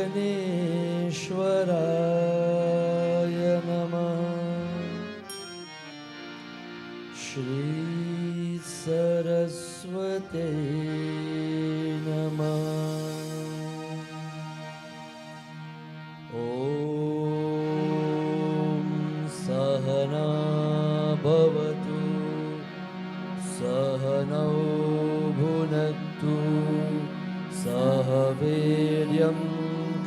Vigneshwaraya Namah. Shri Saraswate Namah. Om Sahana Bhavatu Sahanau Bhunaktu Sahaviryam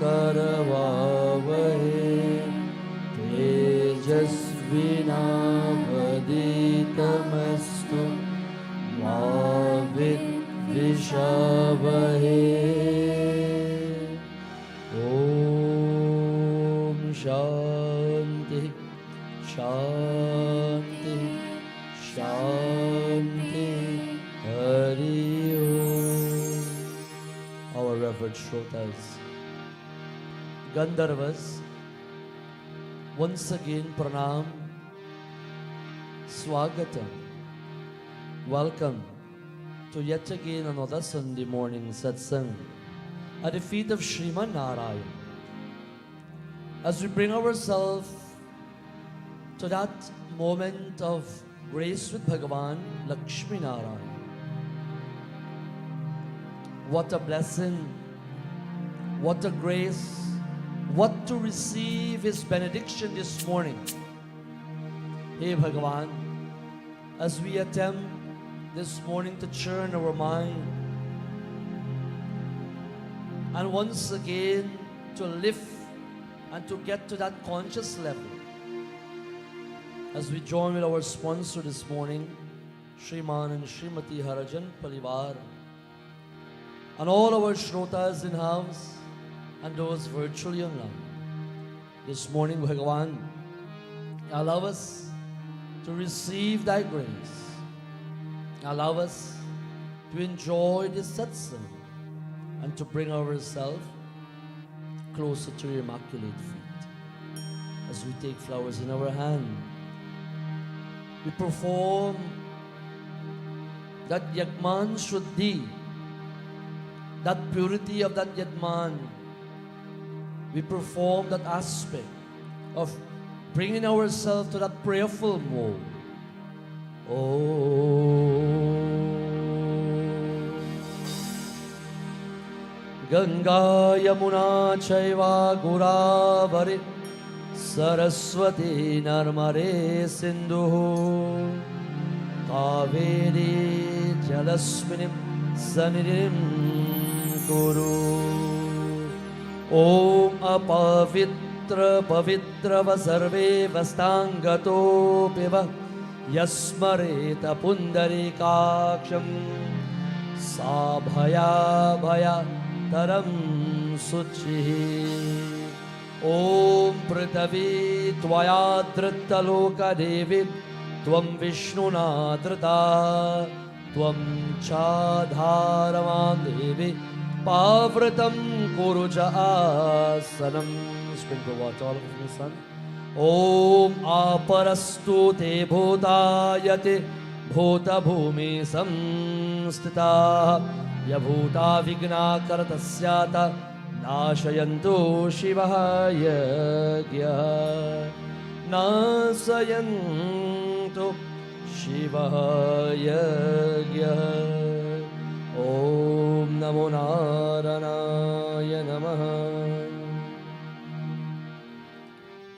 Karavavahe Tejasvinavaditamastu Ma Vidvishavahe. Om Shanti Shanti Shanti Hari Om. Our reverend Shrotas, Gandharvas, once again Pranam, Swagatam, welcome to yet again another Sunday morning satsang at the feet of Sriman Narayan. As we bring ourselves to that moment of grace with Bhagavan Lakshmi Narayan. What a blessing, what a grace, what to receive His benediction this morning. Hey Bhagavan, as we attempt this morning to churn our mind and once again to lift and to get to that conscious level, as we join with our sponsor this morning, Shriman and Srimati Harajan Parivar, and all our Shrotas in house and those virtually online. This morning, Bhagavan, allow us to receive Thy grace. Allow us to enjoy this satsang and to bring ourselves closer to Your immaculate feet. As we take flowers in our hand, we perform that Yagman Shuddhi, that purity of that Yagman. We perform that aspect of bringing ourselves to that prayerful mode. Ganga Yamuna Chaiva Godavari Saraswati Narmade Sindhu Kaveri Jalasminim Sanidim Kuru. Om Apavitra Pavitra Vasarve Vastangato Piva Yasmareta Pundarikaksham Sabhaya Bhaya Taram Suchi. Om Pritavi Tvayadrita Loka Devi Tvam Vishnuna Drita Tvam Chadharaman Devi Pavratam Kuruja Asanam. Sprinkle water all over the sun. Om Aparastu Te Bhutayate Bhuta Bhumi Samstita Yabhuta Vigna Karatasyata Nashayantu Shivahaya Gya Nasayantu Shivahaya Gya. Om Namo Naranaya Namaha.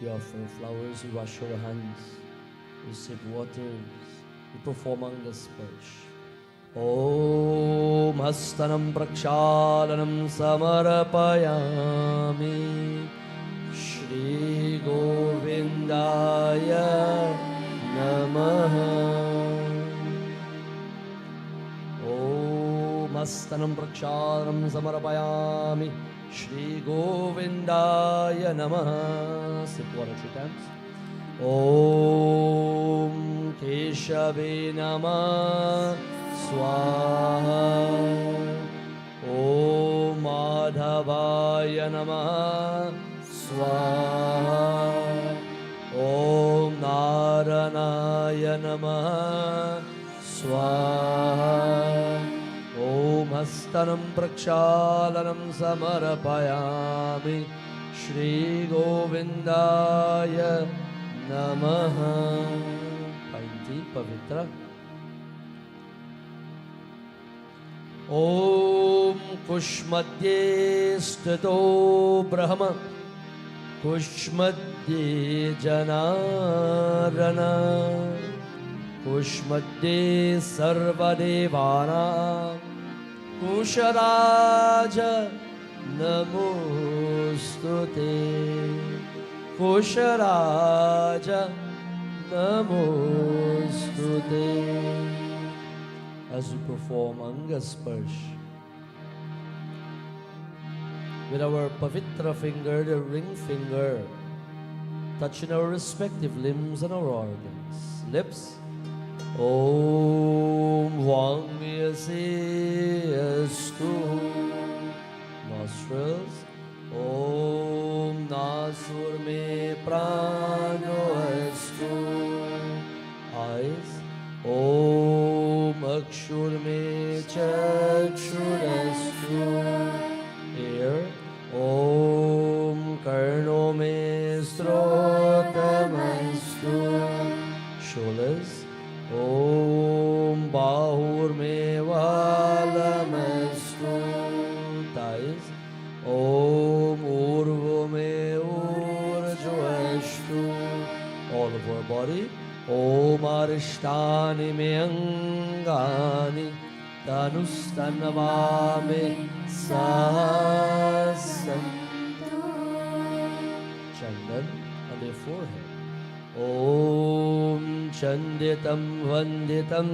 We offer flowers, we wash our hands, we sip waters, we perform Anga Sparsh. Om Hastanam Prakshalanam Samarapayami Shri Govindaya Namaha. Om Hastanam Prakshalanam Samarapayami Shri Govindaya Namaha. Sip water 3 times. Om Keshave Namah Swaha. Om Madhavaya Namah Swaha. Om Naranaya Namah Swaha. Om स्तनं प्रक्षालनं समर्पयामि श्रीगोविन्दाय नमः। पंक्ति पवित्र। ॐ कुष्मध्ये स्थितो ब्रह्म कुष्मध्ये जनार्दन कुष्मध्ये सर्वदेवानां कुशराज नमोस्तुते कुशराज नमोस्तुते। As we perform Anga Sparsh with our pavitra finger, the ring finger, touching our respective limbs and our organs. Lips, Om Vangyaseyastu. Nostrils, Om Nasur me prano astu. Eyes, Om Akshur me chakshurastu. Ear, Om Karno me srotamastu. Shoulders, Om Bahur me valamastu. Thighs, Om Urvu me urjvastu. All of our body, Om Arishtani me angani tanustanavame sasantu. Chandan on their forehead. Om Chanditam Vanditam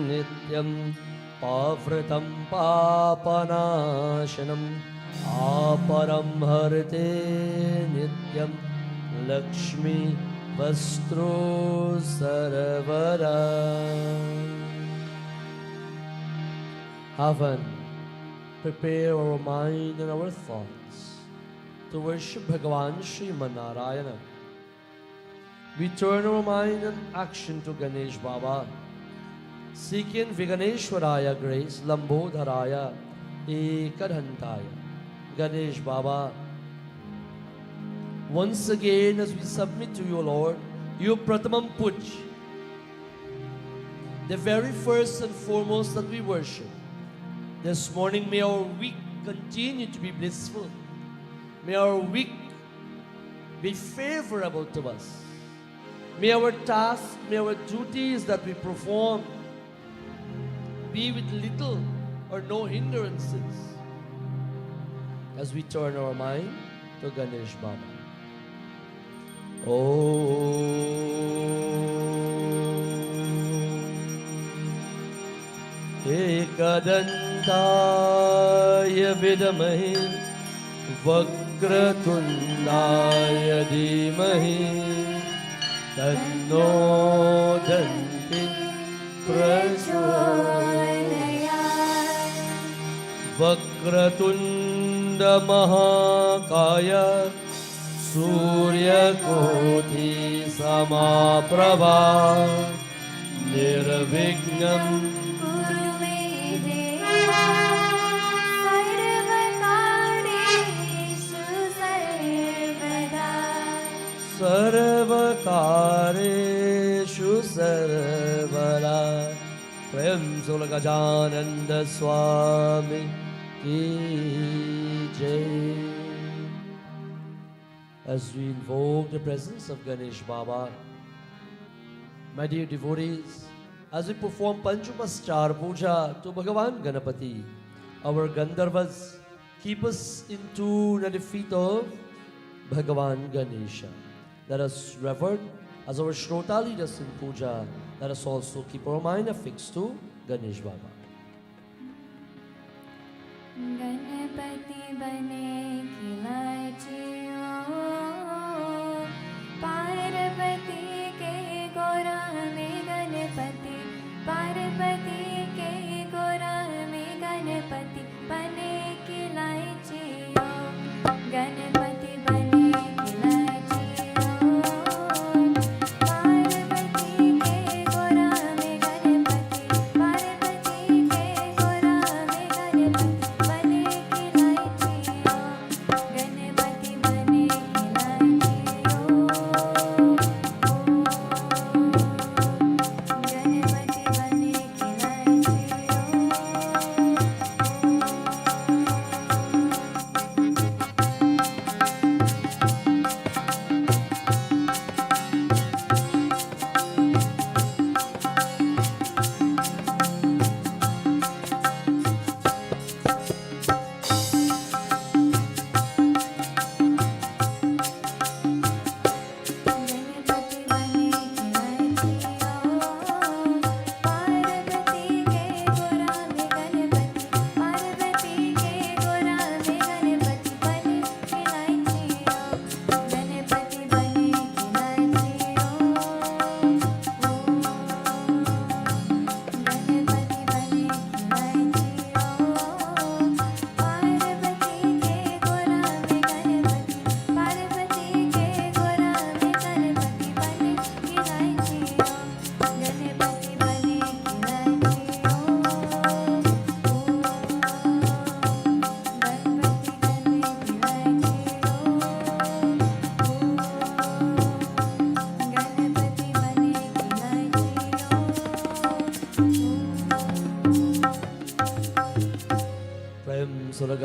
Nityam Pavritam Papanashanam Aparam Harite Nityam Lakshmi Vastro Saravara. Havan, prepare our mind and our thoughts to worship Bhagavan Sriman Narayana. We turn our mind and action to Ganesh Baba, seeking Viganeshwaraya grace, Lambodharaya, Ekadhantaya. Ganesh Baba, once again as we submit to you, Lord, you Pratamam Puj, the very first and foremost that we worship. This morning may our week continue to be blissful. May our week be favorable to us. May our tasks, may our duties that we perform be with little or no hindrances as we turn our mind to Ganesh Baba. Ekadantaya vidamahi Vakratundaya dhimahi Tanno danti prachodayat. Vakratunda mahakaya Surya Koti Samaprabha Nirvignam Sarvakareshu Sarvara. Prem Sula Gajananda Swami Ki Jai. As we invoke the presence of Ganesh Baba, my dear devotees, as we perform Panchupaschar Puja to Bhagavan Ganapati, our Gandharvas keep us in tune at the feet of Bhagavan Ganesha. Let us revert as our Shrota lead us in Puja. Let us also keep our mind affixed to Ganesh Baba. Ganapati bane khilaichiyo, Parvati ke gora mein Ganapati, Parvati ke gora mein Ganapati bane khilaichiyo, Ganapati bane khilaichiyo, Parvati ke gora mein Ganapati, Parvati ke gora mein Ganapati.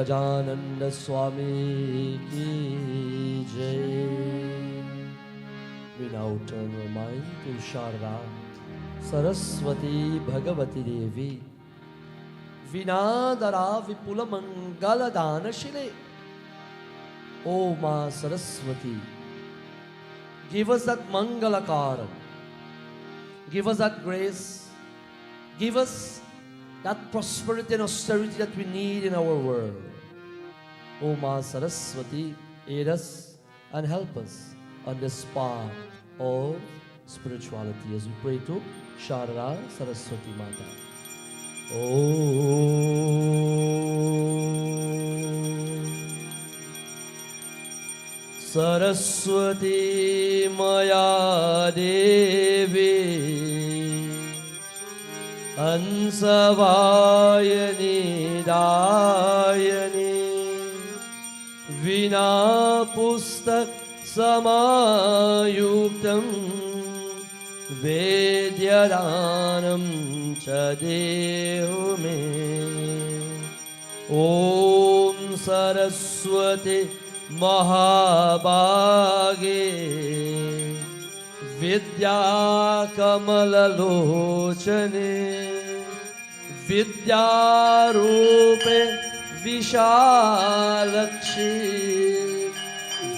Gajanand स्वामी की जय. We now turn our mind to Sharda Saraswati Bhagavati Devi. Vinadara Vipula Mangala Danashile. O Ma Saraswati, give us that Mangalakaram. Give us that grace. Give us that prosperity and austerity that we need in our world. O Ma Saraswati, aid us and help us on this path of spirituality as we pray to Sharda Saraswati Mata. Om Saraswati Maya Devi Ansavayani Dayani Vina Pustak Samayuktam Vedyadanam Chadehu Me. Om Saraswati Mahabhage Vidya Kamalalochane Vidya Rupe Vishalakshi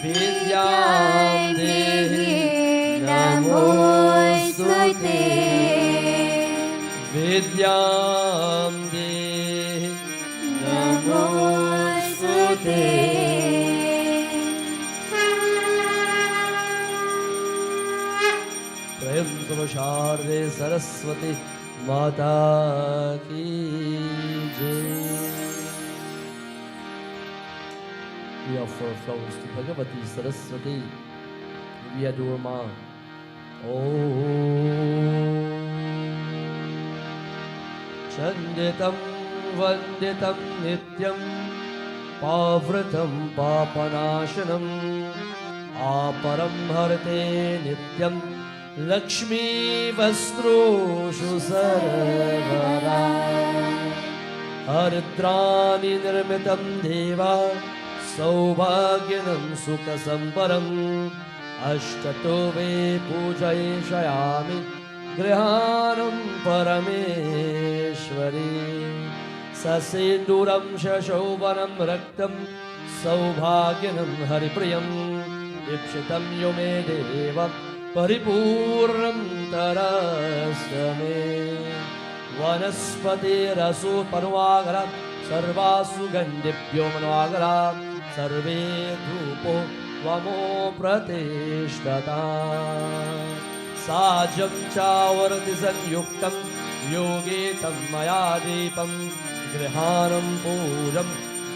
Vidyam Dehi Namostute Vidyam Dehi Namostute. Prem Sharde Saraswati Mata ki jai. We offer flowers to Bhagavati Saraswati. We adore Ma. Om Chanditam Vanditam Nityam Pavratam Papanashanam Aparam Harate Nityam Lakshmi Vastroshu Sarvara Haridrani Nirmitam Deva Saubhagyanam Sukha Samparam Ashtato Ve Pujayeshayami Grihanam Parameshwari Sasinduram Shashovanam Raktam Saubhagyanam Haripriyam Ipshitam Yome Deva Paripurram Tarasame Vanaspati Rasu Panuagara Sarvasu Gandipyo Manuagara Sarve Dhupo Vamo Pratishtata Sajam Chavarati Sanyuktam Yogitam Mayadipam Grihanam Pujam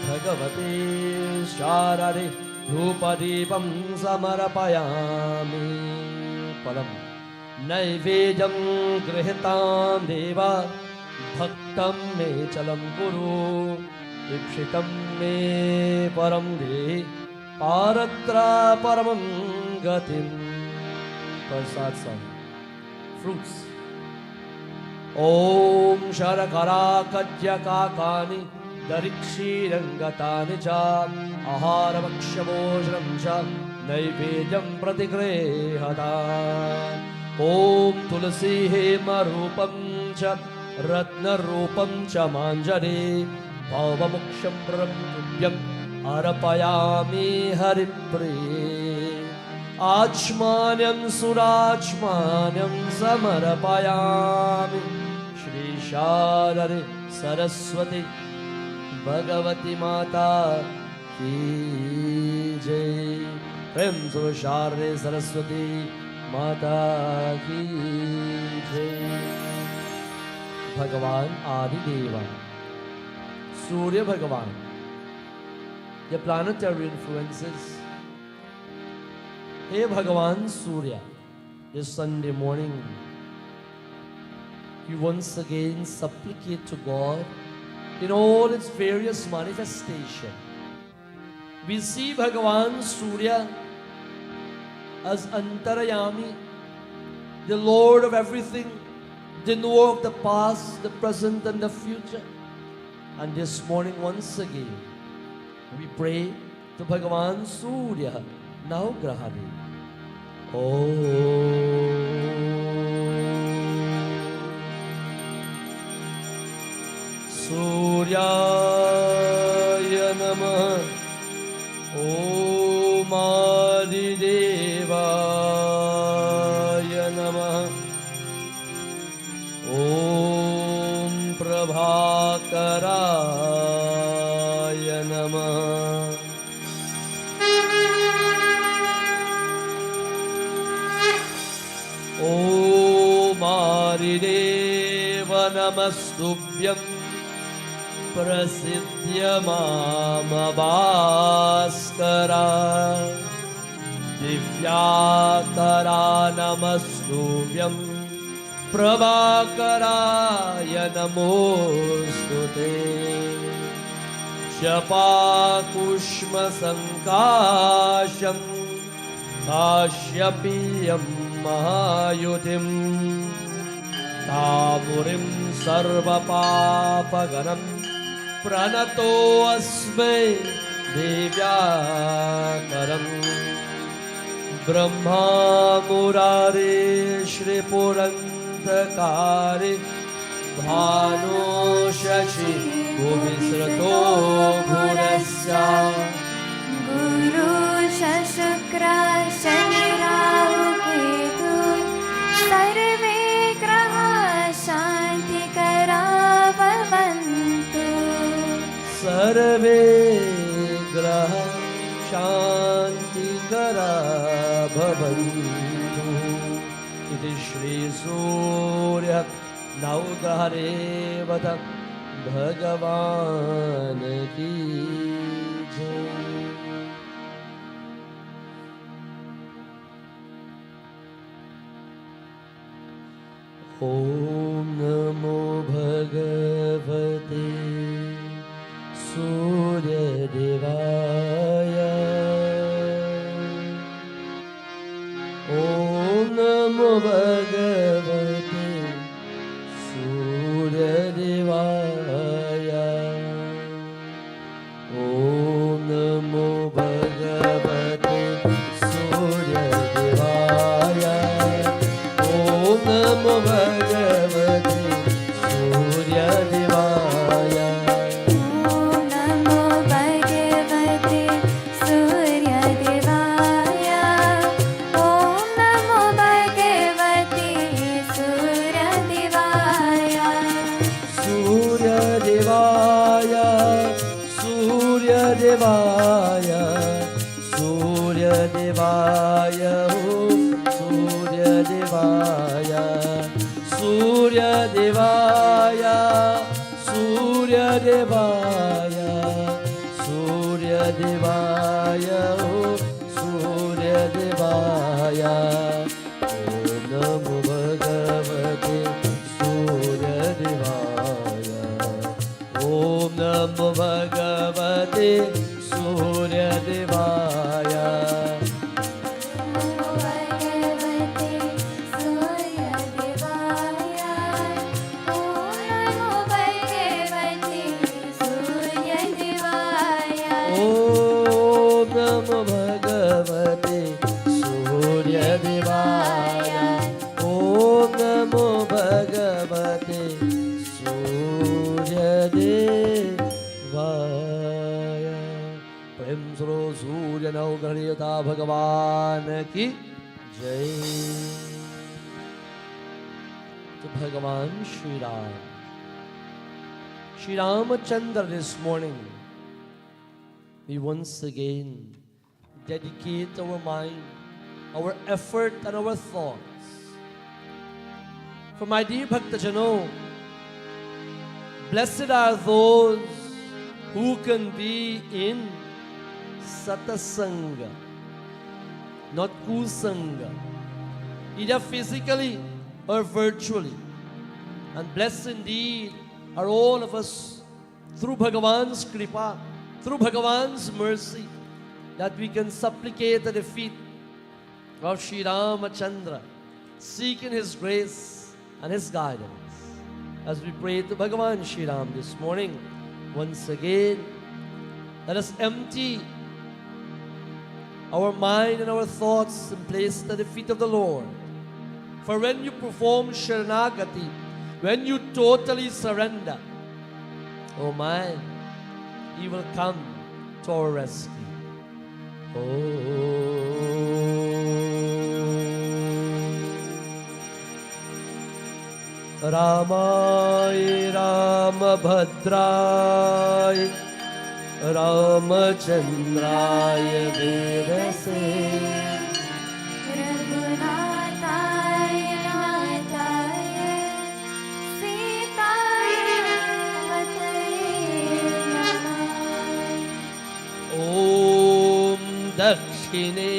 Bhagavati Sharade Dhupadipam Samarapayami Palam Naivedyam Grihitam Deva Bhaktam Me Chalam Guru Ipshitam Me Param De Paratra Paramam Gatim. Prasad Sam. Fruits. Om Sharakara Kadya Kakani Darikshirangatani Cha Aharavakshavojram Cha Naivedyam Pratigrehata. Om Tulasi Hema Rupam Cha Ratna Rupam Cha Manjari Bhavamuksham Brahmyam Arapayami Haripriye Achmanyam Surachmanyam Samarapayami Shri Sharare Saraswati Bhagavati Mata ki jai. Prem Sharare Saraswati Mata ki jai. Bhagavan Adi Deva Surya Bhagavan. The planetary influences. Hey Bhagavan Surya, this Sunday morning, we once again supplicate to God in all its various manifestations. We see Bhagavan Surya as Antarayami, the Lord of everything, the knower of the past, the present and the future. And this morning once again, We pray to Bhagavan Surya Navgrahani. Om Suryaya Namah. Om Adidevaya Namah. Om Prabhakaraya Namah. Om Adideva Namastubhyam Prasidhya Mama Bhaskara Divyakara Namastubhyam Prabhakaraya Namostute Shapakushma Sankasham Kashyapiyam Mahayutim Tamurim Sarvapapaganam Pranato Asmai Devyakaram Brahma Murari Shri Purantakari Bhanu Shashi Bhuvisrato Bhurasya Guru Shashukra Shani Rahu Ketu Sarve Graha Shanti Kara Bhavantu Sarve Graha Shanti Kara Bhavantu. Iti Shri Surya Navgraharevata Bhagavan Ki Jai. Om Namo Bhagavate Surya Devaya. Om Namo Bhagavate Surya Devaya. Om Namo Bhagavate Surya Devaya. Om Namo Bhagavate Surya Devaya. Om Namo Bhagavate Surya Devaya. Om Namo Bhagavate Surya Devaya. Surya Devaya, Surya Devaya, Surya Devaya, Om Surya Devaya, Surya Devaya, Surya Devaya, Surya Devaya, Om Surya Devaya. Om Namo Bhagavate Surya Devaya. Om Namo Bhagavate Surya Devaya. Bhagavate Surya Devaya. Om Namo Bhagavate Surya Devaya. Om Namo Bhagavate Surya Devaya. Om Namo Bhagavate Surya Devaya. Prem Suro Surya Navgrahita Bhagavan Ki Jai. To Bhagavan Shri Ram. Shri Ramachandra this morning, we once again dedicate our mind, our effort and our thoughts. For my dear Bhaktajano, blessed are those who can be in Satasanga, not Kusanga, either physically or virtually. And blessed indeed are all of us through Bhagavan's Kripa, through Bhagavan's mercy, that we can supplicate at the feet of Sri Ramachandra, seeking His grace and His guidance. As we pray to Bhagavan Sri Ram this morning, once again, Let us empty our mind and our thoughts and place it at the feet of the Lord. For when you perform Sharanagati, when you totally surrender, oh my, He will come to our rescue. Ramaya Ramabhadraya Ramachandraya Vedase रघुनाथाय नाथाय सीताय पतये नमः। Om Dakshine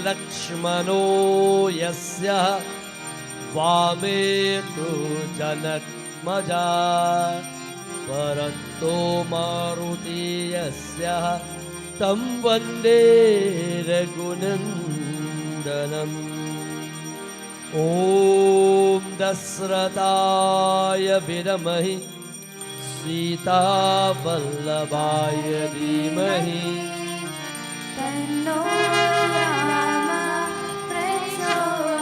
Lakshmano Yasya Vame Tu Janakmaja Paranto Maruti Yasya Tam Vande Raghunandanam. Om Dasrataya Vidamahi Sita Vallabhaya Dhimahi तन्नो राम प्रचोदयात्।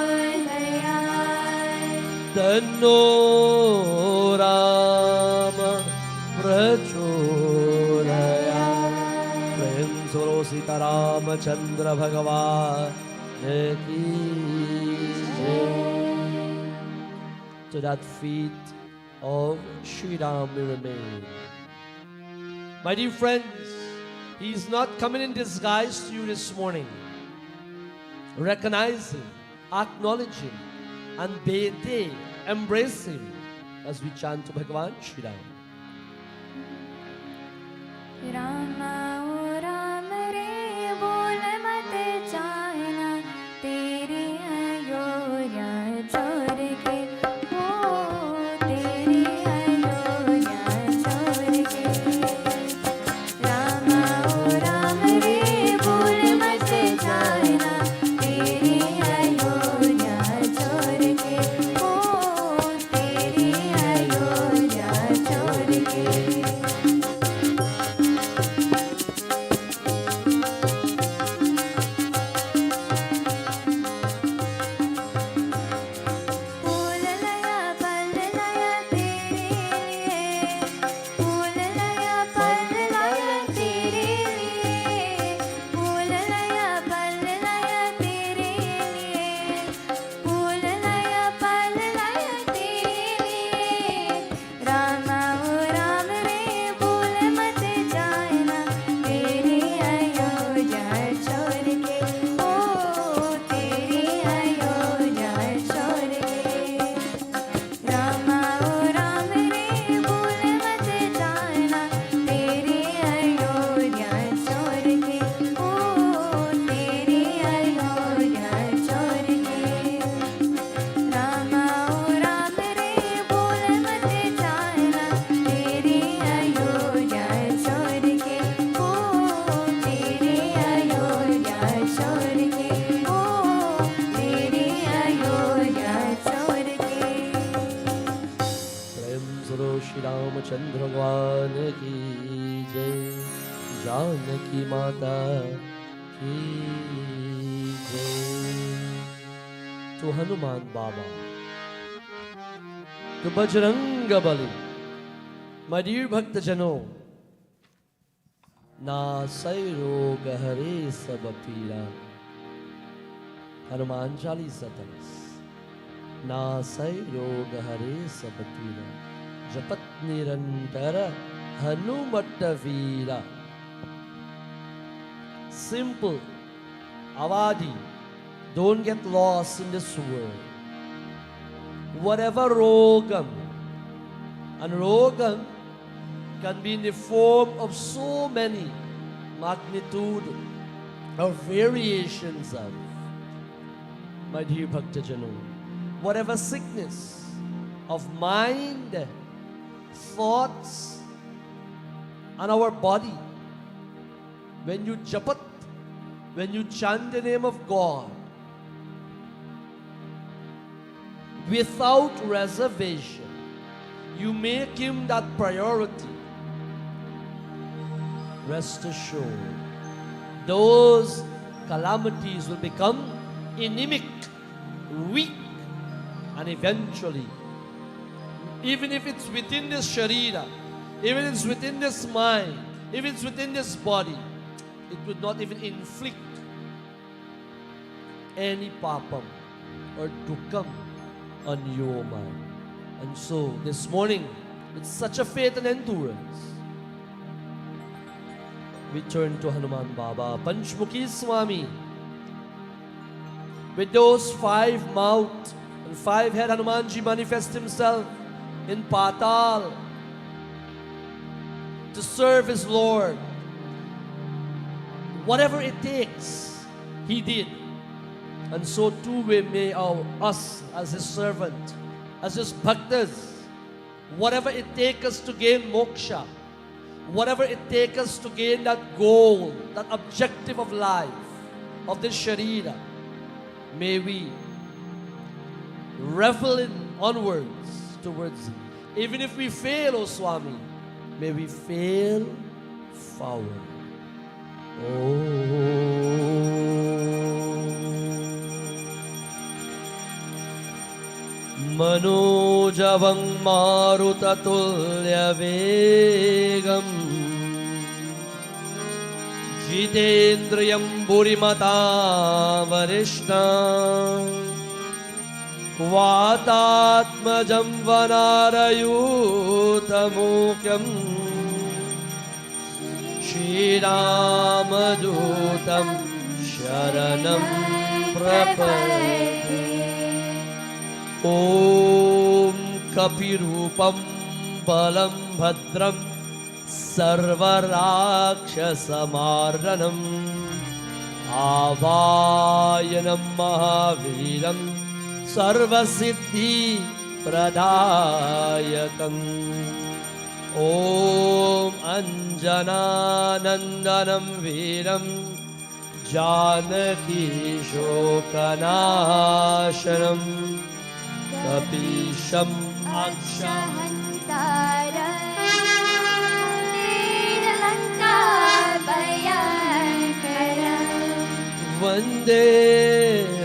Tanno Rama Prachodayat. Prem Soro Sita Ramachandra Bhagavan ki jai. To that feet of Sri Ram we remain. My dear friends, He's not coming in disguise to you this morning. Recognize Him, acknowledge Him, and bete, embrace Him as we chant to Bhagavan Shri Ram. Ram ओ राम रे बोल मत जाना तेरी अयोध्या छोड़ के हो तेरी अयोध्या छोड़ के। राम ओ राम रे बोल मत जाना तेरी अयोध्या छोड़ के हो तेरी अयोध्या छोड़ के। फूल लाया फल लाया तेरे लिए फूल लाया फल लाया तेरे लिए फूल लाया फल लाया तेरे लिए फूल लाया फल लाया तेरे लिए। राम ओ राम रे बोल मत जाना तेरी अयोध्या छोड़ के ओ तेरी अयोध्या छोड़ के। राम ओ राम रे बोल मत जाना तेरी अयोध्या छोड़ के ओ तेरी अयोध्या छोड़ के। राम ओ राम रे बोल मत जाना तेरी अयोध्या छोड़ के ओ तेरी अयोध्या छोड़ के ओ तेरी अयोध्या छोड़ के। प्रेम सरो श्री रामचंद्र भगवान की जय। जानकी माता की जय। To Hanuman Baba, to Bajranga Bali, my dear Bhakta Jano, Na Sairo Gahare Sabapira, Hanuman Chalisa Taras, Na Sairo Gahare Sabapira, Japat Nirantara Hanumatta Veera. Simple, Avadi, don't get lost in this world. Whatever rogam, and rogam can be in the form of so many magnitude or variations of. My dear Bhakta Jano, whatever sickness of mind, thoughts, and our body, when you japat, when you chant the name of God, without reservation, you make Him that priority. rest assured, those calamities will become anemic, weak, and eventually, even if it's within this sharira, even if it's within this mind, if it's within this body, it would not even inflict any papam or dukkam on you, O man. And so, this morning, with such a faith and endurance, we turn to Hanuman Baba, Panchmukhi Swami. With those 5 mouth and 5 head, Hanumanji manifests himself in Patal to serve his Lord. Whatever it takes, he did. And so too may us as his servant, as his bhaktas, whatever it takes us to gain moksha, whatever it takes us to gain that goal, that objective of life, of this sharira, may we revel in onwards towards it. Even if we fail, O Swami, may we fail forward. मनोजवं मारुततुल्यवेगं जितेन्द्रियं बुरिमतां वरिष्ठां वातात्मजं वनारयूतमूकं श्रीरामदूतं शरणं प्रपद्ये। ॐ कपिरूपं बलं भद्रं सर्वराक्षसमार्दनम् आवायनं महावीरं सर्वसिद्धिप्रदायकम् ॐ अञ्जनानन्दनं वीरं जानकीशोकनाशनम् कपीशम् अक्षहन्तारं नीललङ्काभयङ्करं वन्दे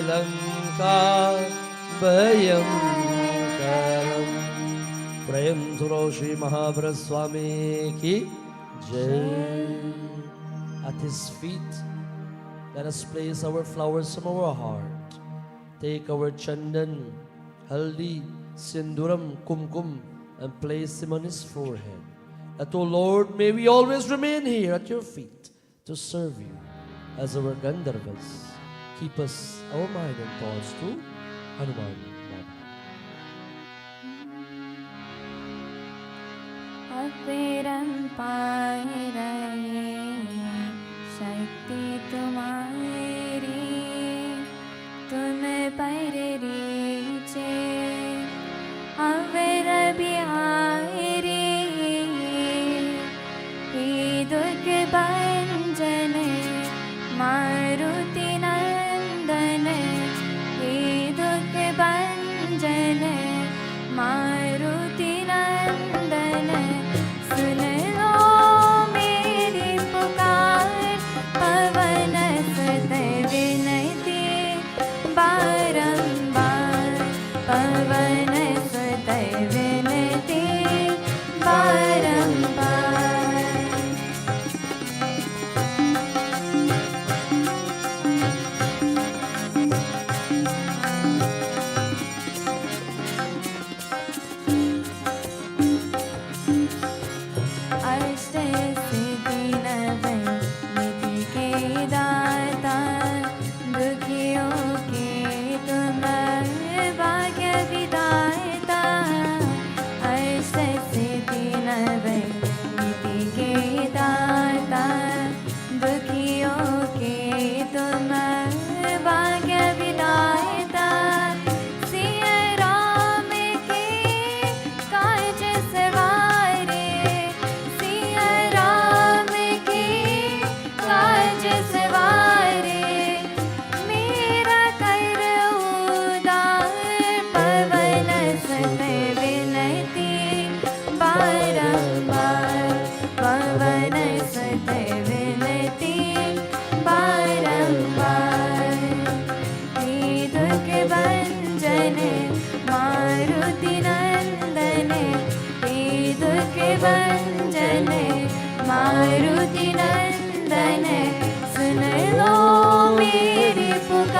लङ्काभयङ्करम्। प्रेम सुरो श्री महावीर स्वामी की जय। At his feet, let us place our flowers from our heart. Take our chandan, haldi, sinduram, kumkum, and place him on his forehead. That, O Lord, may we always remain here at your feet to serve you as our Gandharvas. Keep us, our mind and thoughts to Hanuman Baba. अविरम पाए रहे शक्ति तुम्हारी, तुम पर रीचे अवर बिहारी। हे दुर्ग भंजन मारुति नंदन, हे दुर्ग भंजन मारुति नंदन। सुन लो मेरी पुकार, पवन सुत विनती बारंबार, पवन सुत विनती बारंबार। अष्ट सिद्धि नव निधि के दाता, दुखियों के तुम भाग्य विधाता।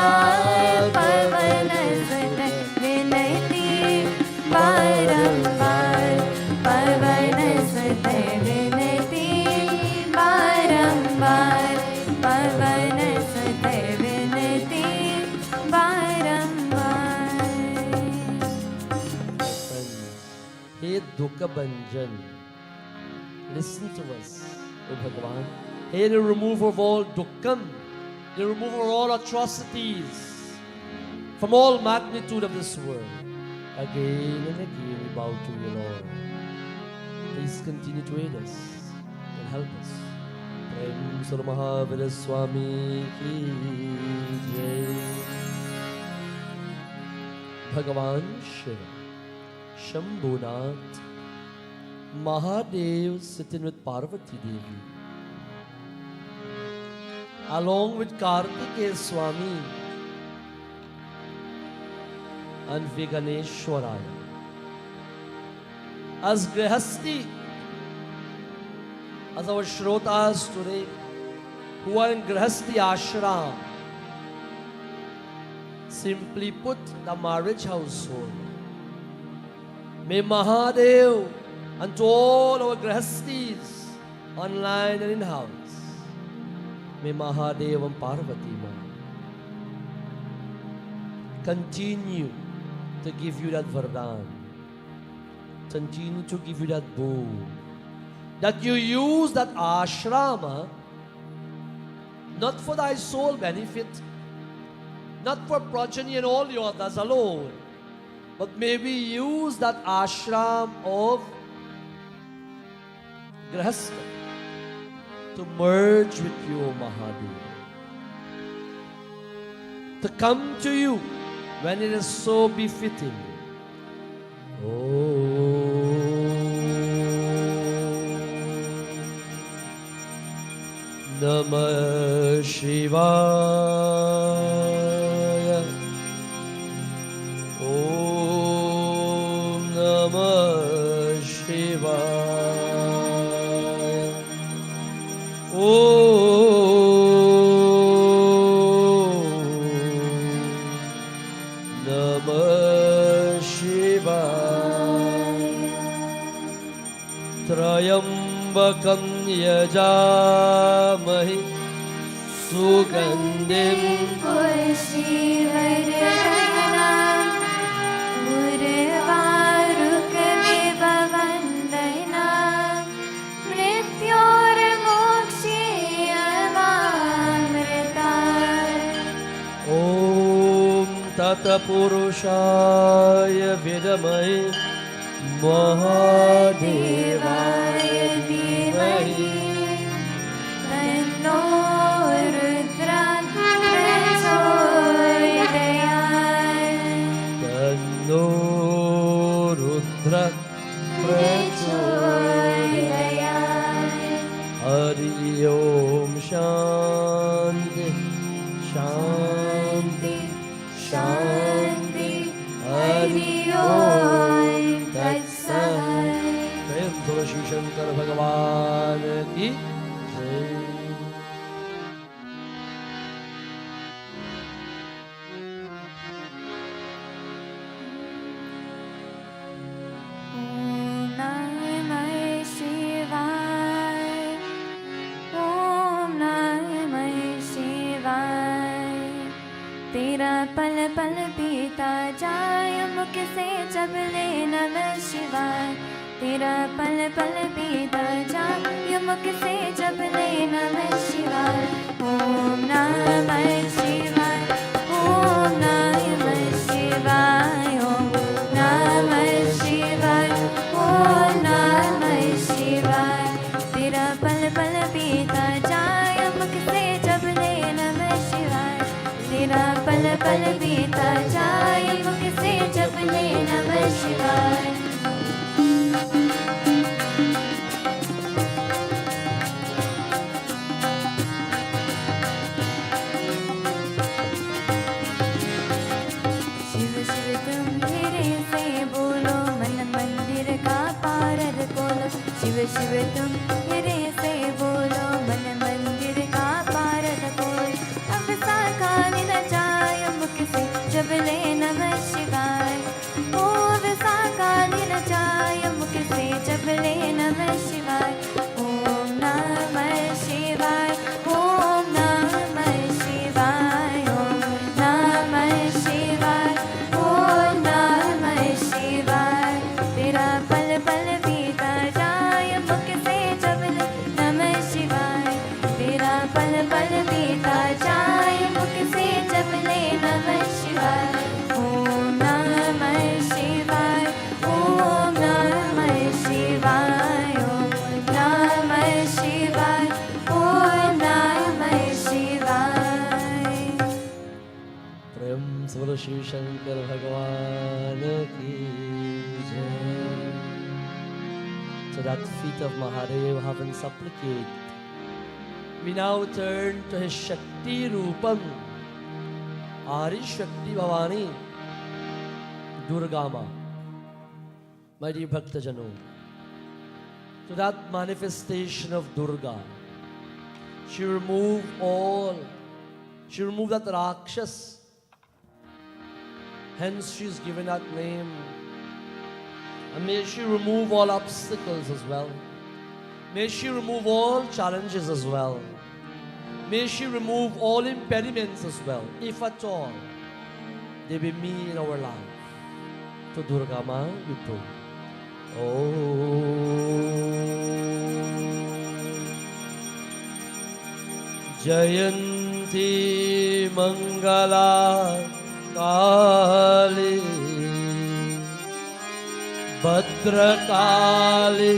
बारंबार पवन सुत विनती बारंबार पवन सुत विनती बारंबार पवन सुत विनती बारंबार. हे दुख भंजन, listen to us, O Bhagavan. Hey, the remover of all dukkam, the remover of all atrocities from all magnitude of this world. Again and again we bow to you, Lord. Please continue to aid us and help us. Prem Sar Mahavira Swami ki jai. Bhagavan Shiva, Shambhunath, Mahadev sitting with Parvati Devi, along with Kartikeya Swami and Viganeshwaraya. As Grihasti, as our Shrotas today, who are in Grihasti Ashram, simply put, the marriage household. May Mahadev and to all our Grihastis, online and in-house, may Mahadev and Parvati Ma continue to give you that vardhan, continue to give you that boon, that you use that ashrama not for thy sole benefit, not for progeny and all your others alone, but maybe use that ashram of Grihastha to merge with you, O Mahadev, to come to you when it is so befitting. Namah Shivaya. Om Namah Shivaya. Om Namah Shivaya. Trayambakam yajamahi sugandhim पुष्टिवर्धनम् उर्वारुकमिव मृत्योर्मोक्षीयमामृतात्. Om Tata Purushaya Vidamahi Mahadevaya Dhimahi तन्नो रुद्रः प्रचोदयात्. Tanno Rudra प्रचोदयात्. Hari Om Shanti Shanti शान्ति Hari Hari ओम तत्सत्. Prem Tulasi Shankar Bhagavan ki jai. Om Namah Shivaya. Om Namah Shivaya. तेरा पल पल बीता जाए मुख से जब ले नमः शिवाय. तेरा पल पल बीता जाए मुख से जब ले नमः शिवाय. ओम नमः शिवाय. ओम नमः शिवाय. ओम नमः शिवाय. ओम नमः शिवाय. तेरा पल पल बीता जाए मुख से जब ले नमः शिवाय. तेरा पल पल बीता जाए मुख से जब ले नमः शिवाय. शिव शिव तुम धीरे से बोलो मन मंदिर का पारद खोलो. शिव शिव तुम धीरे से बोलो मन मंदिर का पारद खोलो. अब साखानी न जाय शिव शंकर भगवान की जय. To that feet of Mahadev, having supplicate, we now turn to his Shakti Rupam, Adi Shakti Bhavani, Durga Ma. My dear Bhaktajano, to that manifestation of Durga, she removed that Rakshas, hence she is given that name. And may she remove all obstacles as well. May she remove all challenges as well. May she remove all impediments as well, if at all there be me in our life. To Durga Ma we pray. Jayanti Mangala Kali Bhadrakali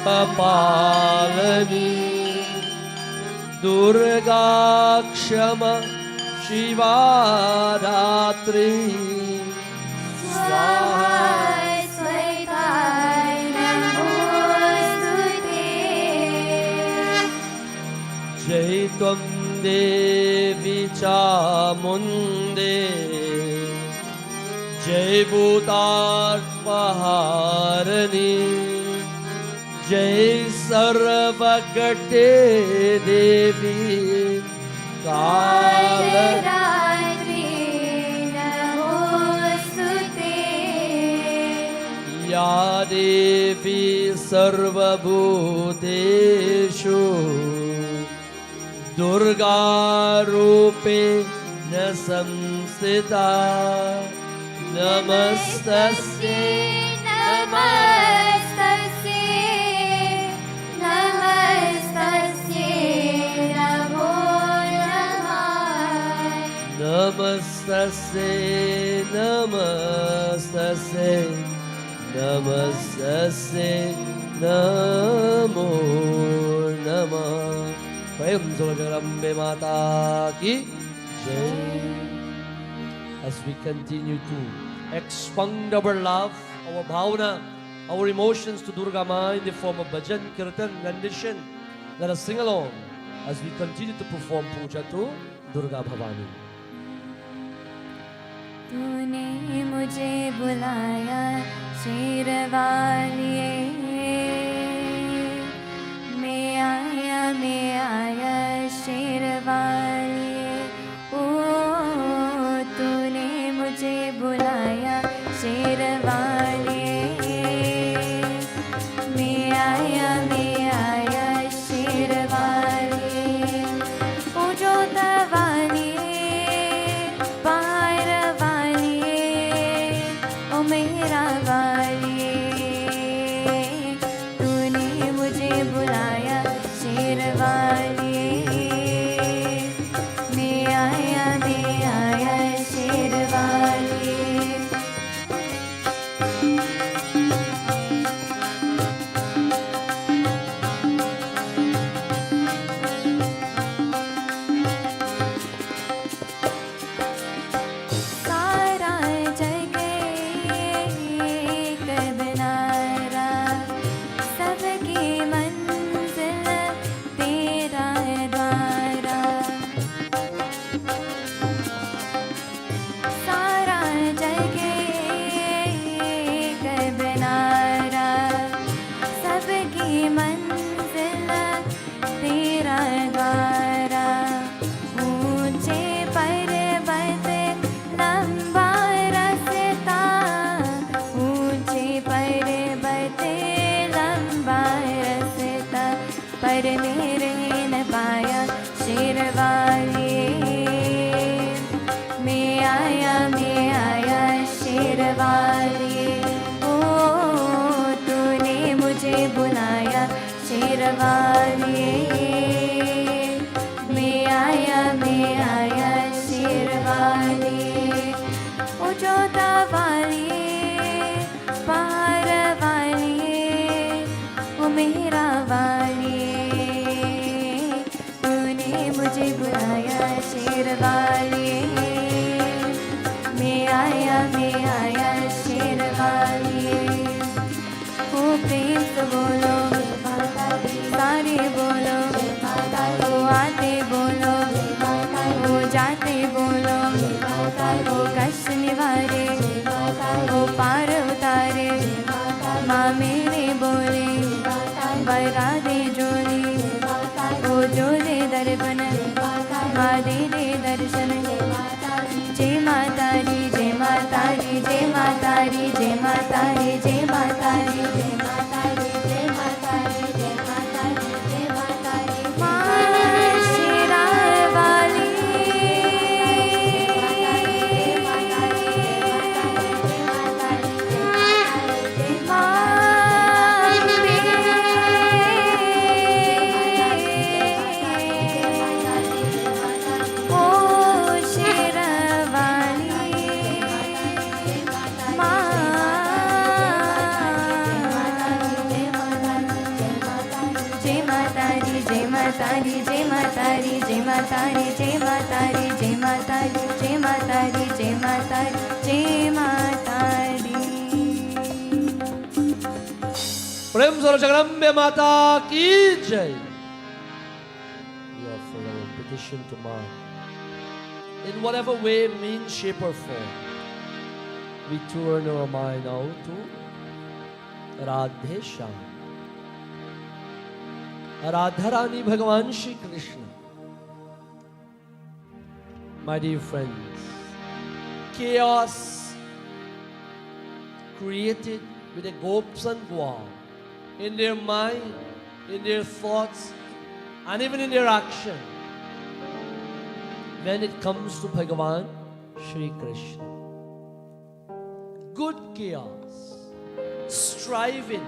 Kapalani Durga Kshama Shiva Datri Swaha Jai Tvam Devi Chamunde Jai Bhutarpaharani Jai Sarvagate Devi Kalaratri Namostute Ya Devi Sarvabhuteshu Durga Rupe Nasamsita Namastasye Namastasye Namastasye Namo Namah Namastasye Namastasye Namastasye Namo Namah. Prem Jagarambe Mata Ki Jai. As we continue to expound our love, our bhavana, our emotions to Durga Ma in the form of bhajan, kirtan, rendition, let us sing along as we continue to perform puja to Durga Bhavani. तूने मुझे बुलाया शेरवालिए मैं आया शेरवालिए ओ तूने मुझे बुलाया शेरवालिए मैं आया शेरवालिए ओ जो मेरा वालिए तूने मुझे बुलाया शेरवालिए मैं आया शेरवालिए माँ दे दे दर्शन जय माता दी जय माता दी जय माता दी जय माता दी जय माता दी जय माता दी जय माता दी जय माता दी जय माता दी जय माता दी माँ शेरा वाली तारी जय माता दी जय माता दी जय माता दी जय माता दी जय माता दी जय माता दी जय माता दी प्रेम से जगदम्बे माता की जय. We offer our petition to Ma in whatever way, means, shape or form. We turn our mind now to Radhe Shyam, Radharani Bhagavan Shri Krishna. My dear friends, chaos created with the gops and gopal in their mind, in their thoughts, and even in their action when it comes to Bhagavan Shri Krishna. Good chaos, striving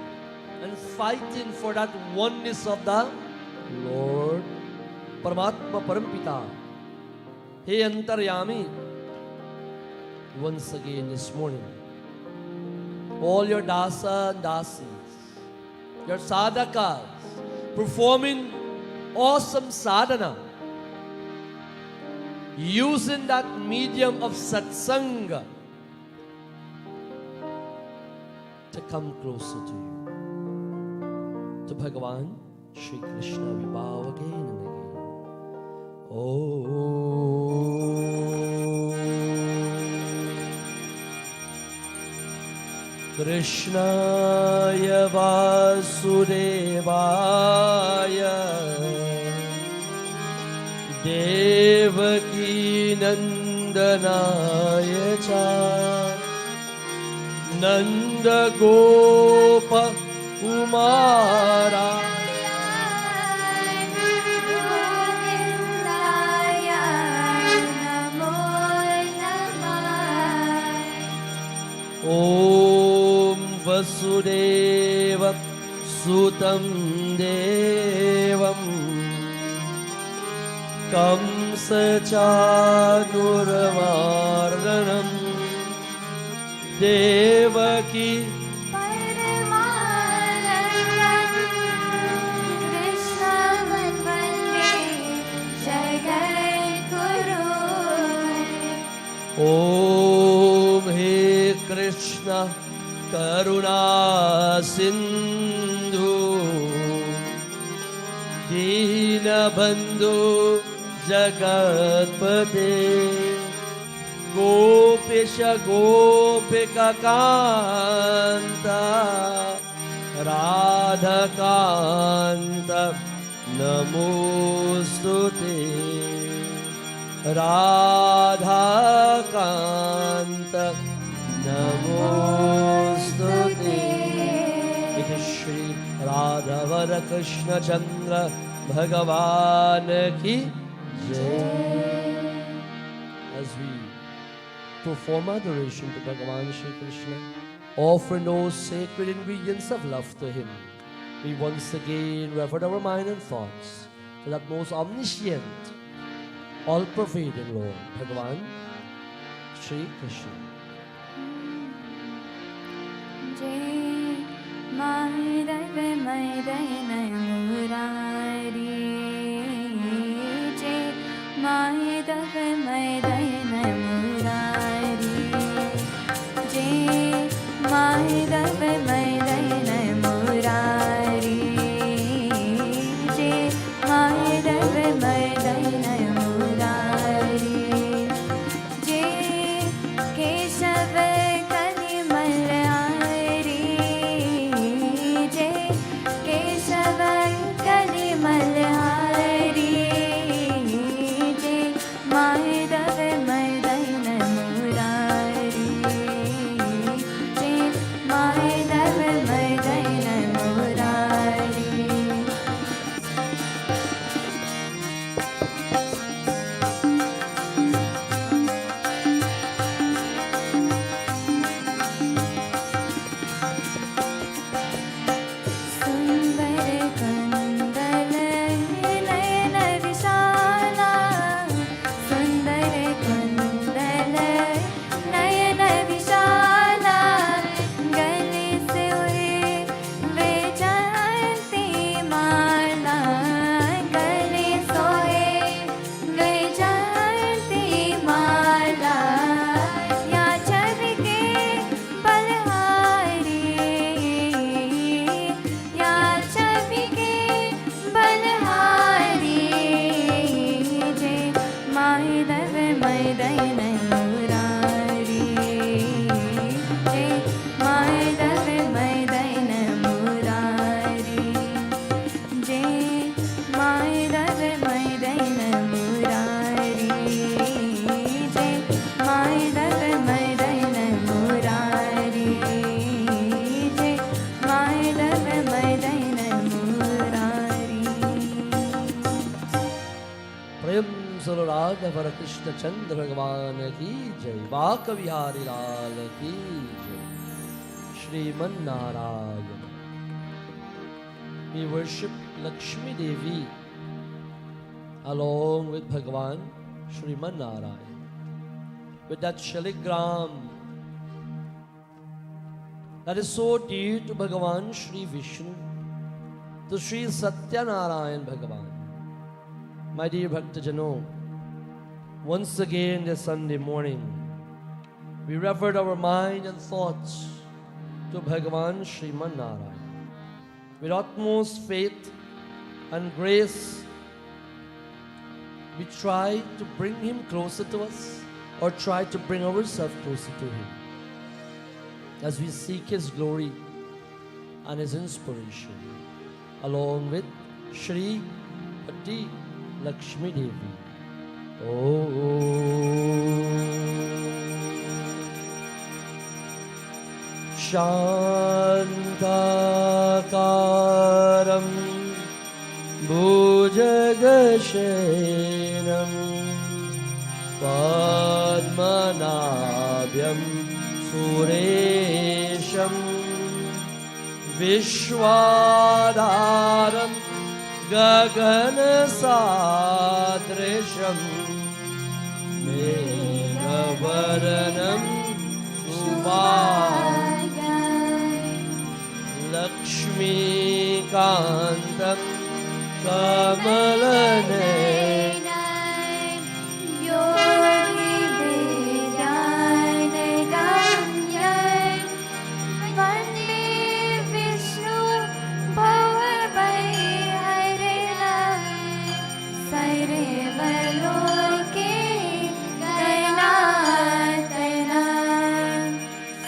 and fighting for that oneness of the Lord, Paramatma Parampita. Hey Antaryami, once again this morning, all your dasa and dasis, your sadhakas, performing awesome sadhana, using that medium of satsanga to come closer to you. To Bhagavan Shri Krishna we bow again and again. Krishnaya Vasudevaya Devaki Nandanaya Cha Nanda Gopa Kumara Govindaya Namo Namah Om Vasudeva Sutam Devam Kamsa Chanuramardanam Devaki Om He Krishna Karuna Sindhu Dina Bandhu Jagatpate Gopisha Gopika Kanta Radha Kanta Namostute Radha Kanta Namostute. It is Shri Radhavara Krishna Chandra Bhagavan ki Jai. As we perform adoration to Bhagavan Shri Krishna, offering those sacred ingredients of love to Him, we once again reverence our mind and thoughts to that most omniscient, all-pervading Lord, Bhagavan Shri Krishna. Jai Madhava Madana Murari Jai Madhava Madana Murari Jai Madhava Madana Murari Jai Madhava Madana Murari Jai Keshav Kalimalari Jai Keshav Raghav Krishna चंद्र भगवान की जय। बाक बिहारी लाल की जय। Shriman Narayan. We worship Lakshmi Devi along with Bhagavan Shriman Narayan. With that shaligram that is so dear to Bhagavan Shri Vishnu, to Shri Satyanarayan Bhagavan. My dear Bhaktajano, once again this Sunday morning, we referred our mind and thoughts to Bhagavan Shriman Narayan. With utmost faith and grace, we try to bring him closer to us, or try to bring ourselves closer to him, as we seek his glory and his inspiration, along with Shri Ati Lakshmi Devi. Shantakaram Bhujagashenam Padmanabhyam Suresham Vishwadaram Gaganasadrisham Megavaranam Lakshmi Kantam Kamalane Yogi Vedana Ganyan Vande Vishnu Bhavai Harinam Saire Valoke Kainatanam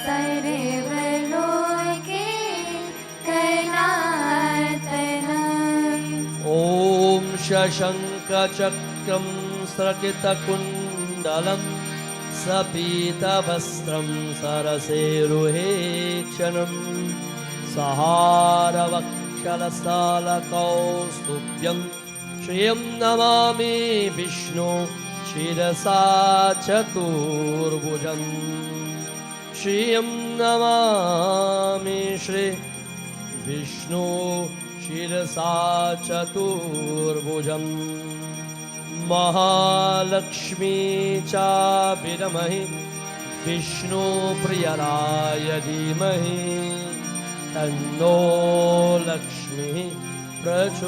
Saire Valoke Kainatanam Om Shashanka Chakram Srakita Kundalam Sapita Vastram Saraseruhe Kshanam Sahara Vakshalasala Kaustubhyam Shriyam Namami Vishnu Shirasa Chaturbhujam Shriyam Namami Shri Vishnu Shirasa Chaturbhujam Mahalakshmi cha vidamahi Vishnu priyaraya dhimahi Tanno Lakshmi prachodayat.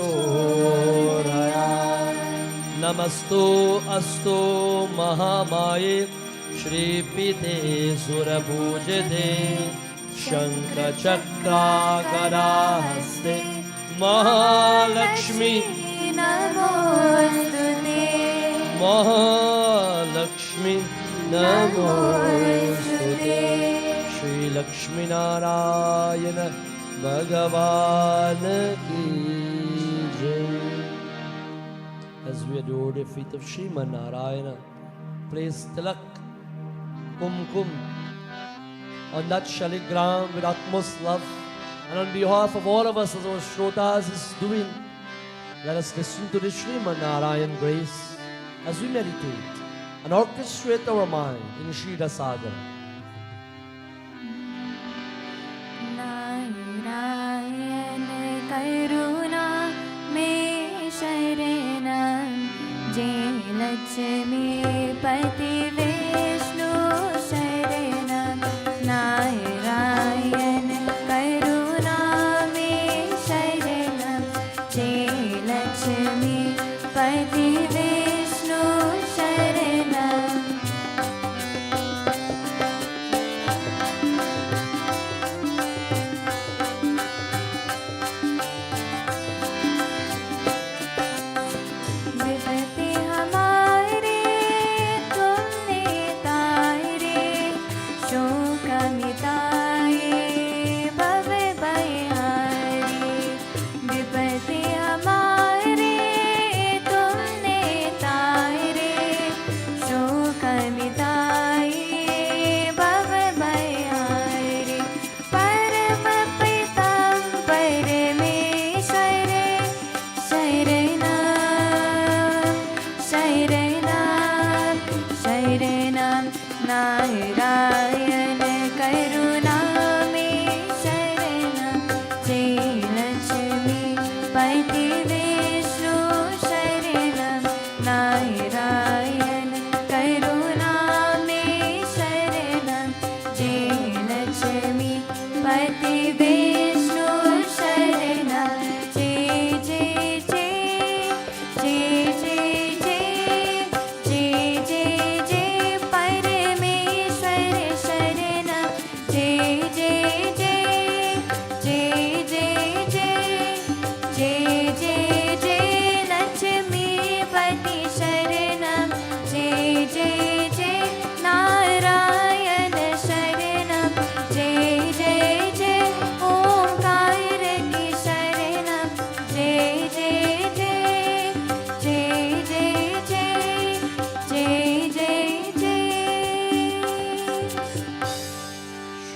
Namastu astu mahamaye Shri Pite surabhujate Shankha Chakra Gadahaste Mahalakshmi Namostute Mahalakshmi Namostute. Shri Lakshmi Narayana Bhagavan ki jai. As we adore the feet of Shriman Narayana, place tilak, kumkum on that shaligram with utmost love. And on behalf of all of us, as our Shrotas is doing, let us listen to the Shriman Narayan grace as we meditate and orchestrate our mind in Shri Sagar. Narayan Karuna Me Sharanam Jai Lakshmi Pati Vishnu Sharanam Narayan Karuna Me Sharanam Jai Lakshmi Pati Vishnu Sharanam विपत्ति हमारे तुमने तारे शोक मिटाए भव भयहारी विपत्ति हमारे तुमने तारे शोक मिटाए भव भयहारी परम पितम परमेश्वर शरणम शरणम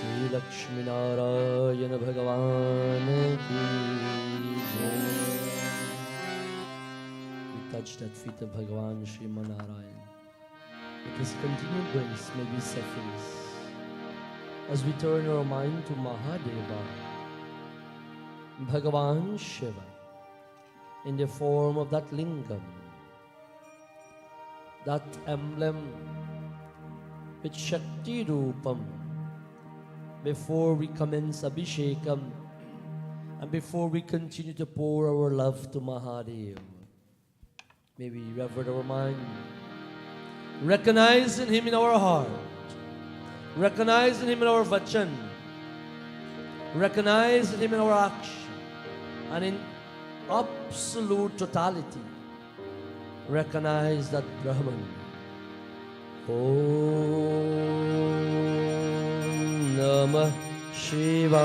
श्री लक्ष्मी नारायण भगवान की जय. We touched at feet of Bhagavan Shri Narayan. With his continued grace may we suffice as we turn our mind to Mahadeva, Bhagavan Shiva, in the form of that lingam, that emblem with Shakti Rupam. Before we commence Abhishekam and before we continue to pour our love to Mahadev, may we reverence our mind, recognizing Him in our heart, recognizing Him in our vachan, recognizing Him in our action, and in absolute totality, recognize that Brahman. Om Namah Shivaya.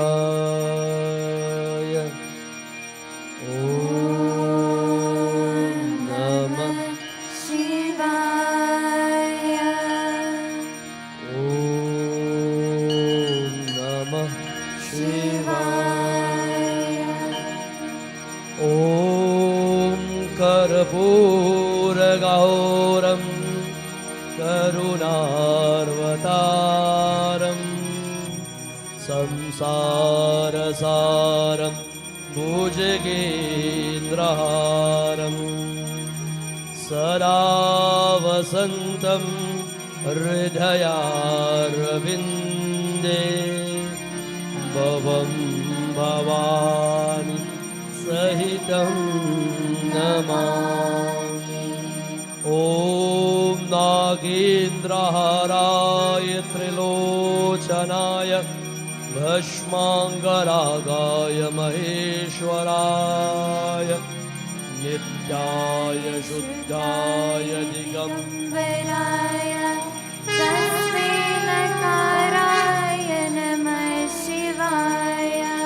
Om Namah Shivaya. Om Namah Shivaya. Om Karpura Gauram Karunarvataram Samsarasaram Bhujagendraharam Sada Vasantam Hridayarvinde Bhavam Bhavani Sahitam Namami. Om Nagendraharaya Trilochanaya Bhashmangaragaya Maheshwaraya Nityaya Shuddhaya Digambaraya Tasmai Nakaraya Namah Shivaya.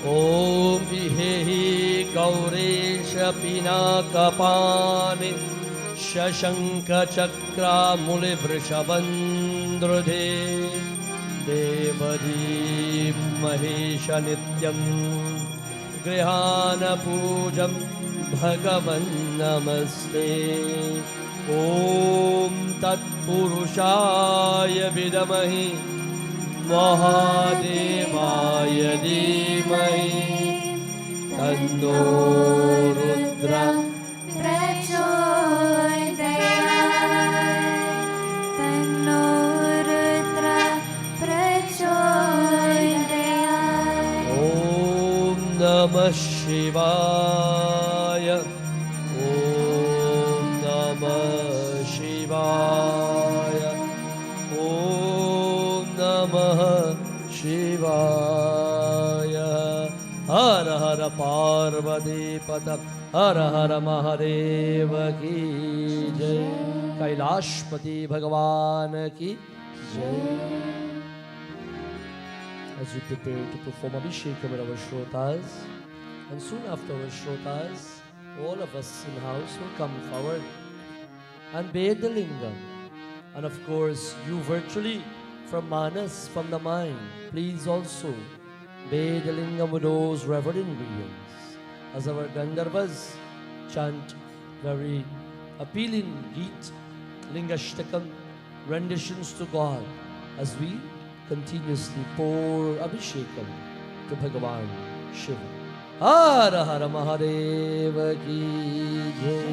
Om Vihehi Gauresha Pinakapani Shashanka Chakra Muli Vrishabandrudhe Devadi Mahesha Nityam Grihana Pujam Bhagavan Namaste. Om Tat Purushaya Vidamahi Mahadevaya Dhimahi Tanno Rudra Prachodayat. Tanno Rudra Prachodayat. Om Namah Shivaya. Om Namah Shivaya. Om Namah Shivaya. Hara Hara Parvati Pata Hara Hara Mahadeva ki jai. Kailashpati Bhagavan ki jai. As we prepare to perform Abhishekam with our Shrotas, and soon after our Shrotas, all of us in house will come forward and bathe the lingam. And of course, you virtually from Manas, from the mind, please also bathe the lingam with those reverend ingredients. As our Gandharvas chant very appealing Geet, Lingashtakam, renditions to God, as we continuously pour Abhishekam to Bhagavan Shiva. Hara Hara Mahadeva ki jai.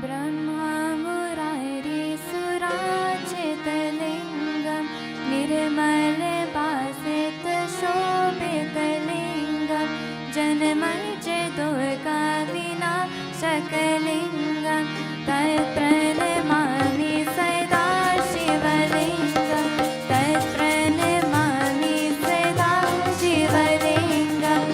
Brahma Murari Surajithalingam Nirmal Basit Shobhitalingam Janmarja Durga Vina Shakalingam Tat Pranamami Sada Shivalingam Tat Pranamami Sada Shivalingam.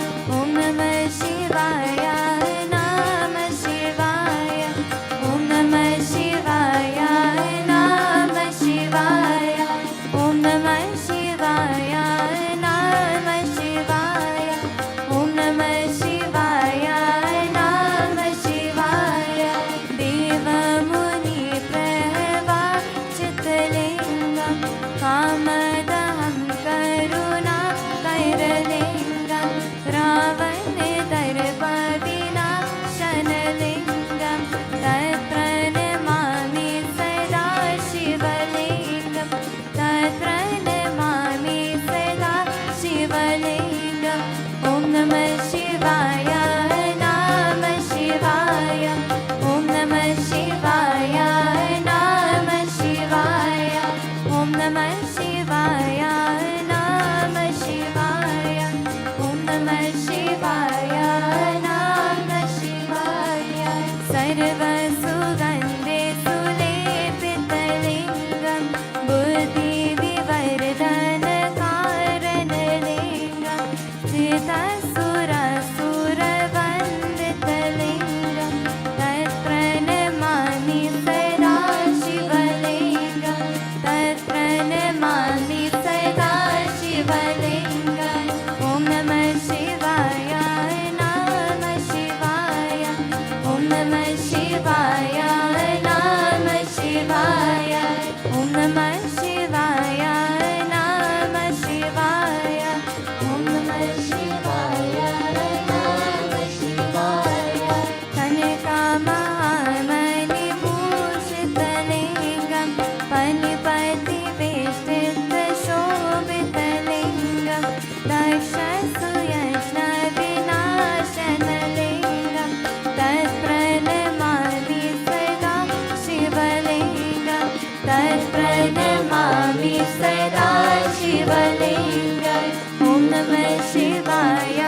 प्रणमामि सदा शिवलिङ्गम् ॐ नमः शिवाय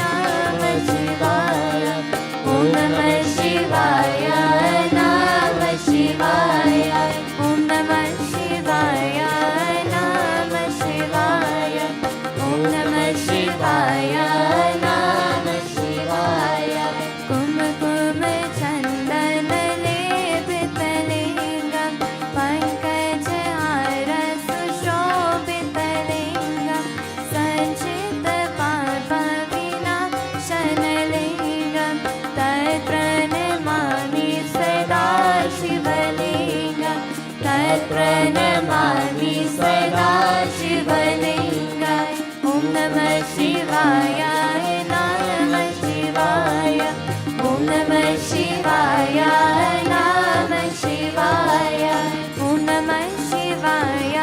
नमः शिवाय ॐ नमः शिवाय नमः शिवाय ॐ नमः शिवाय नमः शिवाय ॐ नमः शिवाय नमः शिवाय कुमकुम चन्दन लेपितलिङ्गं पङ्कजहार सुशोभितलिङ्गं सञ्चित पापविनाशनलिङ्गं तत्प्रणमामि सदा शिवलिङ्गं तत्प्रणमामि सदा शिवलिङ्गं ॐ नमः शिवाय नमः शिवाय ॐ नमः शिवाय नमः शिवाय ॐ नमः शिवाय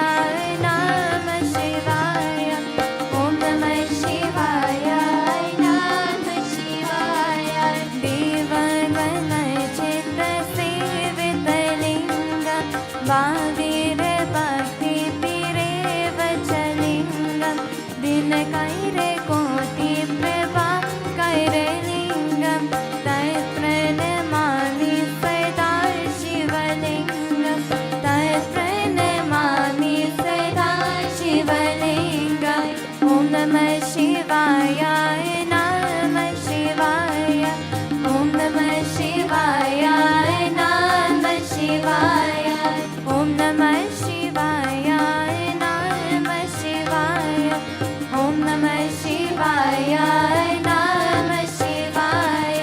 नमः शिवाय ॐ नमः शिवाय नमः शिवाय देवगणचित्रसेवितलिङ्गं भावीरभक्तिभिरेवचलिङ्गं दिनकैरकोटिप्रभाकैरलिङ्गं तत्प्रणमामि सदा शिवलिङ्गं तत्प्रणमामि सदा शिवलिङ्गम् ॐ नमः शिवाय नमः शिवाय ॐ नमः शिवाय नमः शिवाय ॐ नमः शिवाय नमः शिवाय ॐ नमः शिवाय नमः शिवाय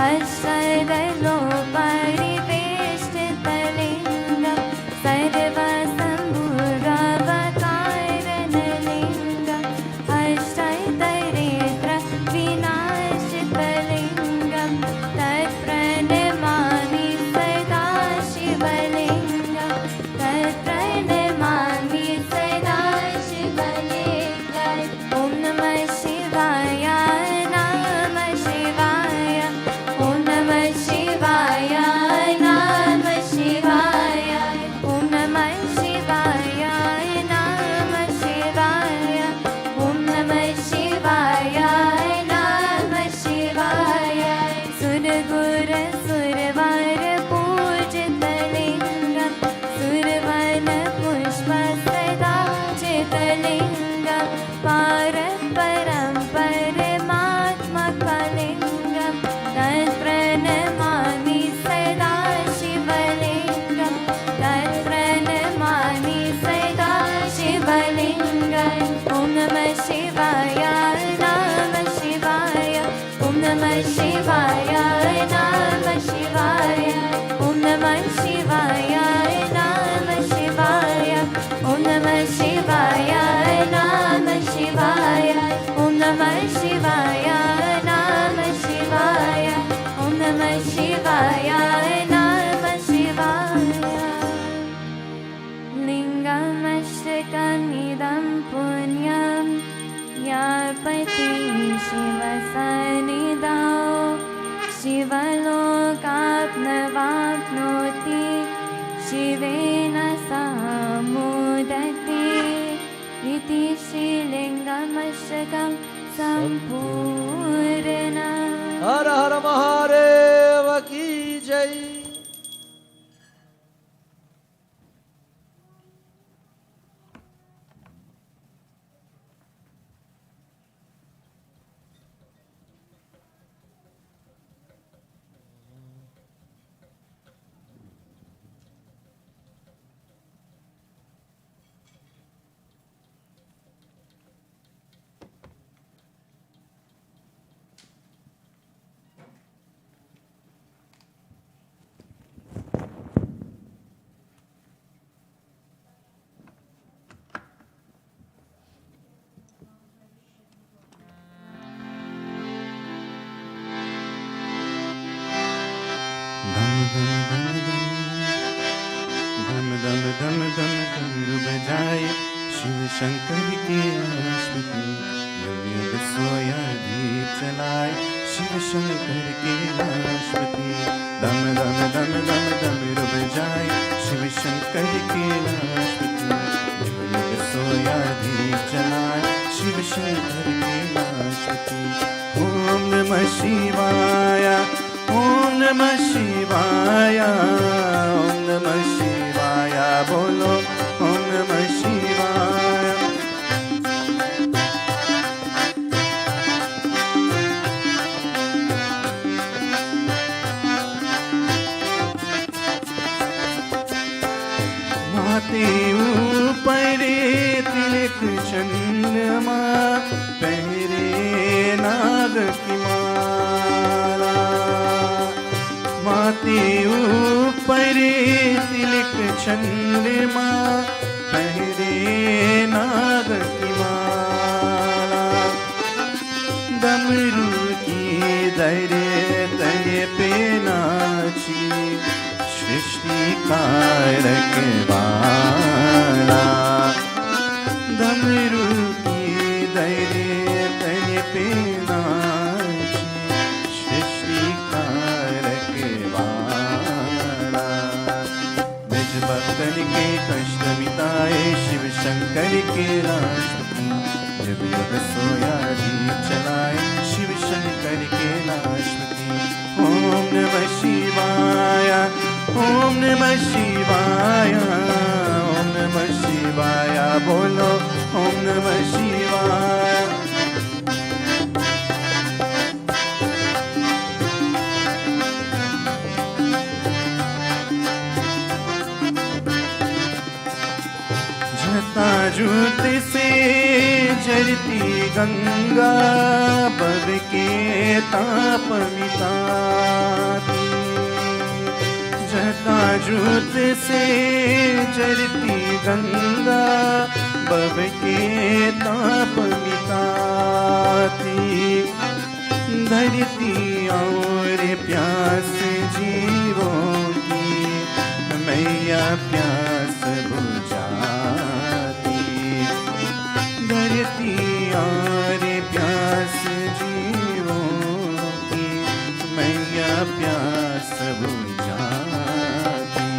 अक्षरलोपरिवेष्टितलिङ्गं सर्वसम्भूरवकारणलिङ्गम् अष्टैतरेत्रविनाशितलिङ्गं तत्प्रणमामि सदा शिवलिङ्गं तत्प्रणमामि सदा शिवलिङ्गम् ॐ नमः शिवाय नमः शिवाय ॐ नमः शिवाय नमः शिवाय ॐ नमः शिवाय नमः शिवाय ॐ नमः शिवाय नमः शिवाय सुरगुरसुरवर पूजितलिङ्गं सुरवनपुष्पसदा चितलिङ्गं पारपरं परमात्मकलिङ्गं तत्प्रणमामि सदा शिवलिङ्गं तत्प्रणमामि सदा शिवलिङ्गम् ॐ नमः शिवाय नमः शिवाय ॐ नमः शिवाय नमः शिवाय ॐ नमः शिवाय नमः शिवाय ॐ नमः शिवाय नमः शिवाय ॐ नमः शिवाय नमः शिवाय ॐ नमः शिवाय नमः शिवाय लिङ्गमष्टकमिदं पुण्यं यापति शिवसन्निधौ शिवलोकाप्नवाप्नोति शिवेन सह मोदते इति श्रीलिङ्गमष्टकं सम्पूर्णम् हर हर महादेव की जय। धम धम धम धम डमरू बजाए शिव शंकर के स्मृति दिव्य सोया दीप चलाए शिव शंकर कैलाशपति। दम दम दम दम दम रुब जाए शिव शंकर कैलाशपति। युग युग सोया दीप जलाए शिव शंकर कैलाशपति। ओम नमः शिवाय ओम नमः शिवाय ओम नमः शिवाय बोलो ओम नमः शिवाय। माथे ऊपर तिलक चंद्रमा पहरे नाग की माला। माथे ऊपर तिलक चंद्रमा पहरे नाग की माला। डमरू की दरे तले पे नाची सृष्टि का रखवाला। डमरू की दरे तले पे नाची सृष्टि का रखवाला। निज भक्तन के कष्ट मिटाए शिव शंकर के राष्ट्रपति। युग युग सोया दीप जलाए शिव शंकर के राष्ट्रपति। ओम नमः शिवाय ओम नमः शिवाय ओम नमः शिवाय बोलो ओम नमः शिवाय। जटाजूट से जरती गंगा भव के ताप मिटाती। जटाजूट से जरती गंगा भव के ताप मिटाती। धरती और प्यास जीवों की मैया प्यास बुझाती। धरती और प्यास जीवों की मैया प्यास बुझाती।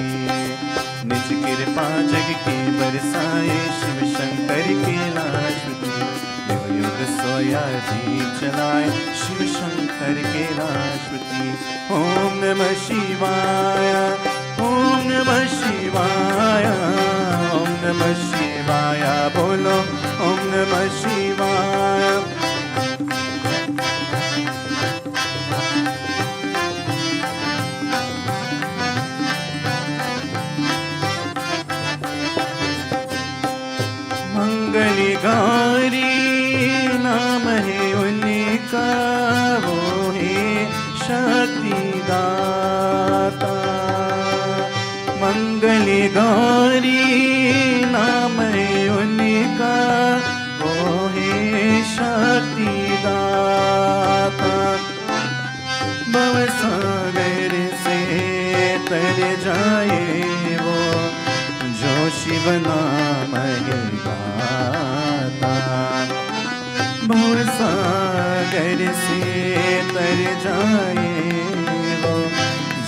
निज कृपा जग के बरसाए शिव शंकर कैलाशपति। युग युग सोया दीप जलाए शिव शंकर कैलाशपति। ओम नमः शिवाय ओम नमः शिवाय ओम नमः शिवाय बोलो ओम नमः शिवाय। मंगलगारी नाम है उनका वो है शक्तिदाता। मंगलगारी नाम है उनका वो है शक्तिदाता। भवसागर से तर जाए वो जो शिव नाम है गाता। भवसागर से तर जाए वो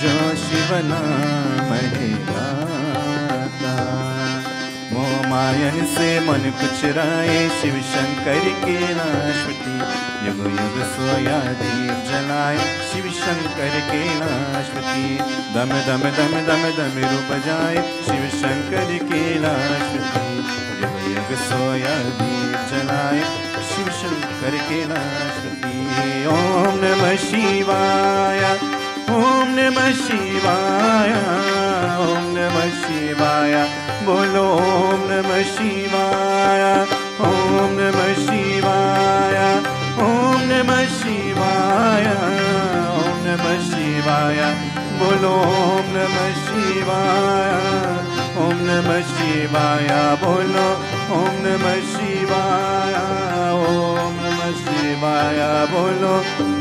जो शिव नाम है गाता। मोह मायन से मन कुचराए शिव शंकर के नाशपति। युग युग सोया दीप जलाए शिव शंकर के नाशपति। दम दम दम दम दम रूप जाए शिव शंकर के नाशपति। युग युग सोया दीप जलाए शिव शंकर के नाशपति। ओम नमः शिवाय ओम नमः शिवाय ओम नमः शिवाय बोलो ओम नमः शिवाय ओम नमः शिवाय ओम नमः शिवाय ओम नमः शिवाय बोलो ओम नमः शिवाय ओम नमः शिवाय बोलो ओम नमः शिवाय ओम नमः शिवाय बोलो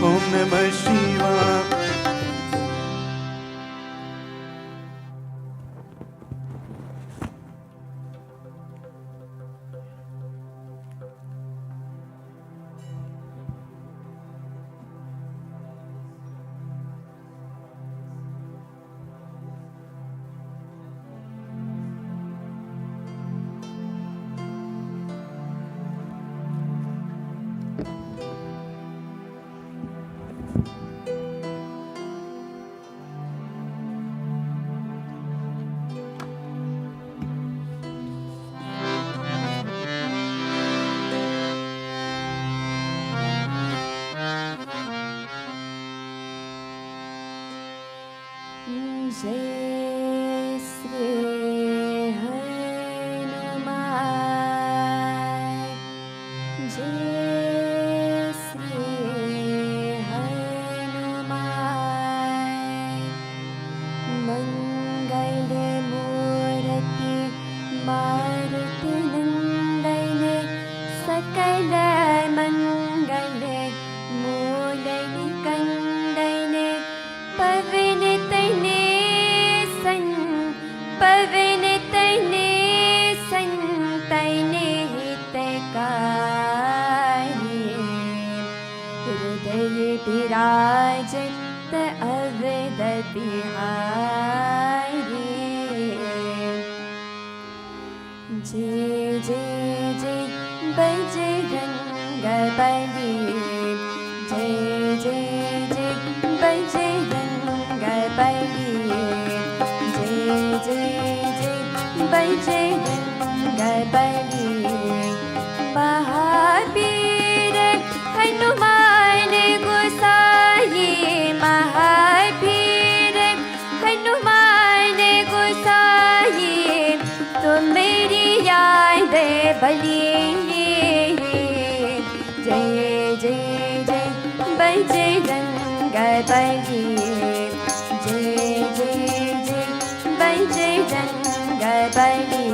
ओम नमः शिवाय। जय जय जय बजरंग बली, जय जय जय बजरंग बली, जय जय जय बजरंग बली। महावीर हनुमान गोसाई, महावीर हनुमान गोसाई, तुम मेरी याद भली। जय जय जय बजरंग बली, जय जय जय बजरंग बली।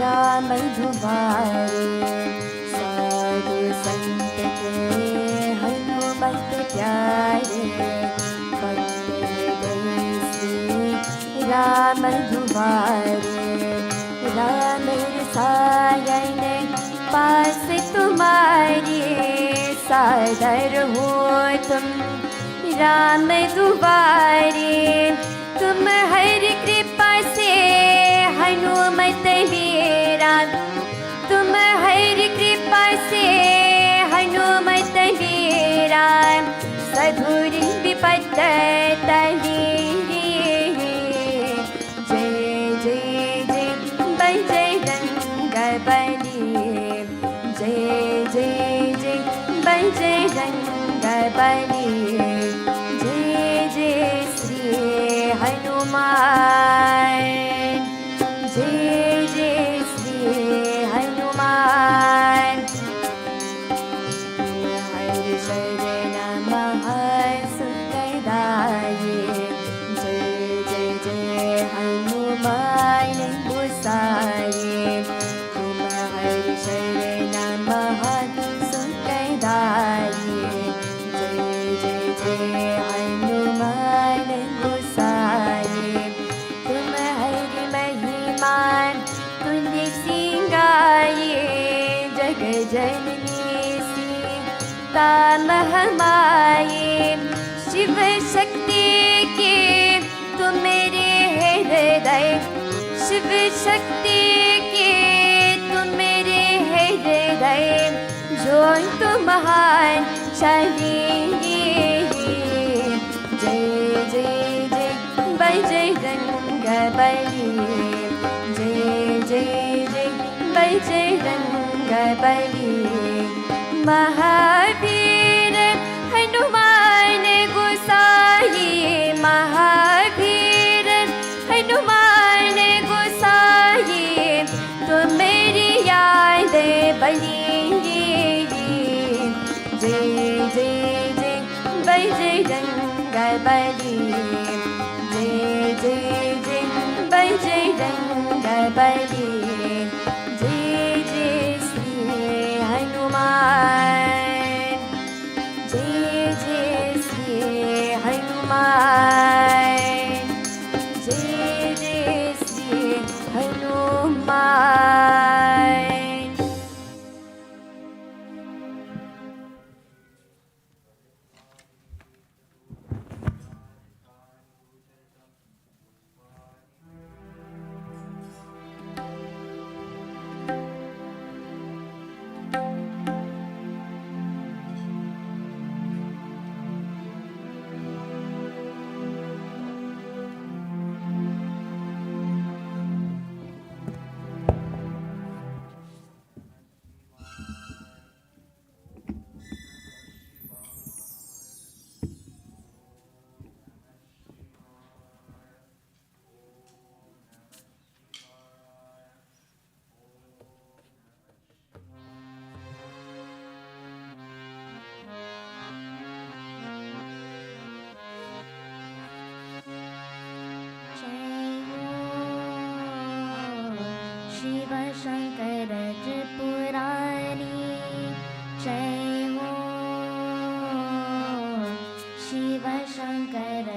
राम दुआरे, साधु संत के हनुमत प्यारे, भक्त हृदय श्री राम दुआरे। राम रसायन पास तुम्हारे, सादर हो तुम राम दुआरे। तुम हर कृपा से हनुमत मेरा, तुम हर कृपा से हनुमत मेरा, सधुर विपद टली। जय जय जय बजरंग बली, जय जय जय बजरंग बली। जय जय श्री हनुमान, जय जय श्री हनुमान। हर शरण सुखदाये, जय जय जय हनुमान गोसाई। तुम हर शरण सुखदाये, जय जय जय हनुमान गोसाई। तुम हर महिमान तुल्य सिंगाये, जग जननी सीता महमाये। शिव शक्ति के तुम मेरे हृदय, शिव शक्ति के तुम मेरे हृदय, जो तुम महान शाली। जय जय जय बजरंग बली, जय जय जय बजरंग बली। महावीर हनुमान गोसाई, महावीर हनुमान गोसाई, तुम मेरी याद भली। जय जय जय बजरंग बली, जय जय जय बजरंग बली। जय जय श्री हनुमान, जय जय श्री हनुमान, जय जय श्री हनुमान। शंकर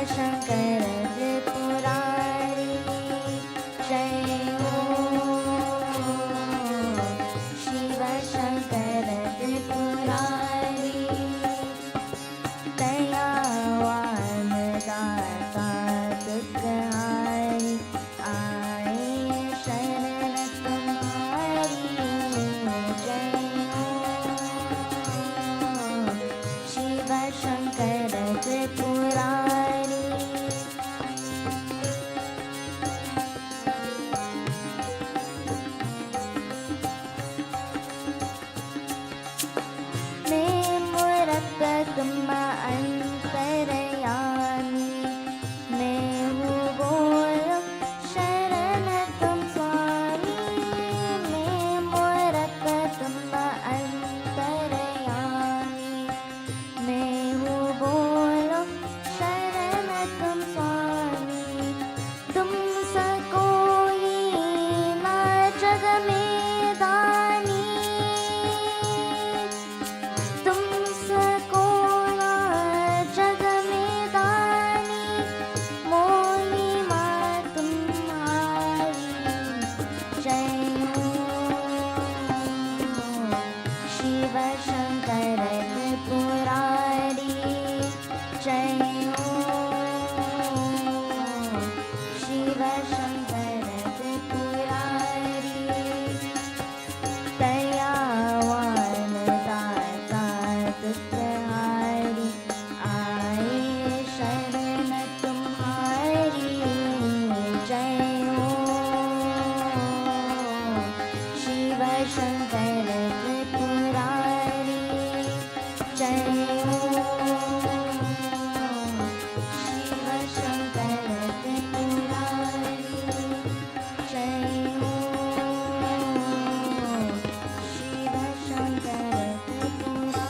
शंकर त्रिपुरारी जय ओम शिव शंकर त्रिपुरारी दयावान दाता दुखहारी आए शरण तुम्हारी जय ओम शिव शंकर त्रिपुरारी मैं मूरत तुम अंतरयामी मैं हूँ बोलो शरण तुम स्वामी मैं मूरत तुम अंतरयामी मैं हूँ बोलो शरण तुम स्वामी तुम सकोई ना जग में दानी तुम सकोला जग में दानी मोही माँ तुम्हारी जय ओम शिव शंकर त्रिपुरारी जय ओम शिव शंकर त्रिपुरारी दयावान दाता दुखहारी आए शरण तुम्हारी जय ओम शिव शंकर त्रिपुरारी जय ओम शिव शंकर त्रिपुरारी जय ओम शिव शंकर त्रिपुरारी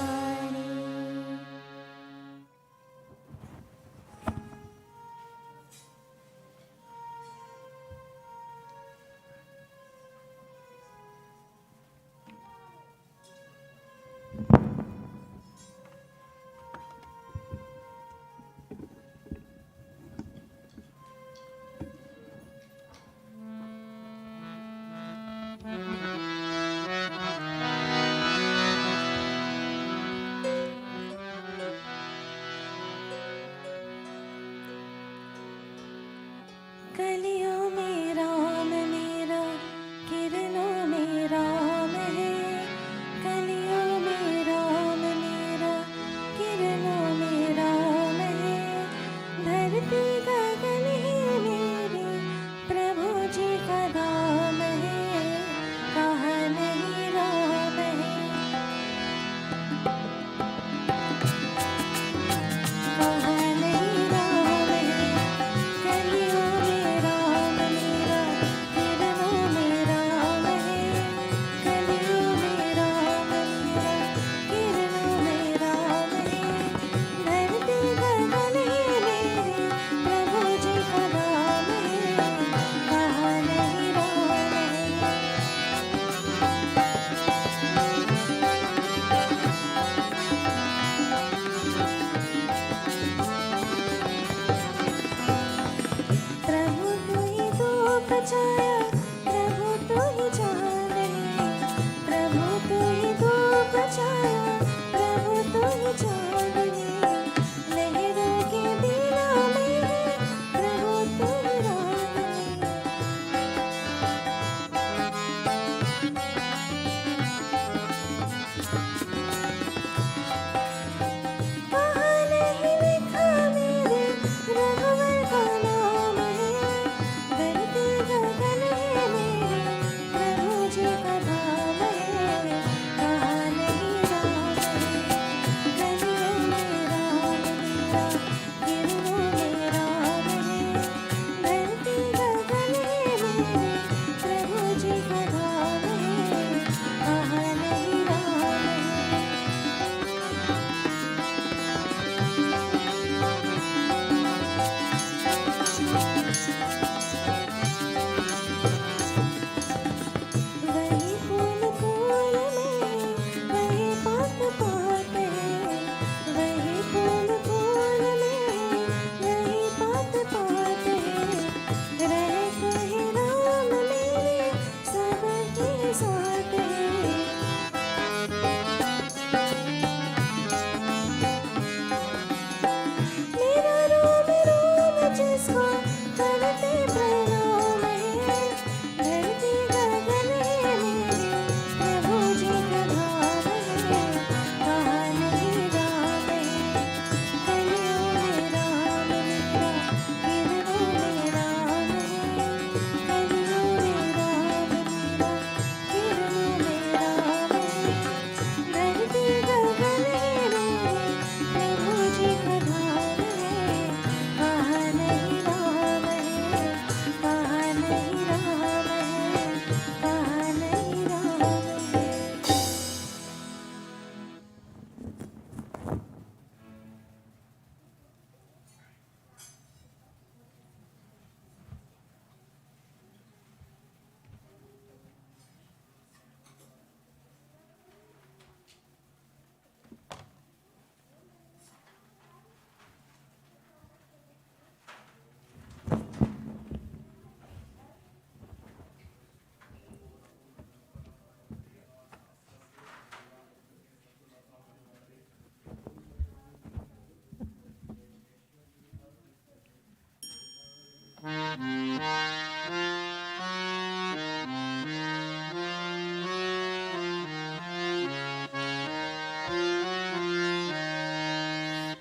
कलियों में राम मेरा किरणों में राम है कलियों में राम मेरा किरणों में राम है धरती गगन ही मेरे प्रभु जी का धाम है कहाँ नहीं राम है कहाँ नहीं राम है कलियों में राम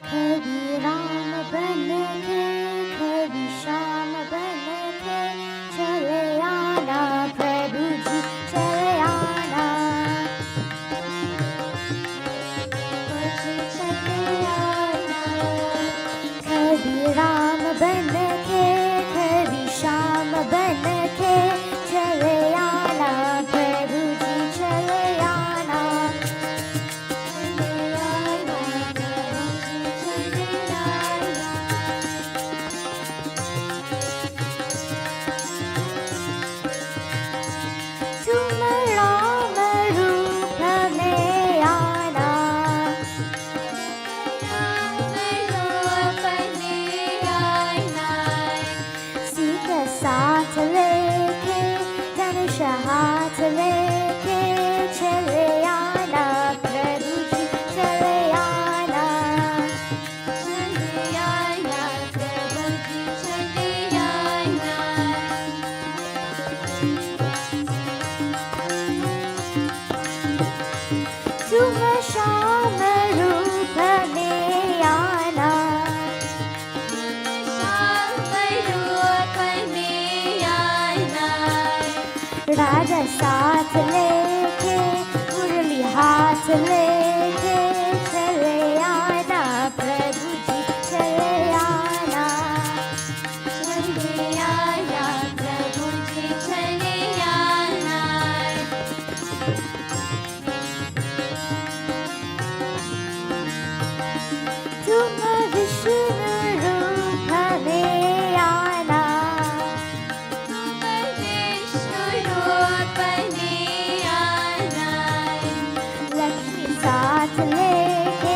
कभी राम बन के कभी श्याम बन के चले आना प्रभु जी चले आना मुझे चले आना कभी राम बन के कभी श्याम बन के चले आना प्रभु जी चले आना तुम राम रूप में आना सीता साथ लेके धनुष हाथ लेके चले आना प्रभु जी चले आना प्रभु जी चले आना तुम श्याम रूप में आना राजा साथ लेके मुरली हाथ लेके चले आना प्रभु जी चले आना प्रभु जी चले आना तुम विष्णु रूप में आना लक्ष्मी साथ लेके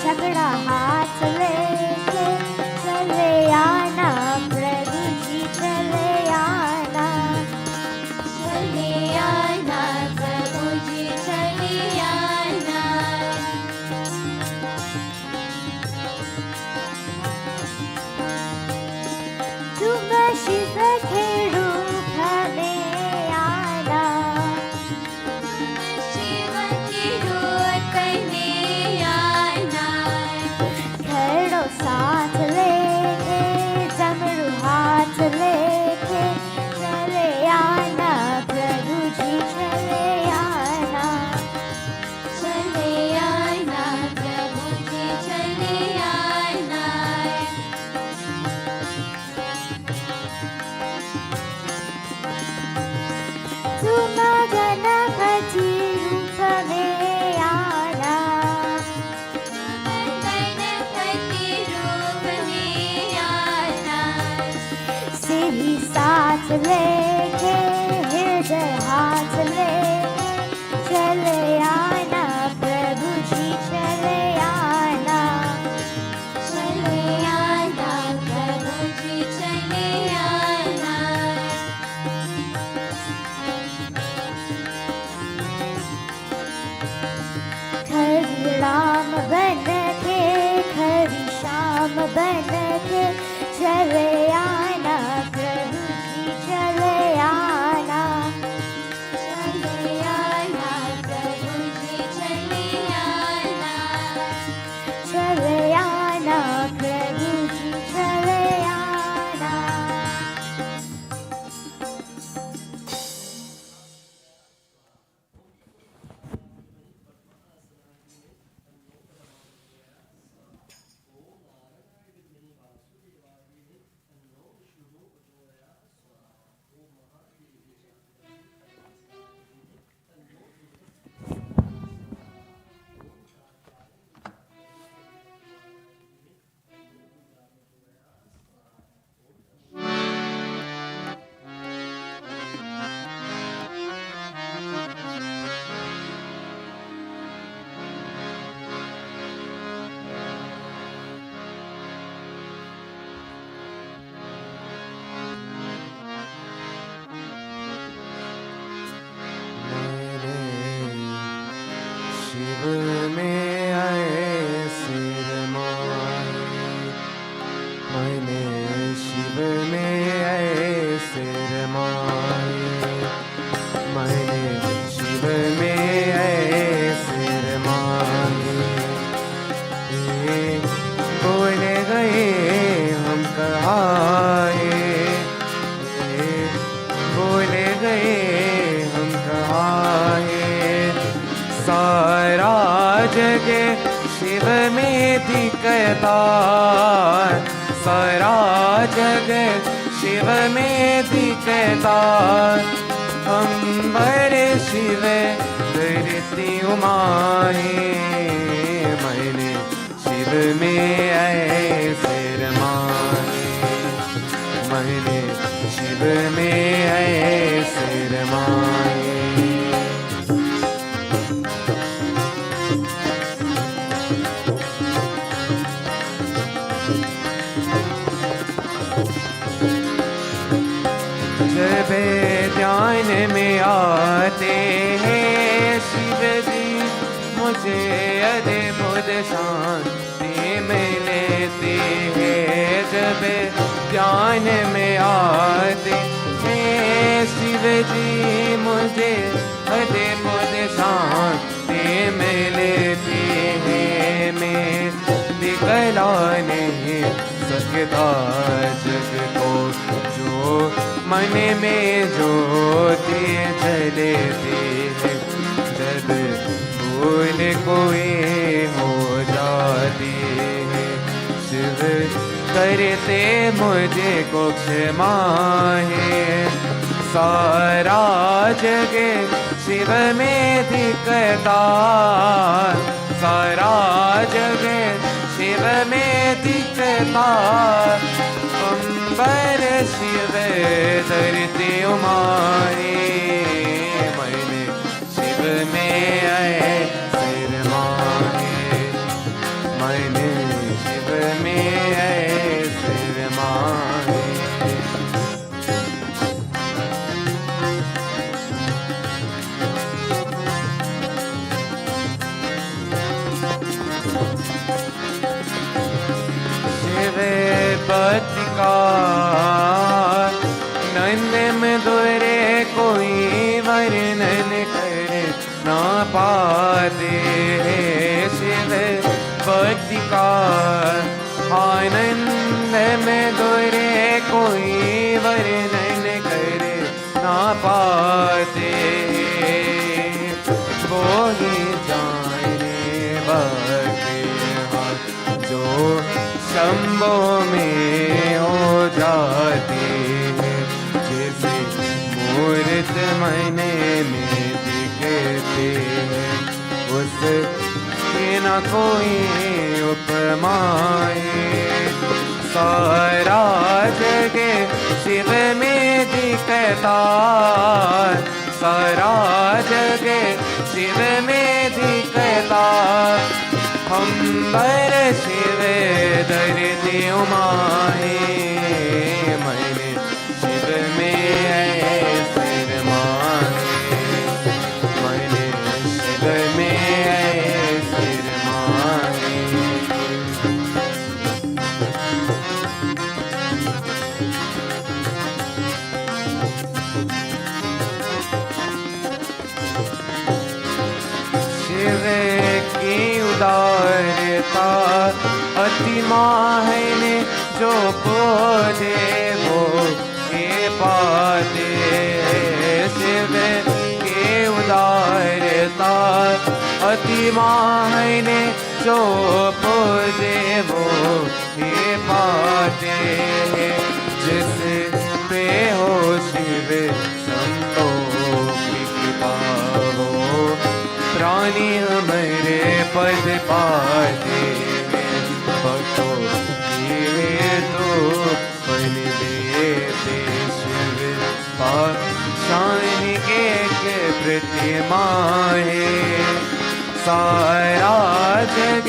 छगड़ा हाथ लेके चले आना प्रभु जी चले आना प्रभु जी चले आना तुम शिव के रूप में आना खड़ो साथ लेके डमरू हाथ लेके चले आना प्रभु जी चले आना प्रभु जी चले आना तुम गणपति रूप में आना सीढ़ी साथ लेके हृदय हाथ लेके चले आना प्रभु जी चले आना प्रभु जी चले आना खरी राम बन के खरी श्याम बन के चले आना प्रभु जी चले आना दिखता सारा जग शिव में दिखता अंबर शिव धरती उमाए मैंने शिव में ऐसे रमाए मैंने शिव में ऐसे रमाए जब ध्यान में आते हैं शिव जी मुझे अद्भुत शांति मिलती है जब ध्यान में आते हैं शिव जी मुझे अद्भुत शांति मिलती है मैं दिखला नहीं सकता जग को जो मन में ज्योति जलती है जब भूल कोई हो जाती है शिव करते मुझे को क्षमा है सारा जग शिव में दिखता सारा जग शिव में दिखता अंबर शिव धरती उमाए मैंने शिव में ऐसे रमाए मैंने शिव में ऐसे रमाए पतिका नंद में दोरे कोई वर्णन करे ना पाते शिव पतिका आनंद में दोरे कोई वर्णन करे ना पाते वो ही जाने बाते जो शंभो में हो जाती है जैसे मूर्त मने में दिखते हैं उस के न कोई उपमाए सारा जग शिव में दिखता सारा जग शिव में दिखता अंबर शिव धरती उमाए मैंने शिव में ऐसे रमाए मैंने शिव में ऐसे रमाए शिव की उदारता अति माहन जो खोजे वो के पाते शिव के उदारता अति माहन जो खोजे वो के पाते जिस पे हो शिव संतोष की कृपा हो प्राणी हमारे पद पाते भक्तों ये तो पन देते शिव पाशान के प्रतिमा है सारा जग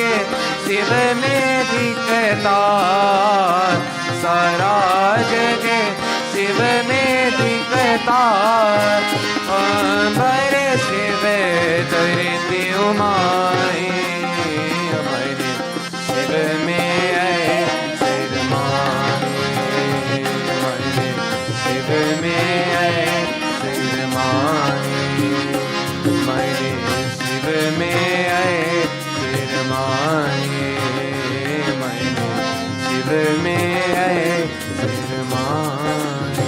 शिव में दिखता सारा जग शिव में दिखता अंबर शिव धरती उमाए हमारे शिव में ऐसे रमाए हमारे शिव में ऐसे रमाए हमारे शिव में ऐसे रमाए हमारे शिव में ऐसे रमाए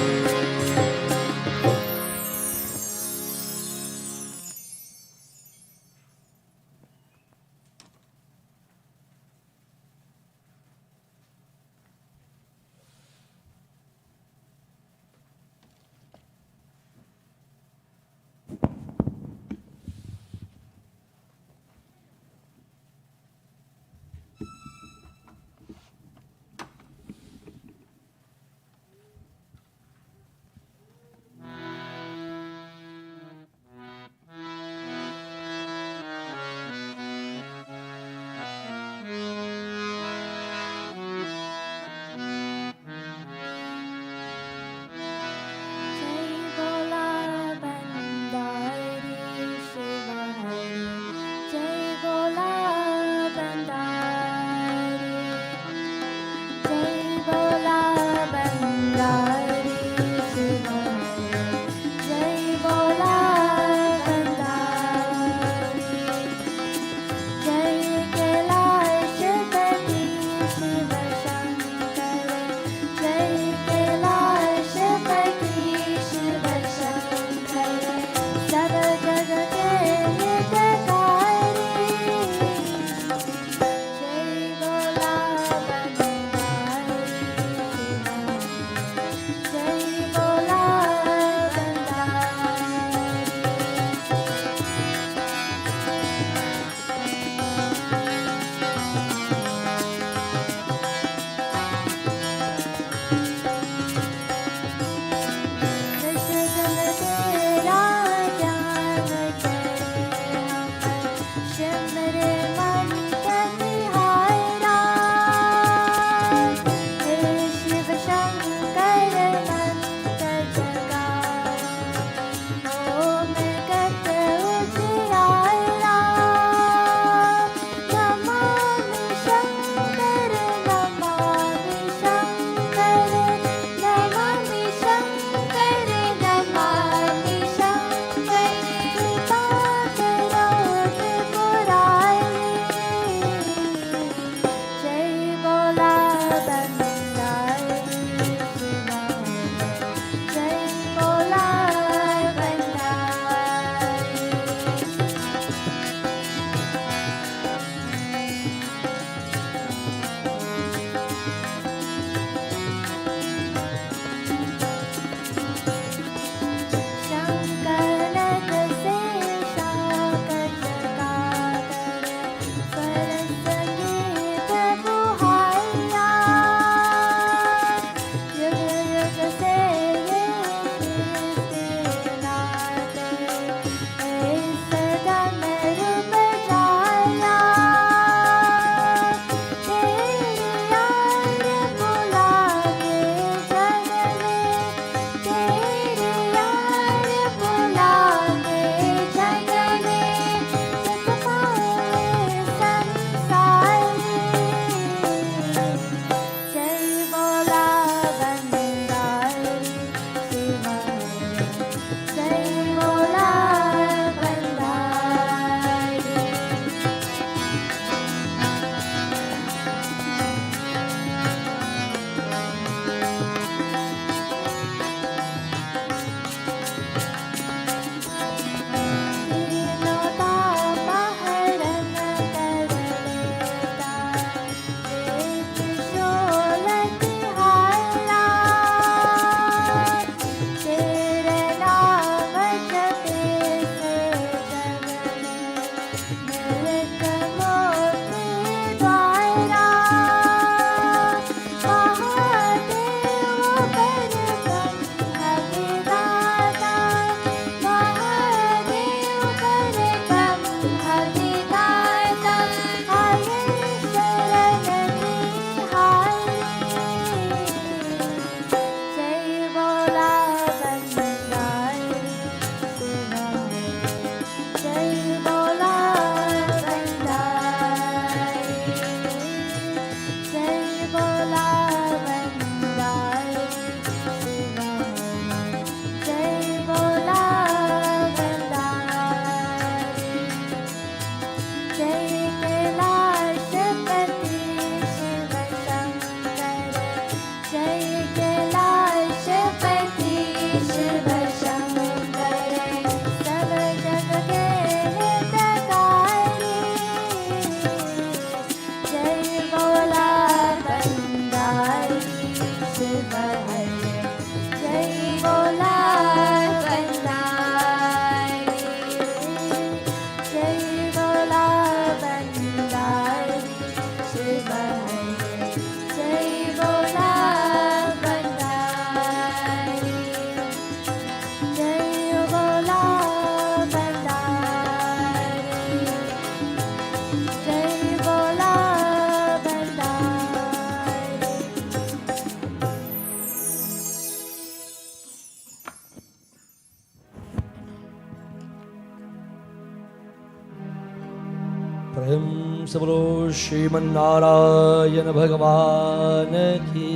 से बोलो श्रीमन नारायण भगवान की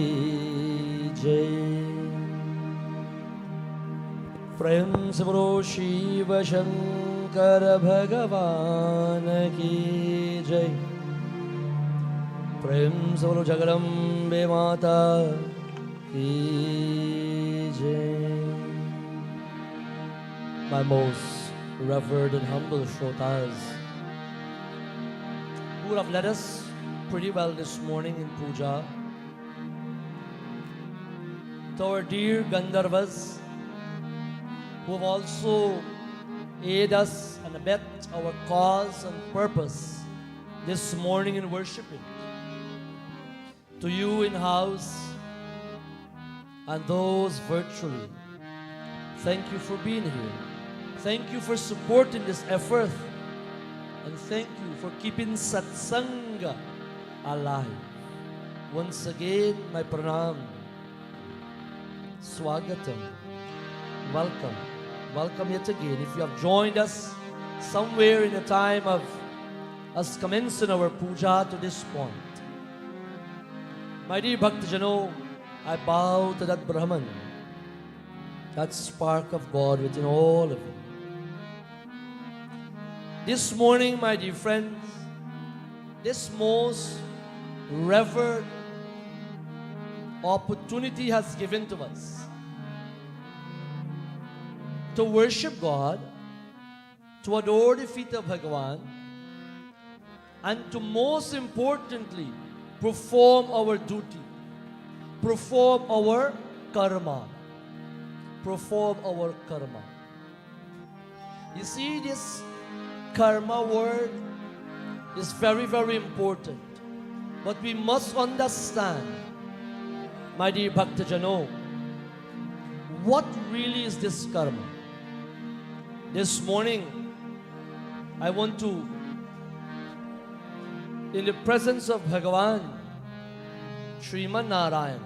जय। प्रेम से बोलो शिव शंकर भगवान की जय। प्रेम से बोलो जगदम्बे माता की जय। My most revered and humble Shrotas, who have led us pretty well this morning in puja, to our dear Gandharvas, who have also aided us and abet our cause and purpose this morning in worshiping. To you in house and those virtually, thank you for being here. Thank you for supporting this effort. And thank you for keeping Satsanga alive. Once again, my pranam. Swagatam. Welcome. Welcome yet again. If you have joined us somewhere in the time of us commencing our puja to this point, my dear Bhaktajano, I bow to that Brahman, that spark of God within all of you. This morning, my dear friends, this most revered opportunity has given to us to worship God, to adore the feet of Bhagavan, and to most importantly, perform our duty, perform our karma. Perform our karma. You see, this karma word is very, very important. But we must understand, my dear Bhaktajano, what really is this karma? This morning, I want to, in the presence of Bhagavan, Sriman Narayan,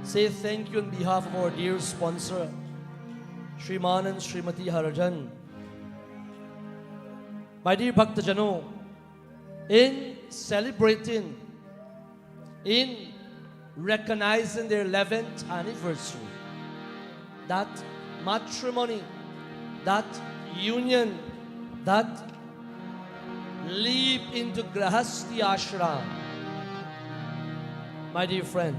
say thank you on behalf of our dear sponsor, Shriman and Srimati Harajan. My dear Bhaktajano, in celebrating, in recognizing their 11th anniversary, that matrimony, that union, that leap into Grahasti Ashram, my dear friends,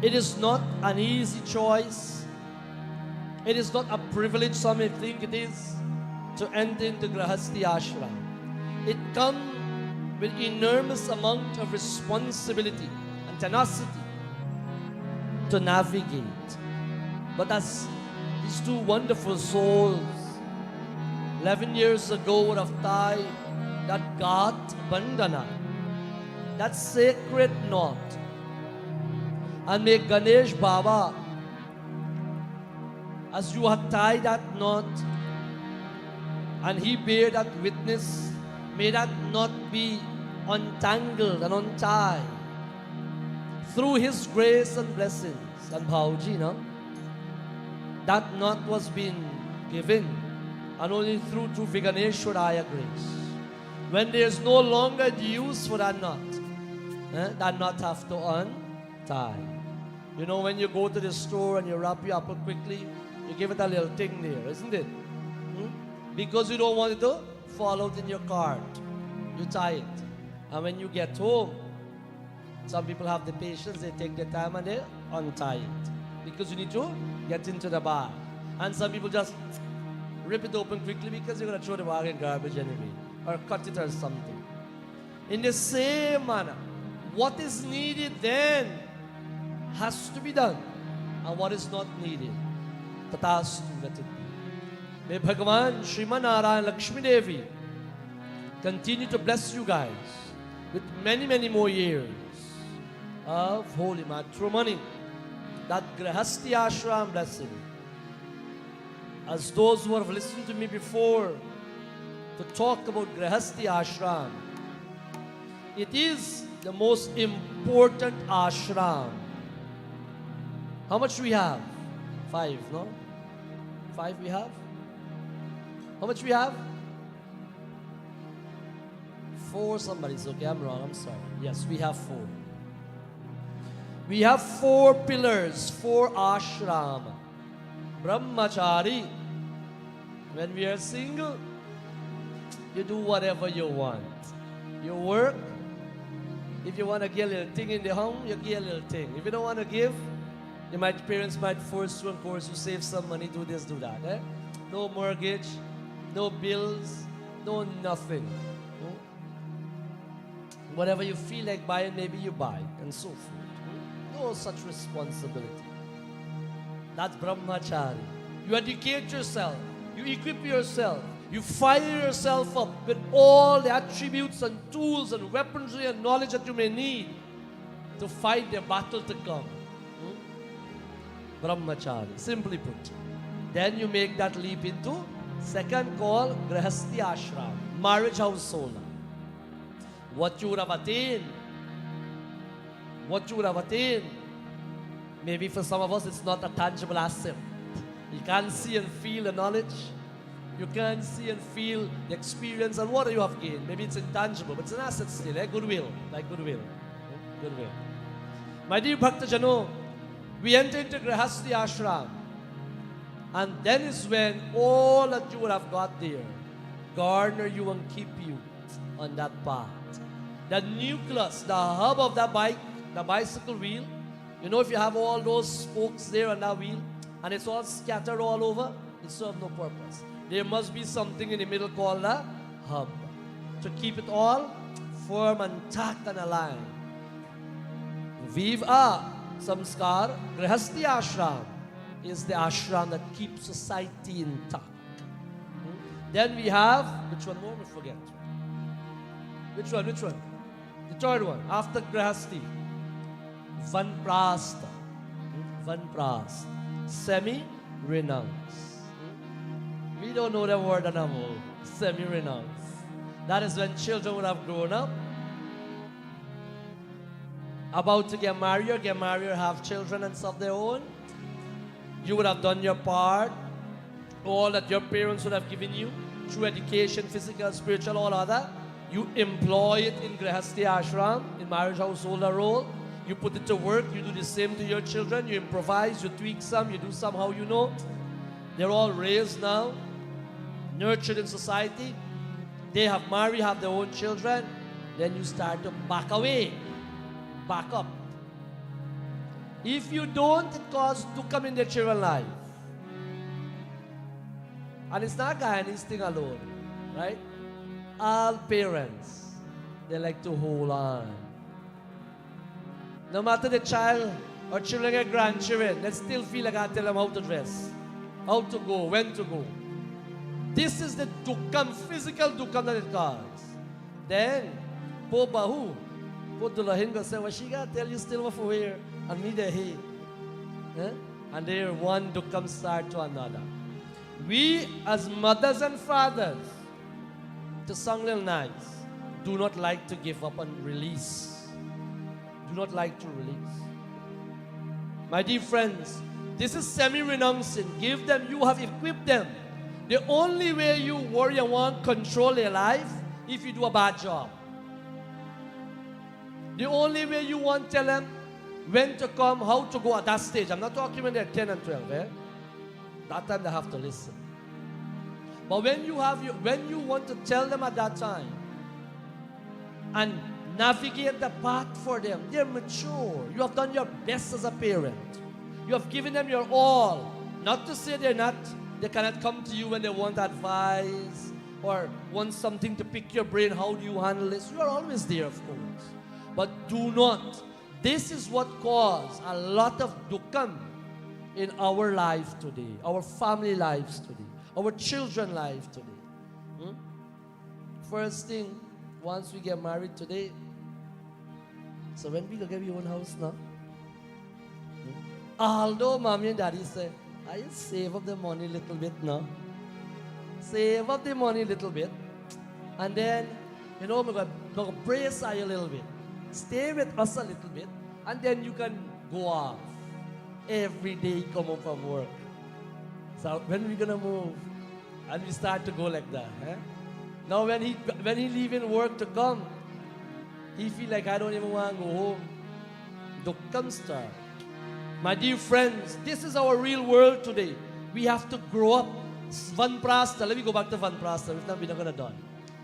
it is not an easy choice. It is not a privilege, some may think it is, to enter into Grahasti Ashram. It comes with enormous amount of responsibility and tenacity to navigate. But as these two wonderful souls 11 years ago would have tied that Gat Bandhana, that sacred knot, and may Ganesh Baba, as you had tied that knot, and he bear that witness, may that knot be untangled and untied through his grace and blessings. And Bhauji, no? That knot was being given, and only through Viganeshwaraya grace. When there's no longer the use for that knot have to untie. You know, when you go to the store and you wrap your apple quickly, you give it a little thing there, isn't it? Because you don't want it to fall out in your cart. You tie it. And when you get home, some people have the patience, they take their time and they untie it. Because you need to get into the bag. And some people just rip it open quickly because you're going to throw the bag in garbage anyway. Or cut it or something. In the same manner, what is needed then has to be done. And what is not needed, tatastu, let it be. May Bhagavan, Sriman Narayan, Lakshmi Devi continue to bless you guys with many, many more years of holy matrimony. That Grahasti Ashram blessing. As those who have listened to me before to talk about Grahasti Ashram, it is the most important ashram. How much do we have? 5, no? 5 we have? How much we have? 4, somebody's okay, I'm wrong, I'm sorry. Yes, we have 4. We have 4 pillars, 4 ashram. Brahmachari. When we are single, you do whatever you want. You work. If you want to give a little thing in the home, you give a little thing. If you don't want to give, parents might force you, of course, you save some money, do this, do that. Eh? No mortgage, no bills, no nothing. Hmm? Whatever you feel like buying, maybe you buy, and so forth. No such responsibility. That's brahmachari. You educate yourself. You equip yourself. You fire yourself up with all the attributes and tools and weaponry and knowledge that you may need to fight the battle to come. Brahmachari, simply put. Then you make that leap into second call, Grihasti Ashram, marriage household. What you would have attained. What you would have attained. Maybe for some of us it's not a tangible asset. You can't see and feel the knowledge. You can't see and feel the experience and what you have gained. Maybe it's intangible, but it's an asset still. Goodwill, like goodwill. Goodwill. My dear Bhaktajano, we enter into Grihasti Ashram. And then is when all that you would have got there, garner you and keep you on that path. The nucleus, the hub of that bike, the bicycle wheel. You know, if you have all those spokes there on that wheel, and it's all scattered all over, it serves no purpose. There must be something in the middle called a hub to keep it all firm and taut and aligned. Viva Samskar, Grihasti Ashram is the ashram that keeps society intact. Then we have, which one more? We forget. Which one? The third one, after Grihasti. Vanprastha. Vanprastha. Semi-renounce. We don't know the word anymore. Semi-renounce. That is when children would have grown up, about to get married or have children and stuff their own. You would have done your part. All that your parents would have given you through education, physical, spiritual, all other. You employ it in Grihasti Ashram, in marriage householder role. You put it to work. You do the same to your children. You improvise. You tweak some. You do somehow you know. They're all raised now, nurtured in society. They have married, have their own children. Then you start to back away, back up. If you don't, it causes to come in their children's life. And it's not Guyanese thing alone, right? All parents, they like to hold on. No matter the child or children or grandchildren, they still feel like I tell them how to dress, how to go, when to go. This is the dukam, physical dukam that it causes. Then, po bahu, po dulahin ko say, well, she got tell you still what for here, and me the hey. And there one dukam start to another. We as mothers and fathers, to sound little nice, do not like to give up and release. Do not like to release. My dear friends, this is semi-renouncing. Give them, you have equipped them. The only way you worry and want control their life, if you do a bad job. The only way you want tell them when to come, how to go at that stage. I'm not talking when they're 10 and 12. That time they have to listen. But when you want to tell them at that time and navigate the path for them, they're mature. You have done your best as a parent. You have given them your all. Not to say they cannot come to you when they want advice or want something to pick your brain. How do you handle this? You are always there, of course. But do not. This is what caused a lot of dukkam in our life today, our family lives today, our children life today. First thing, once we get married today, so when we go get your own house now, although mommy and daddy say, I save up the money a little bit now. Save up the money a little bit. And then, we're going to brace you a little bit. Stay with us a little bit. And then you can go off. Every day come home from work. So when we going to move? And we start to go like that. Now when he leaving work to come, he feel like I don't even want to go home. Dukkam start. My dear friends, this is our real world today. We have to grow up. Vanprastha, let me go back to Vanprastha. If not, we're not going to done.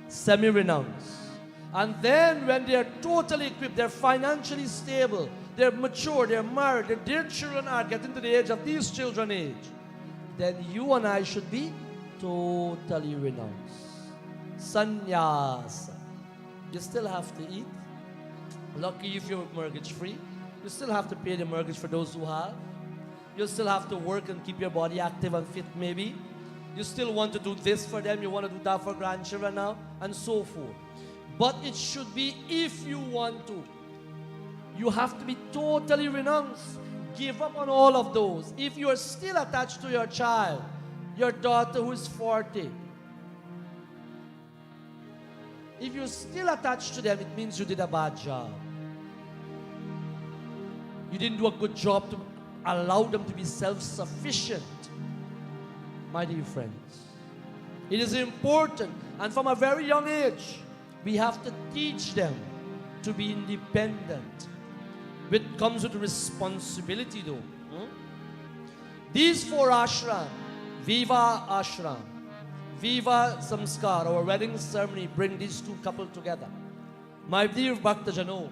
Semi-renounce. And then when they are totally equipped, they're financially stable, they're mature, they're married, their children are getting to the age of these children age, then you and I should be totally renounced. Sannyasa. You still have to eat. Lucky if you're mortgage free. You still have to pay the mortgage for those who have. You still have to work and keep your body active and fit maybe. You still want to do this for them, you want to do that for grandchildren now, and so forth. But it should be if you want to. You have to be totally renounced. Give up on all of those. If you are still attached to your child, your daughter who is 40, if you're still attached to them, it means you did a bad job. You didn't do a good job to allow them to be self-sufficient. My dear friends, it is important, and from a very young age, we have to teach them to be independent. Which comes with responsibility though. These 4 ashram, Viva Ashram, Viva Samskar, our wedding ceremony, bring these 2 couples together. My dear Bhaktajano,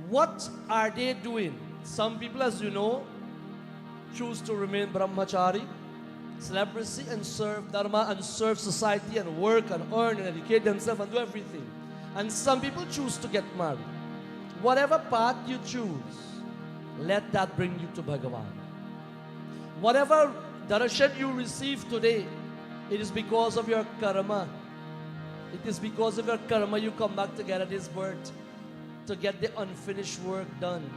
what are they doing? Some people, as you know, choose to remain brahmachari, celibacy, and serve dharma, and serve society, and work, and earn, and educate themselves, and do everything. And some people choose to get married. Whatever path you choose, let that bring you to Bhagavan. Whatever darshan you receive today, it is because of your karma. It is because of your karma you come back together this birth to get the unfinished work done.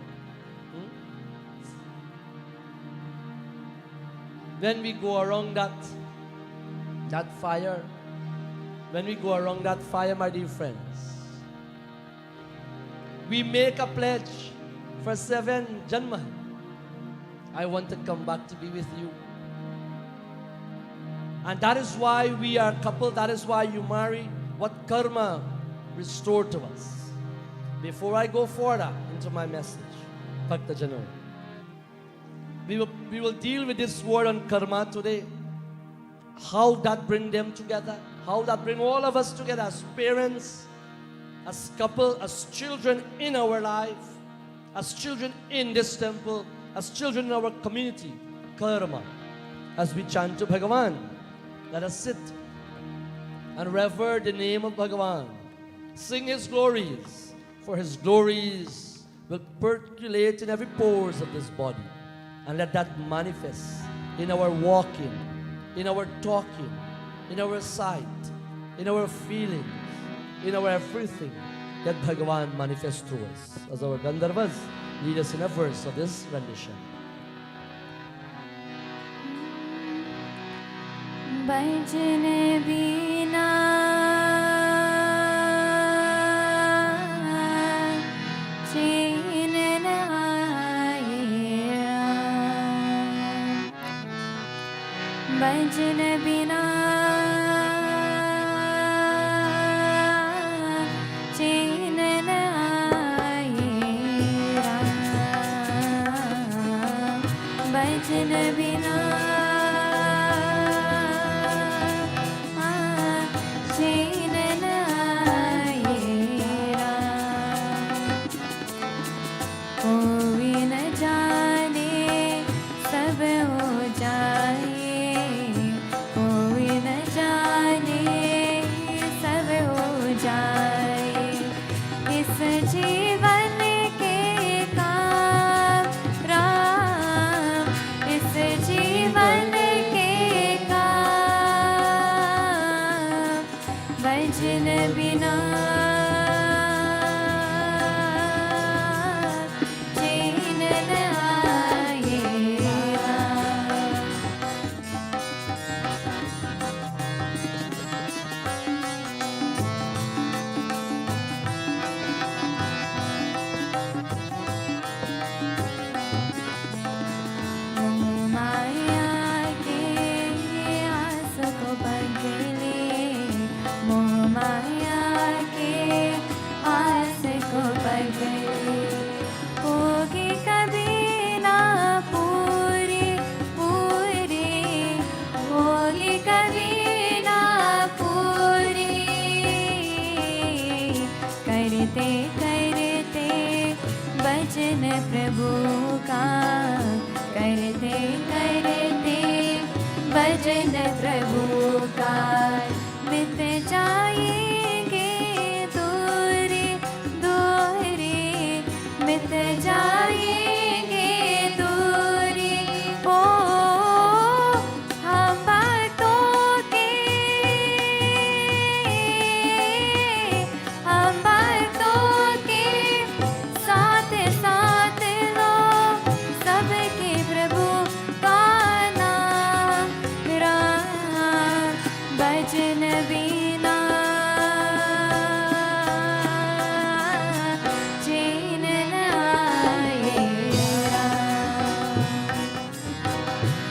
When we go around that fire, when we go around that fire, my dear friends, we make a pledge for 7 janma. I want to come back to be with you. And that is why we are coupled. That is why you marry. What karma restored to us. Before I go further into my message, Bhakta Jano, we will deal with this word on karma today. How that bring them together. How that bring all of us together as parents, as couple, as children in our life, as children in this temple, as children in our community. Karma. As we chant to Bhagavan, let us sit and revere the name of Bhagavan. Sing His glories, for His glories will percolate in every pores of this body. And let that manifest in our walking, in our talking, in our sight, in our feelings, in our everything. Let Bhagavan manifest through us. As our Gandharvas lead us in a verse of this rendition. Bajne bina chin na aaye, bajne bina chin na aaye, bajne bina Oh, भजन प्रभु का करते करते भजन प्रभु का मिट जाएंगे दूरी दूरी मिट जाएंगे दूरी ओ हम बातों के साथ साथ लो सबके प्रभु का नाम भजन बिना चैन न आएगा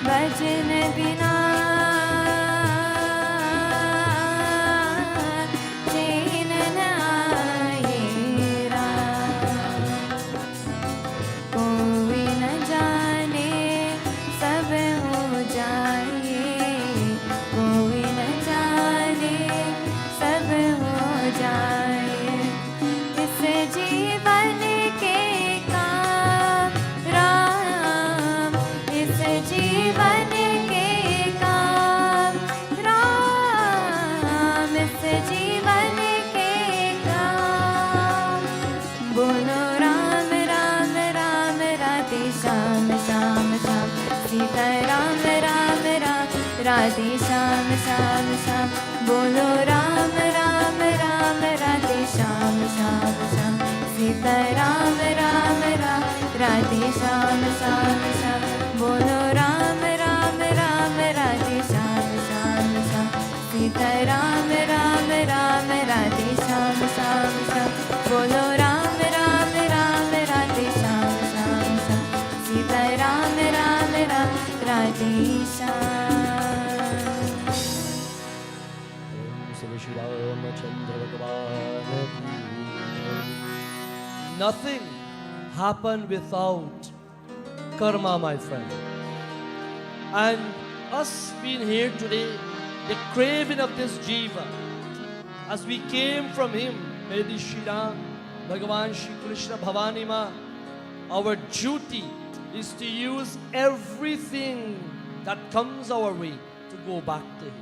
भजन बिना चैन न आएगा कोई न जाने सब हो जाए कोई न जाने सब हो जाए इस जीवन के काम राम इस जीवन के काम राम इस जीवन के काम बोलो राम राम राम राधे श्याम श्याम श्याम सीता राम राम राम राधे श्याम श्याम श्याम बोलो राम राम राम राधे श्याम श्याम श्याम सीता राम राम राम राधे श्याम श्याम श्याम बोलो राम राम राम राधे श्याम श्याम श्याम सीता राम राम राम राधे श्याम श्याम श्याम बोलो Ram Ram Ram Radhe Shyam Shyam Shyam Sita Ram Ram Ram Radhe Shyam Shri Shri Ramachandra Bhagavan ki jai. Nothing happened without karma, my friend. And us being here today, the craving of this jiva, as we came from him, Lady Shri Ram, Bhagavan Shri Krishna Bhavani Ma, our duty is to use everything that comes our way to go back to him.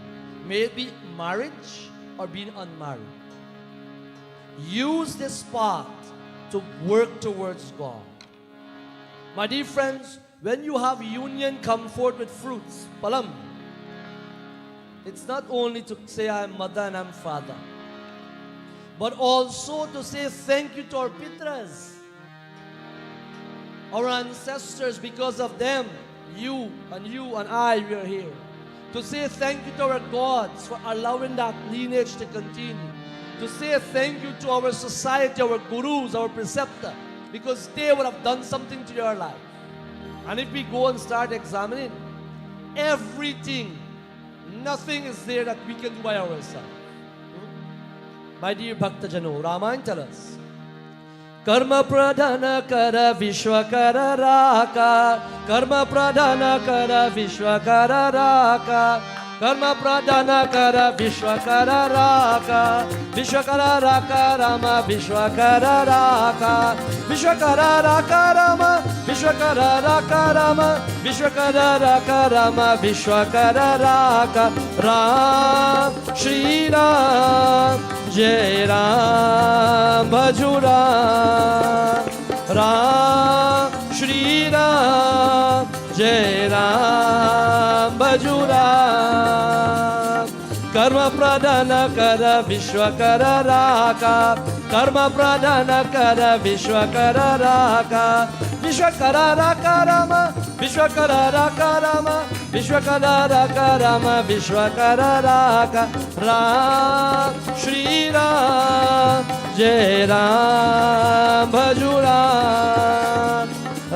May it be marriage or being unmarried. Use this path to work towards God. My dear friends, when you have union comfort with fruits, palam, it's not only to say I'm mother and I'm father, but also to say thank you to our pitras, our ancestors. Because of them, you and I, we are here. To say thank you to our gods for allowing that lineage to continue. To say thank you to our society, our gurus, our preceptor, because they would have done something to your life. And if we go and start examining everything, nothing is there that we can do by ourselves. My dear Bhaktajano, Ramayana tells us, Karma pradhana kara vishwakara raka, Karma pradhana kara vishwakara raka, Karma pradhana kara vishwakara raka, Vishwakara raka rama vishwakara raka, Vishwakara raka rama, Vishwakara raka rama, Vishwakara raka rama, Vishwakara raka, Ram Shri Ram Jai Ram Bhaju Ram, Ram Shri Ram Jai Ram Bhaju Ram. Karma pradhana kara vishwakara raka, Karma pradhana kara vishwakara raka, Vishwakara raka rama, Vishwakara raka rama, Vishwakara raka rama, Vishwakara raka, Ram Shri Ram Jai Ram Bhaju Ram,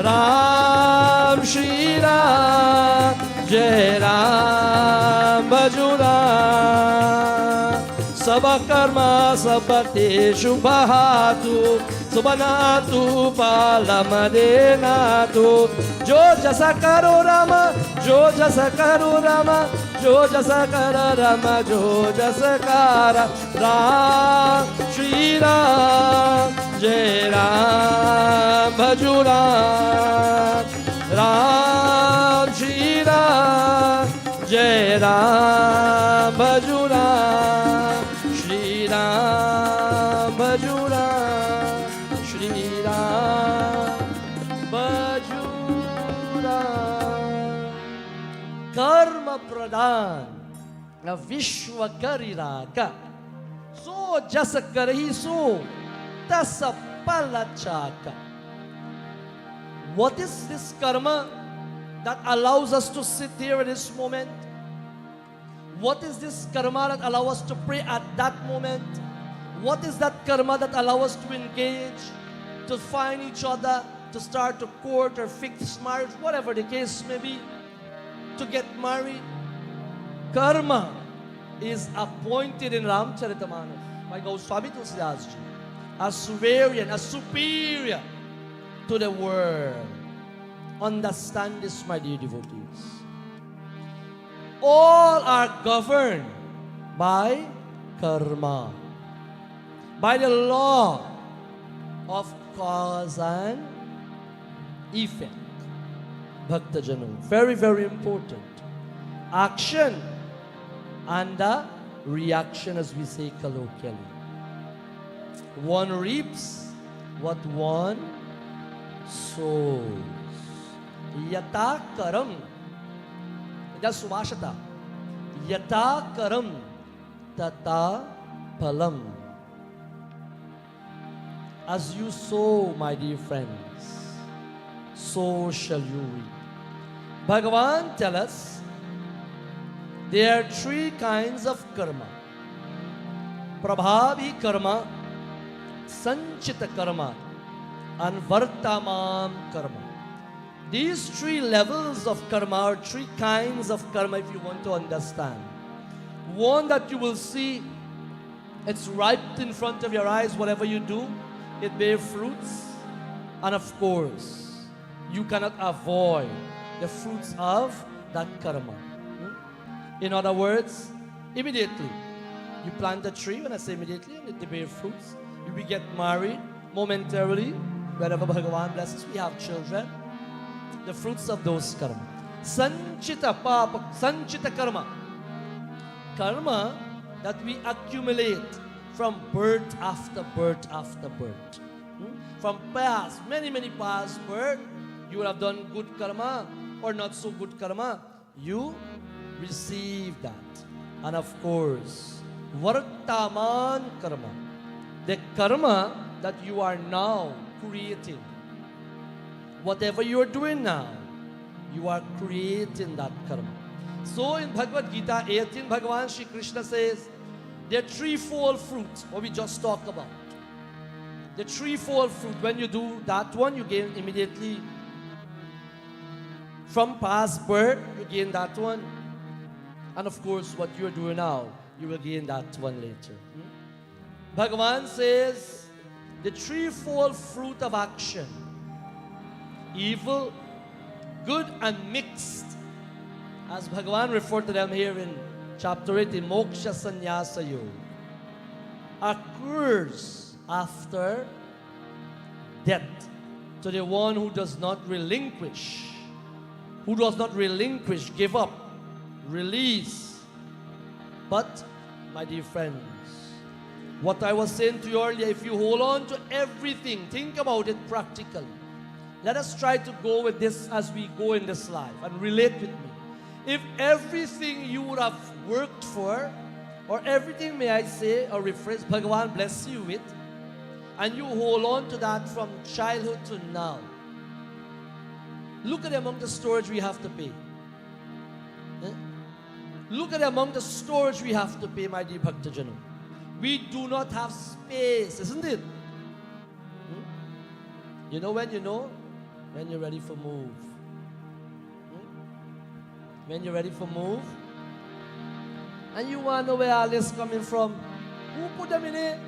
Ram Shri Ram Jai Ram Bhaju Ram. Sabha karma sabate shubhatu, Subhanatu palamadhenatu, Jo jasa karo Rama, Jo jasa karo Rama, Jo jasa kara Rama, Jo jasa kara Ram Shri Ram Jai Ram Bhaju bhaju Ram, Ram Shri Ram, Jai Ram bhaju Ram, Shri Ram bhaju Ram, Shri Ram bhaju Ram. Karma pradhan na vishwa kariraka, so jasa karhi so tasa palachaka. What is this karma that allows us to sit here at this moment? What is this karma that allows us to pray at that moment? What is that karma that allows us to engage, to find each other, to start to court or fix marriage, whatever the case may be, to get married? Karma is appointed in Ramcharitamanas by Goswami Tulsidas Ji as sovereign, as superior to the world. Understand this, my dear devotees. All are governed by karma, by the law of cause and effect. Bhakta Janu, very, very important. Action and the reaction, as we say colloquially. One reaps what one sows. Yata karam, that's Subhashata. Yata karam tata phalam. As you sow, my dear friends, so shall you reap. Bhagavan tells us there are three kinds of karma. Prabhavi karma, Sanchita karma, and Vartamam karma. These three levels of karma, or three kinds of karma, if you want to understand. One that you will see, it's right in front of your eyes, whatever you do, it bears fruits. And of course, you cannot avoid the fruits of that karma. In other words, immediately, you plant a tree, when I say immediately, and it bears fruits. We get married momentarily, wherever Bhagavan blesses, we have children. The fruits of those karma. Sanchita papa, sanchita karma. Karma that we accumulate from birth after birth after birth. From past, many, many past birth, you would have done good karma or not so good karma. You receive that. And of course, Vartaman karma. The karma that you are now creating. Whatever you are doing now, you are creating that karma. So in Bhagavad Gita 18, Bhagavan Shri Krishna says, there are threefold fruits, what we just talked about. The threefold fruit, when you do that one, you gain immediately. From past birth, you gain that one. And of course, what you are doing now, you will gain that one later. Bhagavan says, the threefold fruit of action, evil, good, and mixed, as Bhagavan referred to them here in chapter 8 in Moksha Sannyasa Yoga, occurs after death to the one who does not relinquish, give up, release. But, my dear friends, what I was saying to you earlier, if you hold on to everything, think about it practically. Let us try to go with this as we go in this life and relate with me. If everything you would have worked for, or everything, may I say, or rephrase, Bhagavan bless you with, and you hold on to that from childhood to now, look at the amount of storage we have to pay. Look at the amount of storage we have to pay, my dear Bhakta Janu. We do not have space, isn't it? You know when you know? When you're ready for move. When you're ready for move, and you want to know where all this coming from, who put them in it?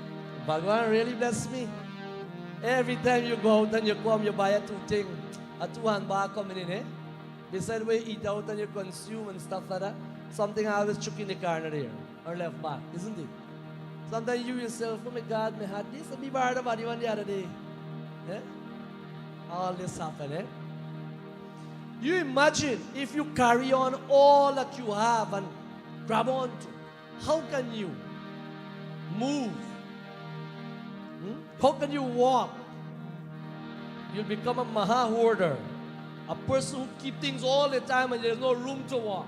Bhagavan really bless me. Every time you go out and you come, you buy a two-hand bar coming in, eh? Besides where you eat out and you consume and stuff like that, something I always chuck in the corner there, or left back, isn't it? Sometimes you yourself, oh my God, I had this, and me borrowed about you one the other day. Yeah? all this happened, eh? You imagine if you carry on all that you have and grab on to, how can you move? How can you walk? You'll become a maha hoarder, a person who keeps things all the time and there's no room to walk.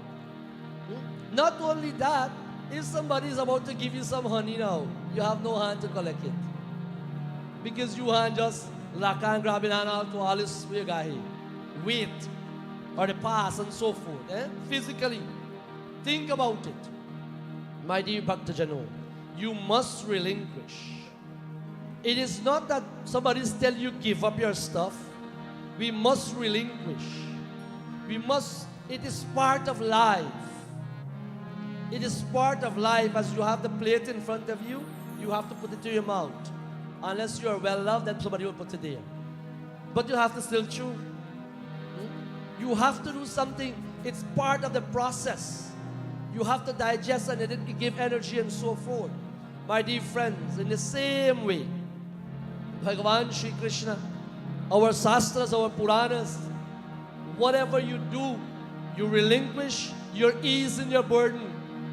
Not only that, if somebody is about to give you some honey now, you have no hand to collect it. Because you hand just lock and grab in hand out to all this weight or the past and so forth. Physically, think about it. My dear Bhakta Jano, you must relinquish. It is not that somebody's telling you give up your stuff. We must relinquish. It is part of life. It is part of life. As you have the plate in front of you, you have to put it to your mouth. Unless you are well loved, then somebody will put it there. But you have to still chew. You have to do something. It's part of the process. You have to digest and it give energy and so forth. My dear friends, in the same way, Bhagavan Shri Krishna, our Sastras, our Puranas, whatever you do, you relinquish, you're easing your burden.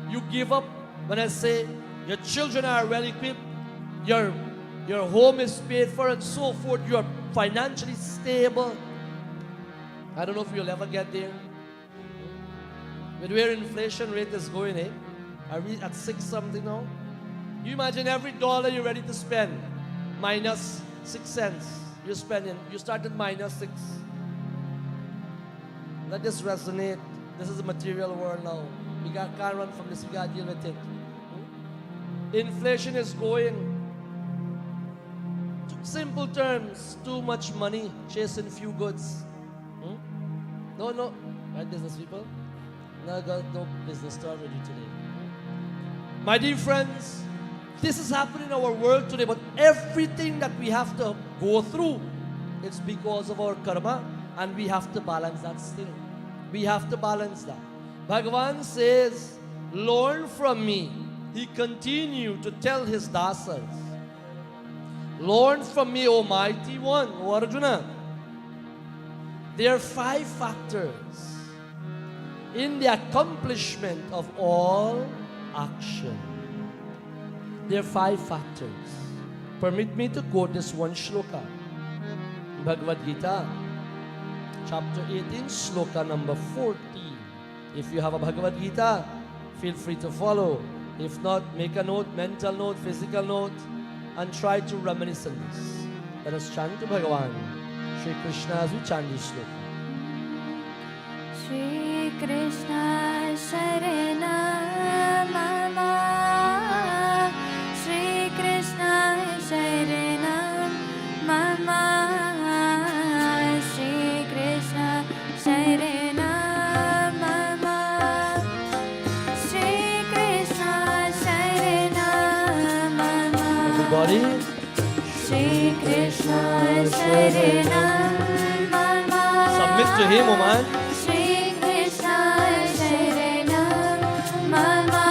You give up. When I say your children are well equipped, your home is paid for and so forth, you're financially stable. I don't know if you'll ever get there. With where inflation rate is going, are we at 6 something now? You imagine every dollar you're ready to spend, minus 6 cents. You're spending, you started minus 6. Let this resonate. This is a material world now. We can't run from this, we gotta deal with it. Inflation is going. Simple terms, too much money, chasing few goods. No, right, business people? No, got no business start with you today. My dear friends, this is happening in our world today, but everything that we have to go through, it's because of our karma, and we have to balance that still. We have to balance that. Bhagavan says, learn from me. He continued to tell his dasas. Learn from me, O mighty one, O Arjuna. There are 5 factors in the accomplishment of all action. There are 5 factors. Permit me to quote this one shloka. Bhagavad Gita, chapter 18, shloka number 14. If you have a Bhagavad Gita, feel free to follow. If not, make a note, mental note, physical note, and try to reminisce on this. Let us chant to Bhagavan Shri Krishna as we chant this shloka. Shri Krishna Sharanam Mama, Shri Krishna Sharanam Mama, Shri Krishna Sharanam Mama, Shri Krishna Sharanam Mama. Everybody, Shri Krishna Sharanam Mama. submit to him, O man. Shri Krishna Sharanam Mama.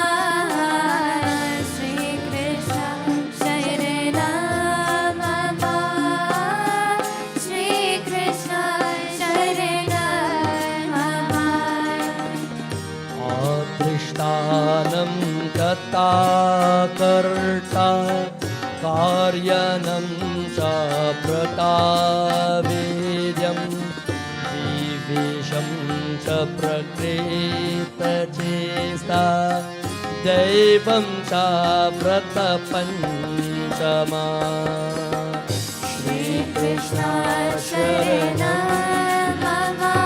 Shri Krishna Sharanam Mama. Shri Krishna Sharanam Mama. Adrishtanam kata karta karyanam cha pratavidyam vivisham cha prakrita chesta devam cha pratapanchama. Shri Krishna Sharanam Mama.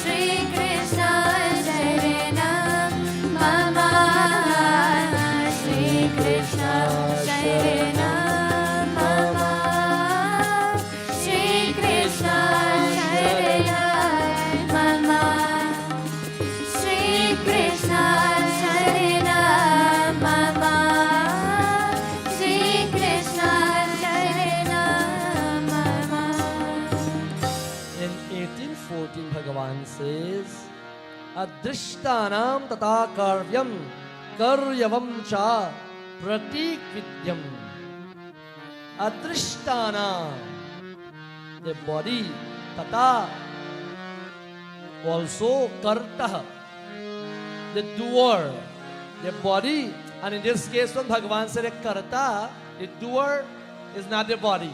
Shri Krishna Sharanam Mama. Shri Krishna Sharanam Mama. Shri Krishna Sharanam Mama. Shri Krishna Sharanam Mama. Shri Krishna Sharanam Mama. In 1814, Bhagavan says, Adrishtanam tata karyam karyavam cha pratik vidyam. Adrishtanam. the body, tata, also karta, the doer, the body. And in this case, when Bhagavan said karta, the doer is not the body.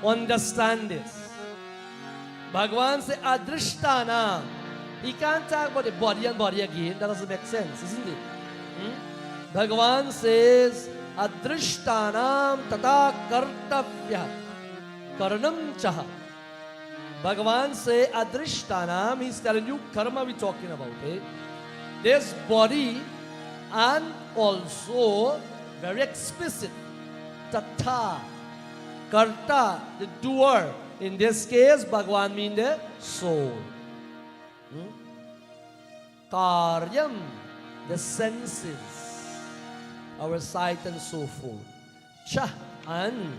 Understand this. Bhagavan said adrishtana. He can't talk about the body and body again. That doesn't make sense, isn't it? Bhagavan says adrishtanam tata kartavya karanam chaha. Bhagavan say adrishtanam, he's telling you karma we're talking about. This body and also very explicit tata karta, the doer. In this case, Bhagavan means the soul. Karyam, the senses, our sight and so forth. Cha and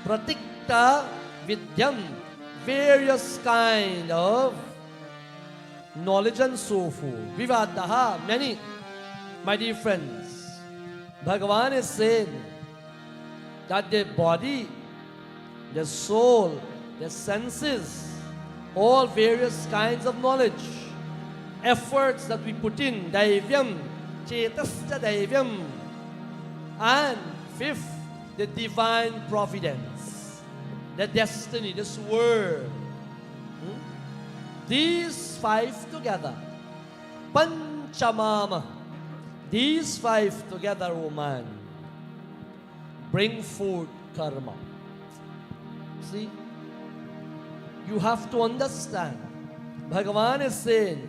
pratikta vidyam, various kind of knowledge and so forth. Vivadaha, many. My dear friends, Bhagavan is saying that the body, the soul, the senses, all various kinds of knowledge, efforts that we put in, daivyam, chetascha daivyam, and fifth, the divine providence, the destiny, this world. These five together, panchamama, these five together, O man, bring forth karma. See, you have to understand. Bhagavan is saying,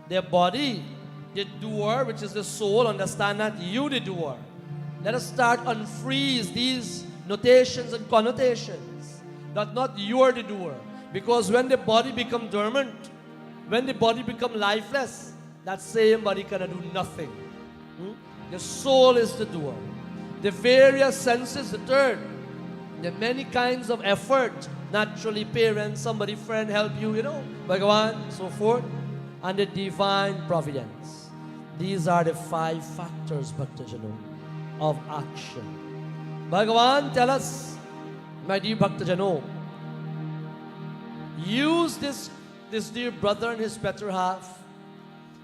the body, the doer, which is the soul, understand that you the doer. Let us start unfreeze these notations and connotations, that not you are the doer. Because when the body become dormant, when the body become lifeless, that same body cannot do nothing. The soul is the doer. The various senses, the third. The many kinds of effort, naturally parents, somebody, friend help you, Bhagavan, so forth. And the divine providence. These are the five factors, Bhaktajano, of action. Bhagavan tell us, my dear Bhaktajano, use this dear brother and his better half.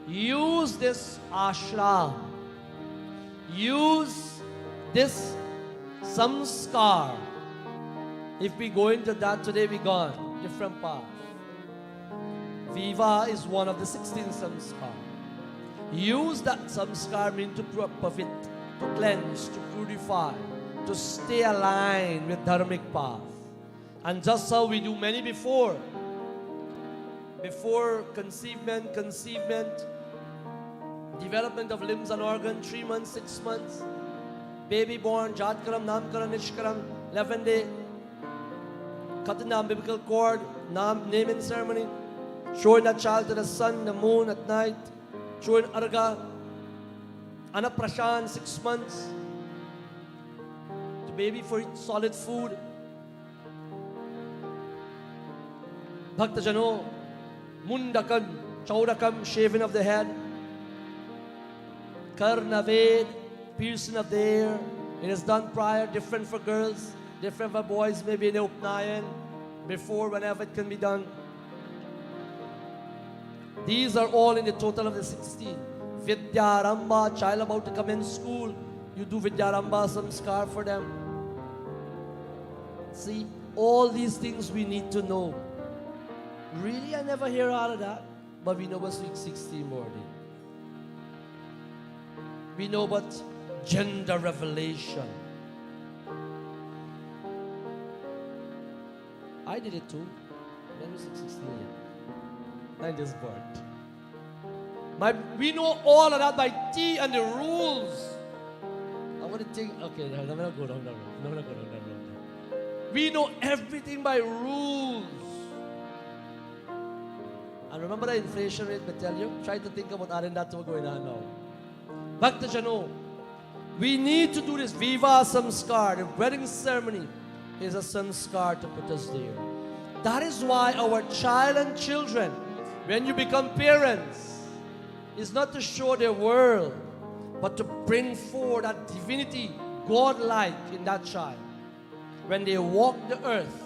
Use this ashram. Use this samskar. If we go into that today, we gone different path. Viva is one of the 16 samskar. Use that samskar mean to perfect, to cleanse, to purify, to stay aligned with dharmic path. And just how we do many before conceivement, development of limbs and organs, 3 months, 6 months, baby born, Jatkaram, Namkaram, Nishkaram, 11th day, cutting the umbilical cord, naming ceremony, showing that child to the sun, the moon at night, showing Arga, Anaprashan, 6 months, the baby for solid food. Bhaktajano, Mundakam, Chaudakam, shaving of the head, Karnaved, piercing of the ear. It is done prior, different for girls, different for boys, maybe in the Upnayan, before, whenever it can be done. These are all in the total of the 16. Vidyaramba, child about to come in school, you do Vidyaramba, some scar for them. See, all these things we need to know. Really, I never hear all of that, but we know about week 16 already. We know about gender revelation. I did it too. When was 16 yet? I just birth. We know all of that by T and the rules. I want to think, okay, no, I'm not go down that road. No, I'm not go down that road. We know everything by rules. And remember the inflation rate, I tell you? Try to think about adding that to what's going on now. Bhaktajano, we need to do this Viva Samskar. The wedding ceremony is a samskar to put us there. That is why our child and children, when you become parents, is not to show their world, but to bring forth that divinity, God-like in that child. When they walk the earth,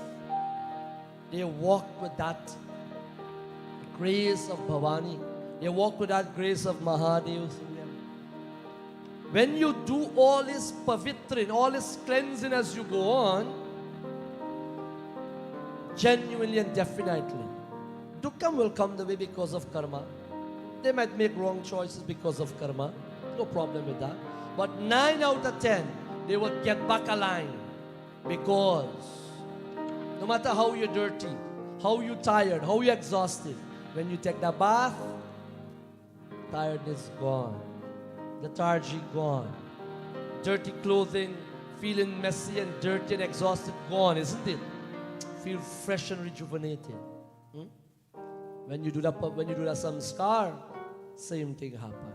they walk with that grace of Bhavani. They walk with that grace of Mahadev in them. When you do all this pavitrin, all this cleansing as you go on, genuinely and definitely, dukkha will come the way because of karma. They might make wrong choices because of karma. No problem with that. But 9 out of 10, they will get back aligned. Because no matter how you're dirty, how you're tired, how you're exhausted, when you take the bath, tiredness gone. Lethargy gone. Dirty clothing, feeling messy and dirty and exhausted gone, isn't it? Feel fresh and rejuvenated. When you do that samskar, same thing happen.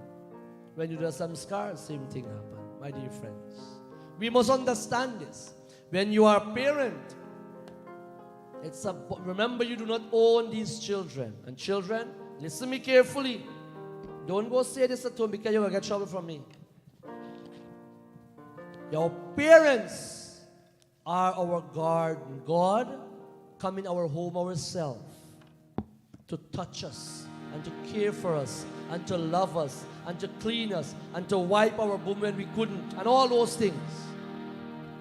When you do the samskar, same thing happen. My dear friends, we must understand this. When you are a parent, remember you do not own these children. And children, listen me carefully. Don't go say this at home because you're going to get trouble from me. Your parents are our garden. God come in our home ourselves to touch us and to care for us and to love us and to clean us and to wipe our bum when we couldn't and all those things.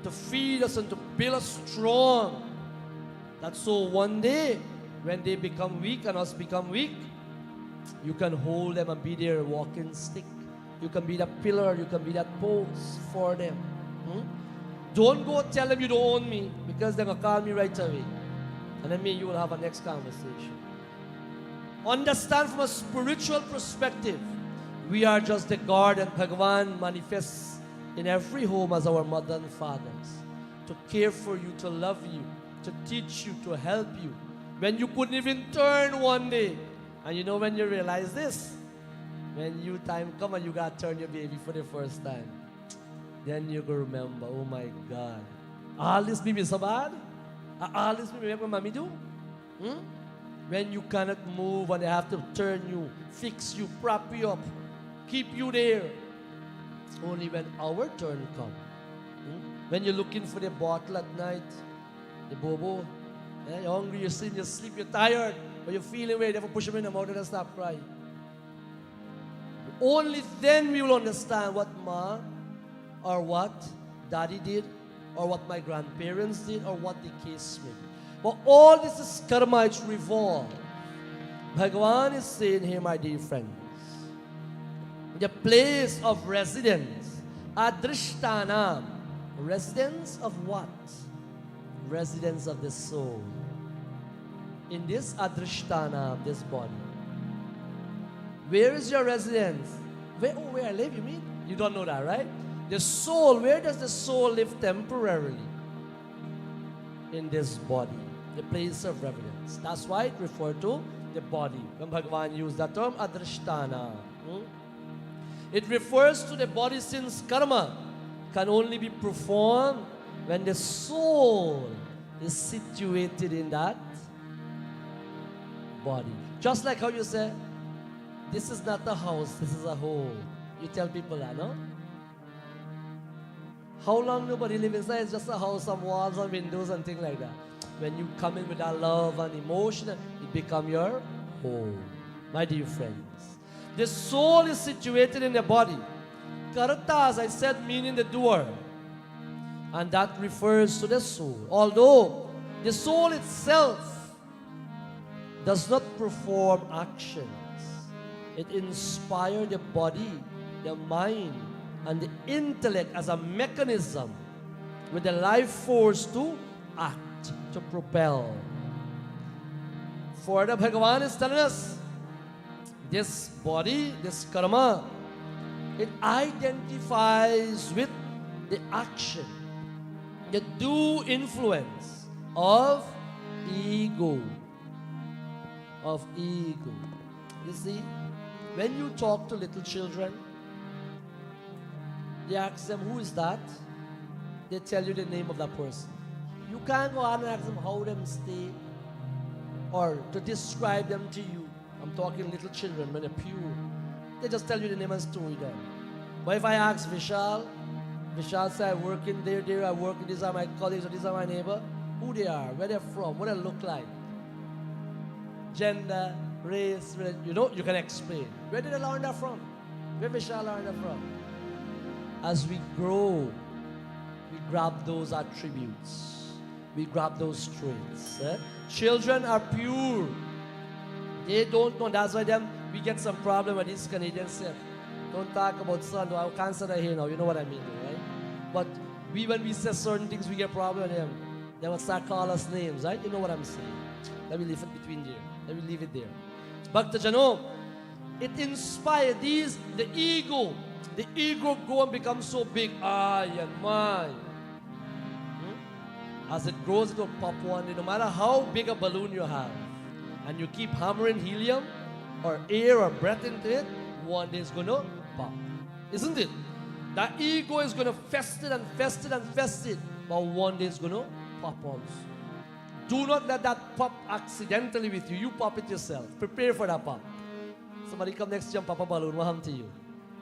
To feed us and to build us strong. That's so one day when they become weak and us become weak, you can hold them and be their walking stick. You can be that pillar, you can be that post for them. Don't go tell them you don't own me because they're going to call me right away. And then me and you will have a next conversation. Understand from a spiritual perspective, we are just the garden. Bhagavan manifests in every home as our mother and fathers to care for you, to love you, to teach you, to help you. When you couldn't even turn one day, and you know when you realize this, when you time come and you got to turn your baby for the first time, then you go remember, oh my God, all this be so bad? All this be what mommy do? When you cannot move and they have to turn you, fix you, prop you up, keep you there. Only when our turn comes. When you're looking for the bottle at night, the bobo, you're hungry, you're sitting, you sleep, you're tired, but you're feeling weird, you have to push them in the mouth and stop crying. Only then we will understand what ma or what daddy did or what my grandparents did or what the case may be. But all this is karma, it's revolved. Bhagavan is saying here, my dear friends, the place of residence, adrishtanam, residence of what? Residence of the soul. In this adrishtanam, this body. Where is your residence? Where I live, you mean? You don't know that, right? The soul, where does the soul live temporarily? In this body, the place of residence. That's why it referred to the body. When Bhagavan used that term, adrishtana. It refers to the body since karma can only be performed when the soul is situated in that body. Just like how you say, this is not a house, this is a home. You tell people that, no? How long nobody live inside? It's just a house, some walls and windows and things like that. When you come in with that love and emotion, it becomes your home. My dear friends, the soul is situated in the body. Karta, as I said, meaning the doer. And that refers to the soul. Although the soul itself does not perform actions, it inspires the body, the mind, and the intellect as a mechanism with the life force to act, to propel. Further, Bhagavan is telling us, this body, this karma, it identifies with the action, the due influence of ego. Of ego. You see, when you talk to little children, they ask them, who is that? They tell you the name of that person. You can't go on and ask them how them stay or to describe them to you. I'm talking little children when they're pure. They just tell you the name and story done. But if I ask Vishal say I work in there, I work in, these are my colleagues or these are my neighbor, who they are, where they're from, what they look like, gender, race, you know, you can explain. Where did they learn that from? Where did Vishal learn that from? As we grow, we grab those attributes. We grab those traits. Children are pure. They don't know. That's why we get some problem with these Canadians say, don't talk about son. I can't say that here now. You know what I mean, right? But when we say certain things, we get problem with them. They will start calling us names, right? You know what I'm saying. Let me leave it between there. Let me leave it there. Bhakta Jano, it inspired these, the ego go and become so big. I and mine. As it grows, it will pop one day. No matter how big a balloon you have, and you keep hammering helium or air or breath into it, one day it's going to pop. Isn't it? That ego is going to fest it and fest it and fest it, but one day it's going to pop on. Do not let that pop accidentally with you. You pop it yourself. Prepare for that pop. Somebody come next to you and pop a balloon. What happened to you?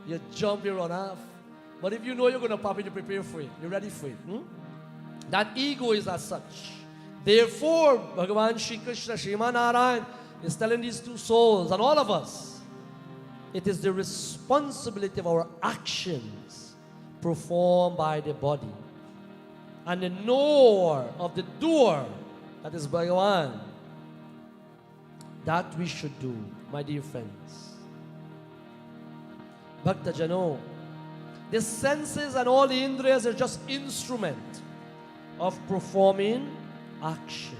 You jump, you run off. But if you know you're going to pop it, you prepare for it. You're ready for it. That ego is as such. Therefore, Bhagavan Shri Krishna, Sriman Narayan is telling these two souls and all of us, it is the responsibility of our actions performed by the body. And the knower of the doer, that is Bhagavan, that we should do, my dear friends. Bhakta Jano, the senses and all the indriyas are just instrument of performing action.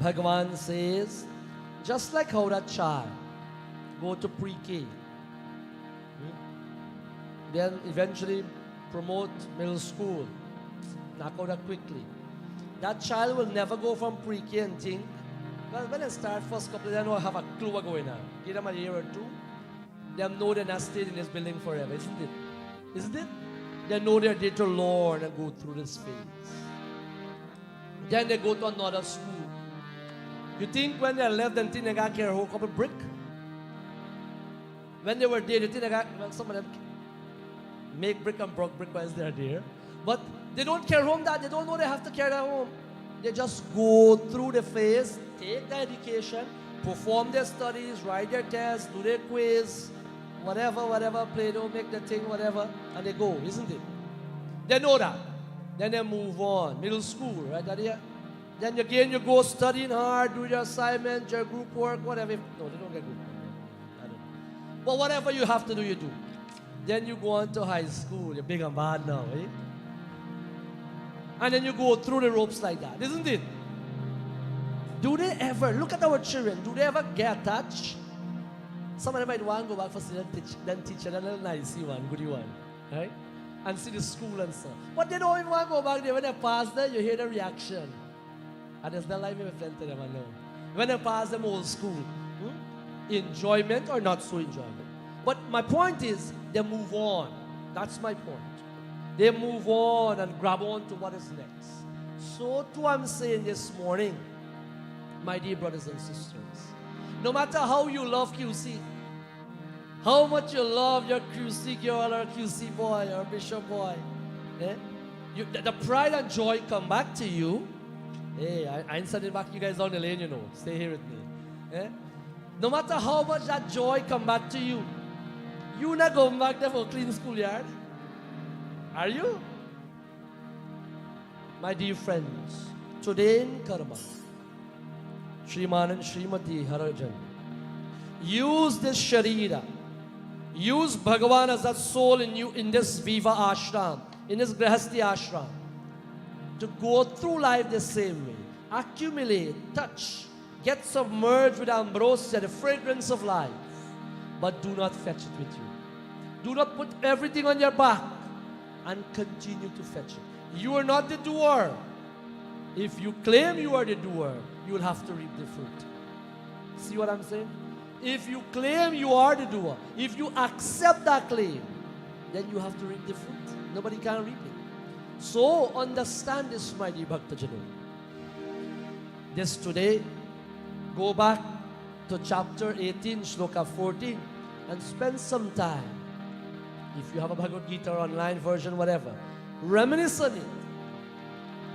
Bhagavan says, just like how that child go to pre-K, then eventually promote middle school, knock out that quickly. That child will never go from pre-K and think, well, when they start first couple, they don't have a clue what's going on. Give them a year or two, they know they're not staying in this building forever, isn't it? Isn't it? They know they're there to learn and go through this phase. Then they go to another school. You think when they left, they think they got carry a whole couple brick? When they were there, they think they got, well, some of them make brick and broke brick while they're there. But they don't carry home that. They don't know they have to carry that home. They just go through the phase, take their education, perform their studies, write their tests, do their quiz, whatever, Play-Doh, make the thing, whatever, and they go, isn't it? They know that. Then they move on. Middle school, right? Then again you go studying hard, do your assignment, your group work, whatever. No, they don't get group work. I don't know. But whatever you have to do, you do. Then you go on to high school. You're big and bad now, eh? And then you go through the ropes like that, isn't it? Do they ever, look at our children, do they ever get attached? Some of them might want to go back for student teacher, then a nice one, goody one, right? And see the school and stuff. But they don't even want to go back there. When they pass there, you hear the reaction. And it's not like me, my friend, to them, I know. When they pass them old school, enjoyment or not so enjoyment. But my point is, they move on. That's my point. They move on and grab on to what is next. So too I'm saying this morning, my dear brothers and sisters, no matter how you love QC, how much you love your QC girl or QC boy or bishop boy, the pride and joy come back to you. Hey, I ain't sending back you guys down the lane, you know. Stay here with me. No matter how much that joy come back to you, you not going back there for a clean schoolyard. Are you? My dear friends, today in Karma, Shriman and Srimati Harajan, use this Sharira, use Bhagavan as that soul in you in this Viva Ashram, in this Grihasti Ashram, to go through life the same way. Accumulate, touch, get submerged with ambrosia, the fragrance of life, but do not fetch it with you. Do not put everything on your back and continue to fetch it. You are not the doer. If you claim you are the doer, you will have to reap the fruit. See what I'm saying? If you claim you are the doer, if you accept that claim, then you have to reap the fruit. Nobody can reap it. So understand this, my dear Bhakta Jano. This today, go back to chapter 18, shloka 14, and spend some time. If you have a Bhagavad Gita or online version, whatever, reminisce on it.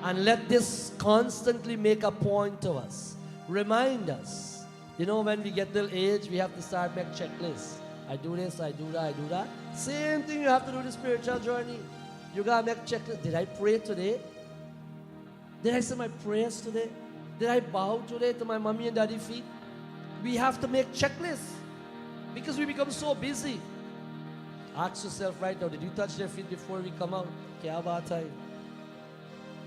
And let this constantly make a point to us. Remind us You know, when we get little age, we have to start make checklists. I do this, I do that, I do that. Same thing you have to do the spiritual journey. You gotta make checklists. Did I pray today? Did I say my prayers today? Did I bow today to my mommy and daddy feet? We have to make checklists because we become so busy. Ask yourself right now, did you touch their feet before we come out? Kya baat hai?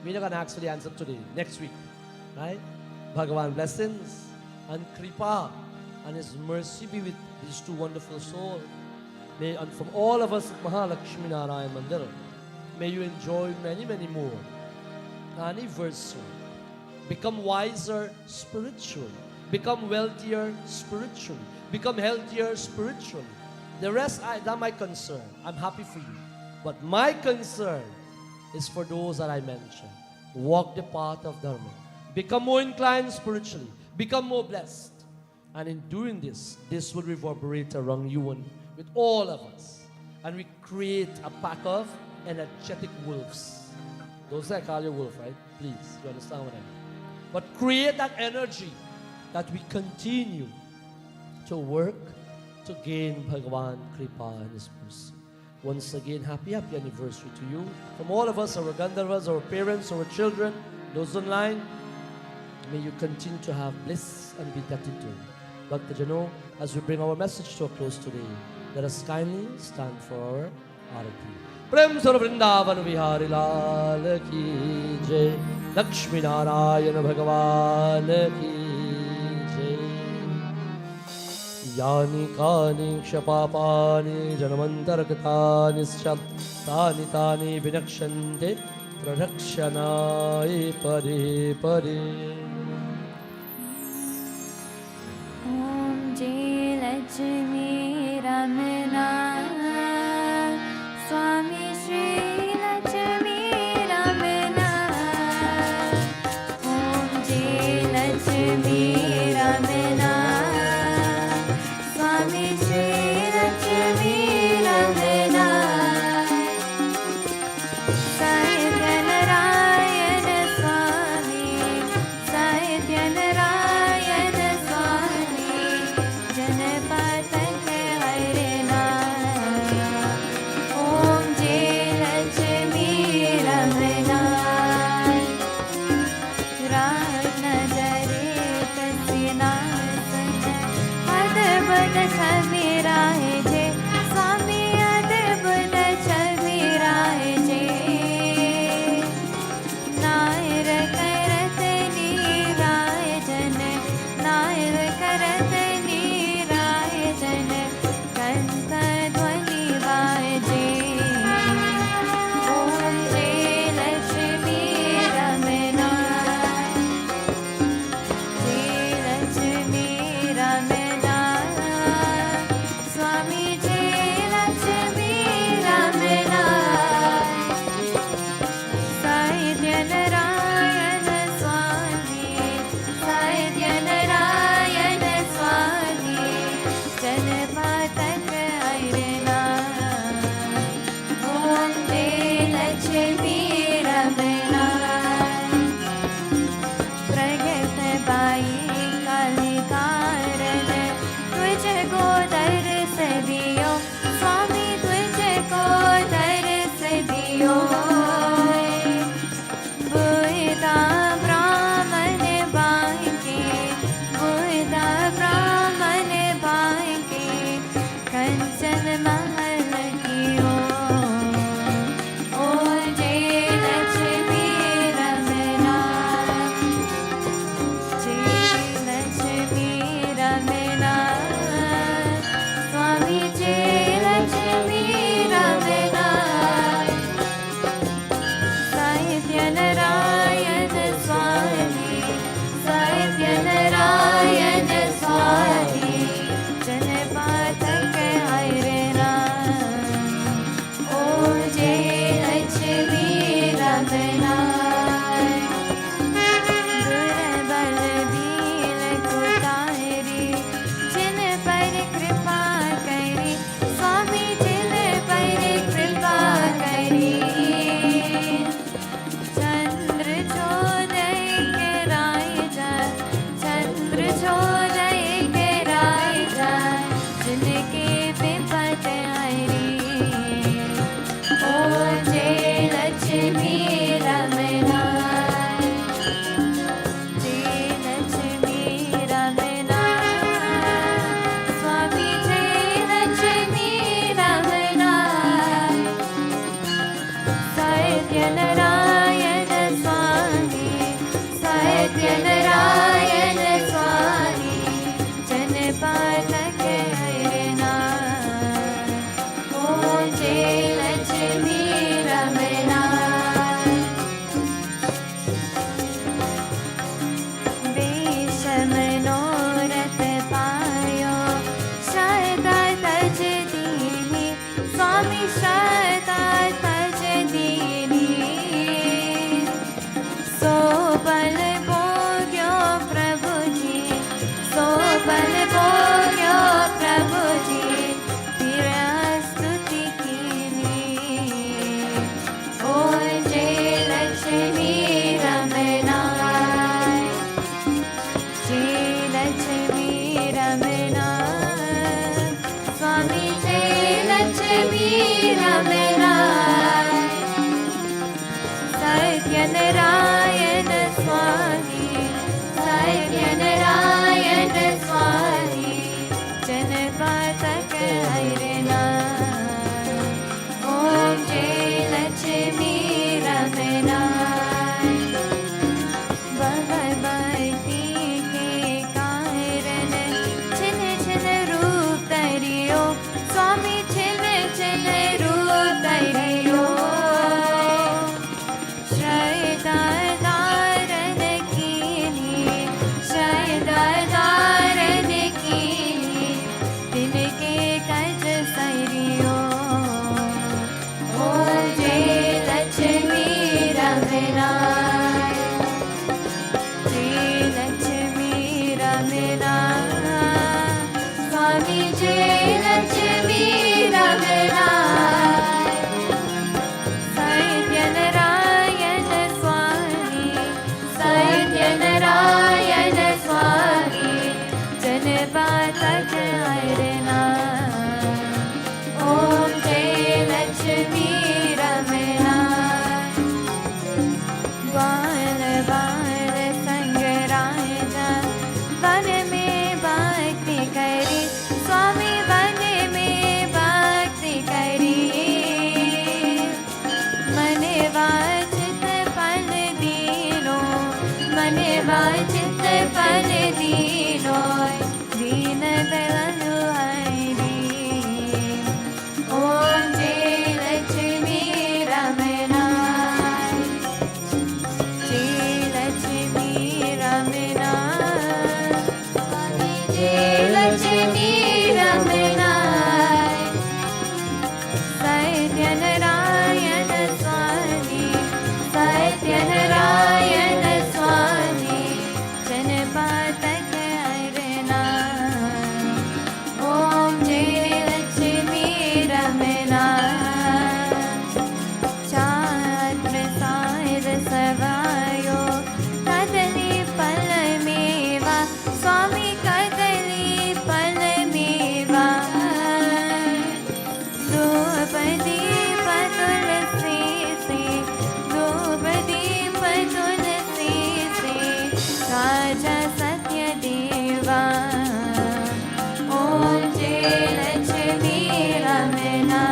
We're not going to ask for the answer today, next week. Right? Bhagavan blessings and kripa and His mercy be with these two wonderful souls. May, and from all of us at Mahalakshmi Narayan Mandir, may you enjoy many, many more anniversary. Become wiser spiritually. Become wealthier spiritually. Become healthier spiritually. The rest, not my concern. I'm happy for you. But my concern is for those that I mentioned. Walk the path of Dharma. Become more inclined spiritually. Become more blessed. And in doing this, this will reverberate around you and with all of us. And we create a pack of energetic wolves. Don't say I call you wolf, right? Please, you understand what I mean? But create that energy that we continue to work to gain Bhagavan Kripa and His mercy. Once again, happy anniversary to you. From all of us, our Gandharvas, our parents, our children, those online, may you continue to have bliss and beatitude. Bhakta Jano, as we bring our message to a close today, let us kindly stand for our arati. Prem Sar Vrindavan Vihari Lal Ki Jai, Lakshmi Narayana Bhagavan Ki Jai. Yani kani kshapapani janamantarakatani shyam tani tani vinakshante prarakshanai pare pare. Om Jai Lakshmi Ramana Swami Shri Lakshmi Ramana Om Jai Lakshmi Ramana Swami Shri Lakshmi Ramana Sahitya Narayana Swami Sahitya Narayana Swami Janapataka Harena Om Jai Satyanarayan स्वामी जनपातक हरना ओम जय लक्ष्मी रमना मनोरथ पायो श्रद्धा तज दीनी स्वामी श्रद्धा तज दीनी सो बल भोग्यो प्रभु जी सो बल भोग्यो प्रभु जी तेरा स्तुति कीनी ओम जय लक्ष्मी रमना लक्ष्मी रमना स्वामी जय लक्ष्मी रमना सत्यनारायण स्वामी सत्यनारायण स्वामी जनपातक हरना ओम जय लक्ष्मी रमना भगवती स्वामी छिन छिन रूप धरियो श्रद्धा धारण कीनी श्रद्धा धारण कीनी तिनके कज सरियो ओम जय लक्ष्मी रमना जय लक्ष्मी रमना स्वामी जय लक्ष्मी रमना सत्यनारायण स्वामी सत्यनारायण स्वामी जनपातक हरना ओम जय लक्ष्मी रमना बाल बाल संग राजा वन में भक्ति करी स्वामी वन में भक्ति करी मन वाचित फल दीनो मन वाचित फल दीनो दीन दयालु हरि ओम जय लक्ष्मी रमना जय लक्ष्मी रमना जय लक्ष्मी रमना सत्यनारायण स्वामी सत्यनारायण स्वामी जनपातक हरना ओम जय लक्ष्मी रमना छात्र सार सवायो कदली फल मेवा स्वामी कदली फल मेवा द्रौपदीप तुलसी से द्रौपदीप तुलसी से राजा सत्य देवा ओम जय लक्ष्मी रमना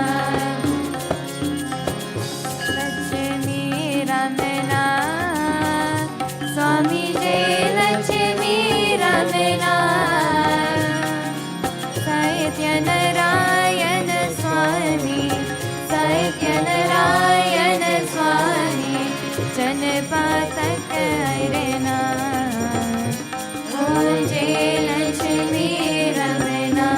लक्ष्मी रमना स्वामी जय लक्ष्मी रमना सत्यनारायण स्वामी सत्यनारायण स्वामी जनपातक हरना ओम जय लक्ष्मी रमना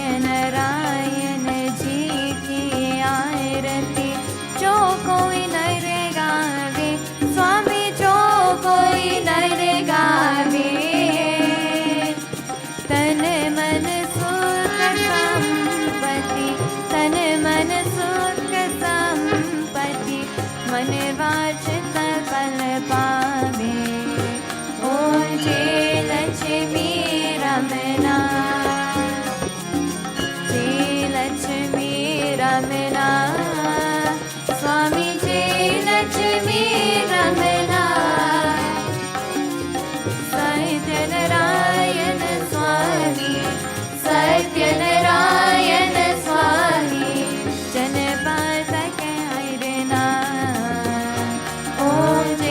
सत्यनारायण जी की आरती जो कोई नर गावे स्वामी जो कोई नर गावे तन मन सुख संपत्ति तन मन सुख संपत्ति मन वाचित फल पावे ओम जय लक्ष्मी रमना जय लक्ष्मी रमना स्वामी जय लक्ष्मी रमना सत्यनारायण स्वामी सत्यनारायण स्वामी जनपातक हरना ओम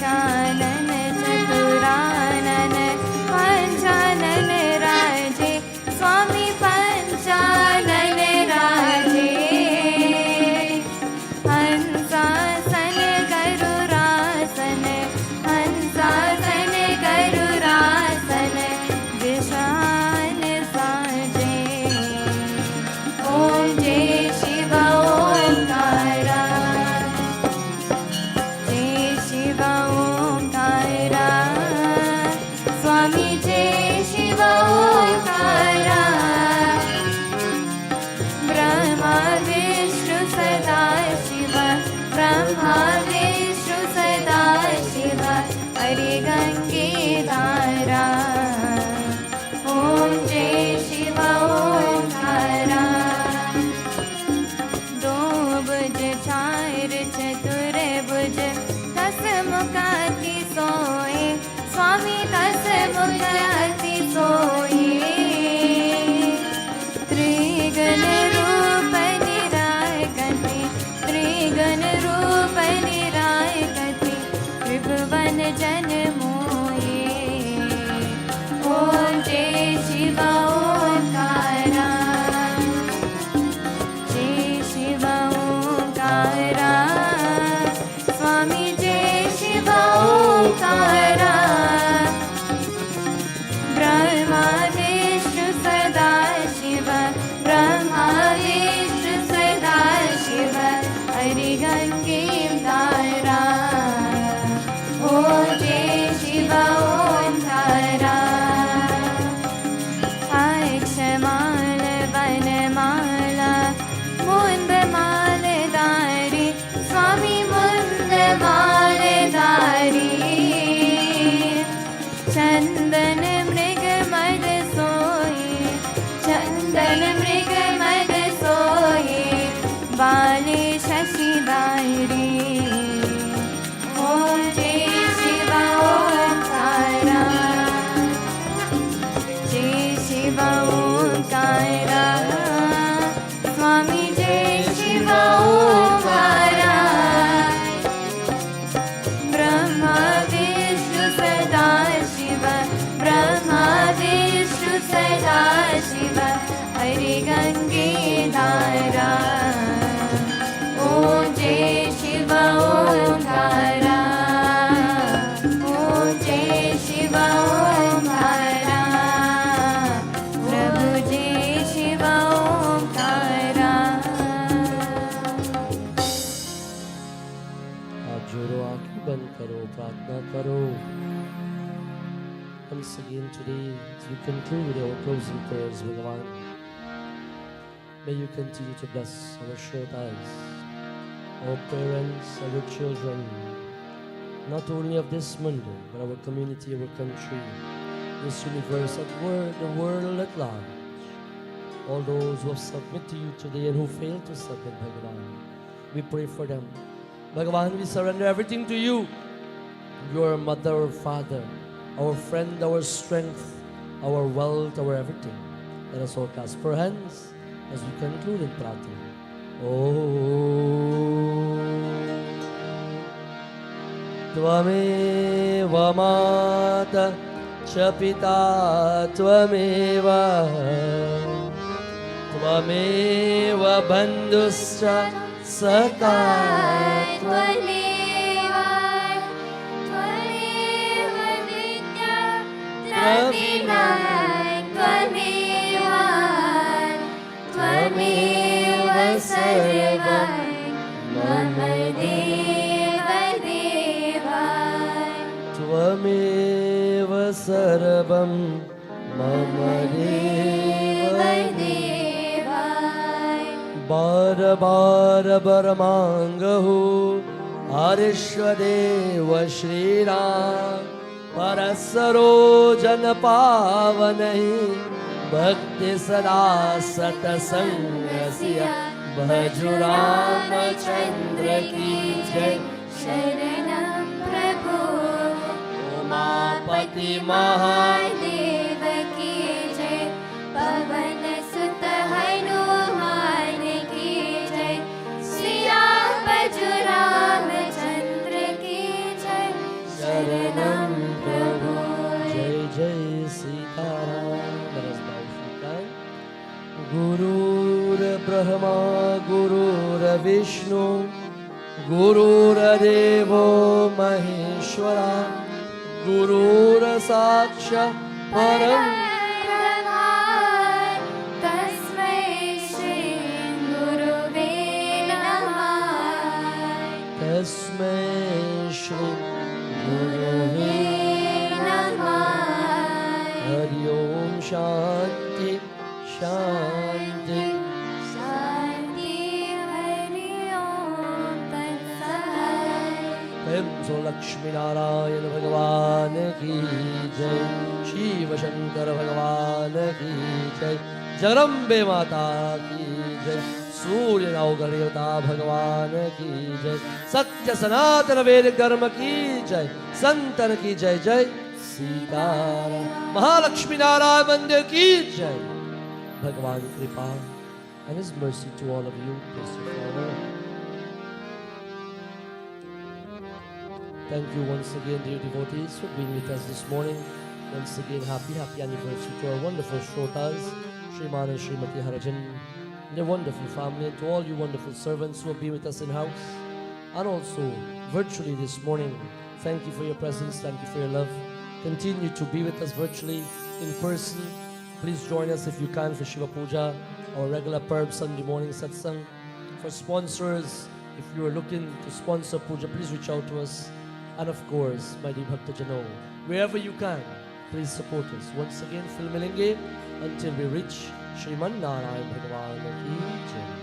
कानन चतुरानन पंचानन राजे स्वामी पंचानन राजे हंसासन गरुरासन हंसासन गरुरासन विशान साजे ओम जय शिव ओंकारा जय शिव ओंकारा स्वामी जय शिव ओंकारा ब्रह्मा विष्णु सदा शिव ब्रह्मा विष्णु सदा शिव हरि गंगेधारा ओम जय शिव ओंकारा दो भुज चार चतुर भुज दस मुखाति सोए स्वामी दस मुखाति सोए त्रिगण रूप निराकति त्रिगण रूप निराकति त्रिभुवन जन मोये ओम जय शिव ओंकारा जय शिव ओंकारा स्वामी जय शिव ओंकारा ब्रह्मा विष्णु सदा शिव ब्रह्मा विष्णु सदा शिव हरि गंगेधारा ओम जय शिव ओंकारा अक्षमाल वनमाला मुंदमालधारी स्वामी मुंदमालधारी चंदन मृग मद सोए चंदन मृग मद सोए बाले शशिदारी ओम जय शिव ओंकारा जय शिव ओंकारा स्वामी जय शिव ओंकारा ब्रह्मा विष्णु सदा शिव ब्रह्मा विष्णु सदा शिव हरि गंगेधारा ओम जय शिव ओंकारा ओम जय शिव ओंकारा प्रभु जय शिव ओंकारा हाथ जोड़ो, आंखें बंद करो, प्रार्थना करो. Once again today, as we conclude our closing prayers, Bhagavan, may you continue to bless our Shrotas, our parents, our children, not only of this Monday, but our community, our country, this universe, the world at large. All those who have submitted to you today and who failed to submit, Bhagavan, we pray for them. Bhagavan, we surrender everything to you. You are mother or father, our friend, our strength, our wealth, our everything. Let us all clasp our hands as we conclude in prarthana. त्वमेव माता च पिता त्वमेव त्वमेव बन्धुश्च सखा त्वमेव त्वमेव विद्या द्रविणा त्वमेव त्वमेव सर्वं मम देव देवा त्वमेव सर्वं मम देव देवा बार बार बरमांगहु हरीश्वदेव श्रीराम परसरोजन पावनहि भक्ति सदा सतसंगस्य भजु रामचंद्र की जय शरणं प्रभु उमापति महादेव महादेव की जय पवन सुत हनुमान की जय सिया भजु रामचंद्र की जय Sharanam Prabhu. Jai Jai Sitaram. Let us bow if we can. Gurur Brahma Gurur Vishnu Gurur Devo Maheshwara Gurur Saksha Param Brahma Tasmai Shri Gurave Namah. Tasmai Shri Gurave Namah. Hari Om Shanti Shanti. Shanti Hari Om Tat Sat. प्रेम सो लक्ष्मी नारायण भगवान की जय शिव शंकर भगवान की जय जगदम्बे माता की जय सूर्य नवग्रह देवता भगवान की जय सत्य सनातन वेद कर्म की जय संतन की जय जय सीताराम महालक्ष्मी नारायण मंदिर की जय भगवान कृपा and his mercy to all of you. Bless you forever. Thank you once again, dear devotees, for being with us this morning. Once again, happy anniversary to our wonderful Shrotas, Shriman and Srimati Harajan, and their wonderful family, and to all you wonderful servants who have been with us in house, and also virtually this morning. Thank you for your presence, thank you for your love. Continue to be with us virtually, in person. Please join us if you can for Shiva Puja, our regular Perb Sunday morning satsang. For sponsors, if you are looking to sponsor Puja, please reach out to us. And of course, my dear Bhaktajano, wherever you can, please support us. Once again, Phil Milinge, until we reach Shriman Narayan Bhagavan Ki Jai.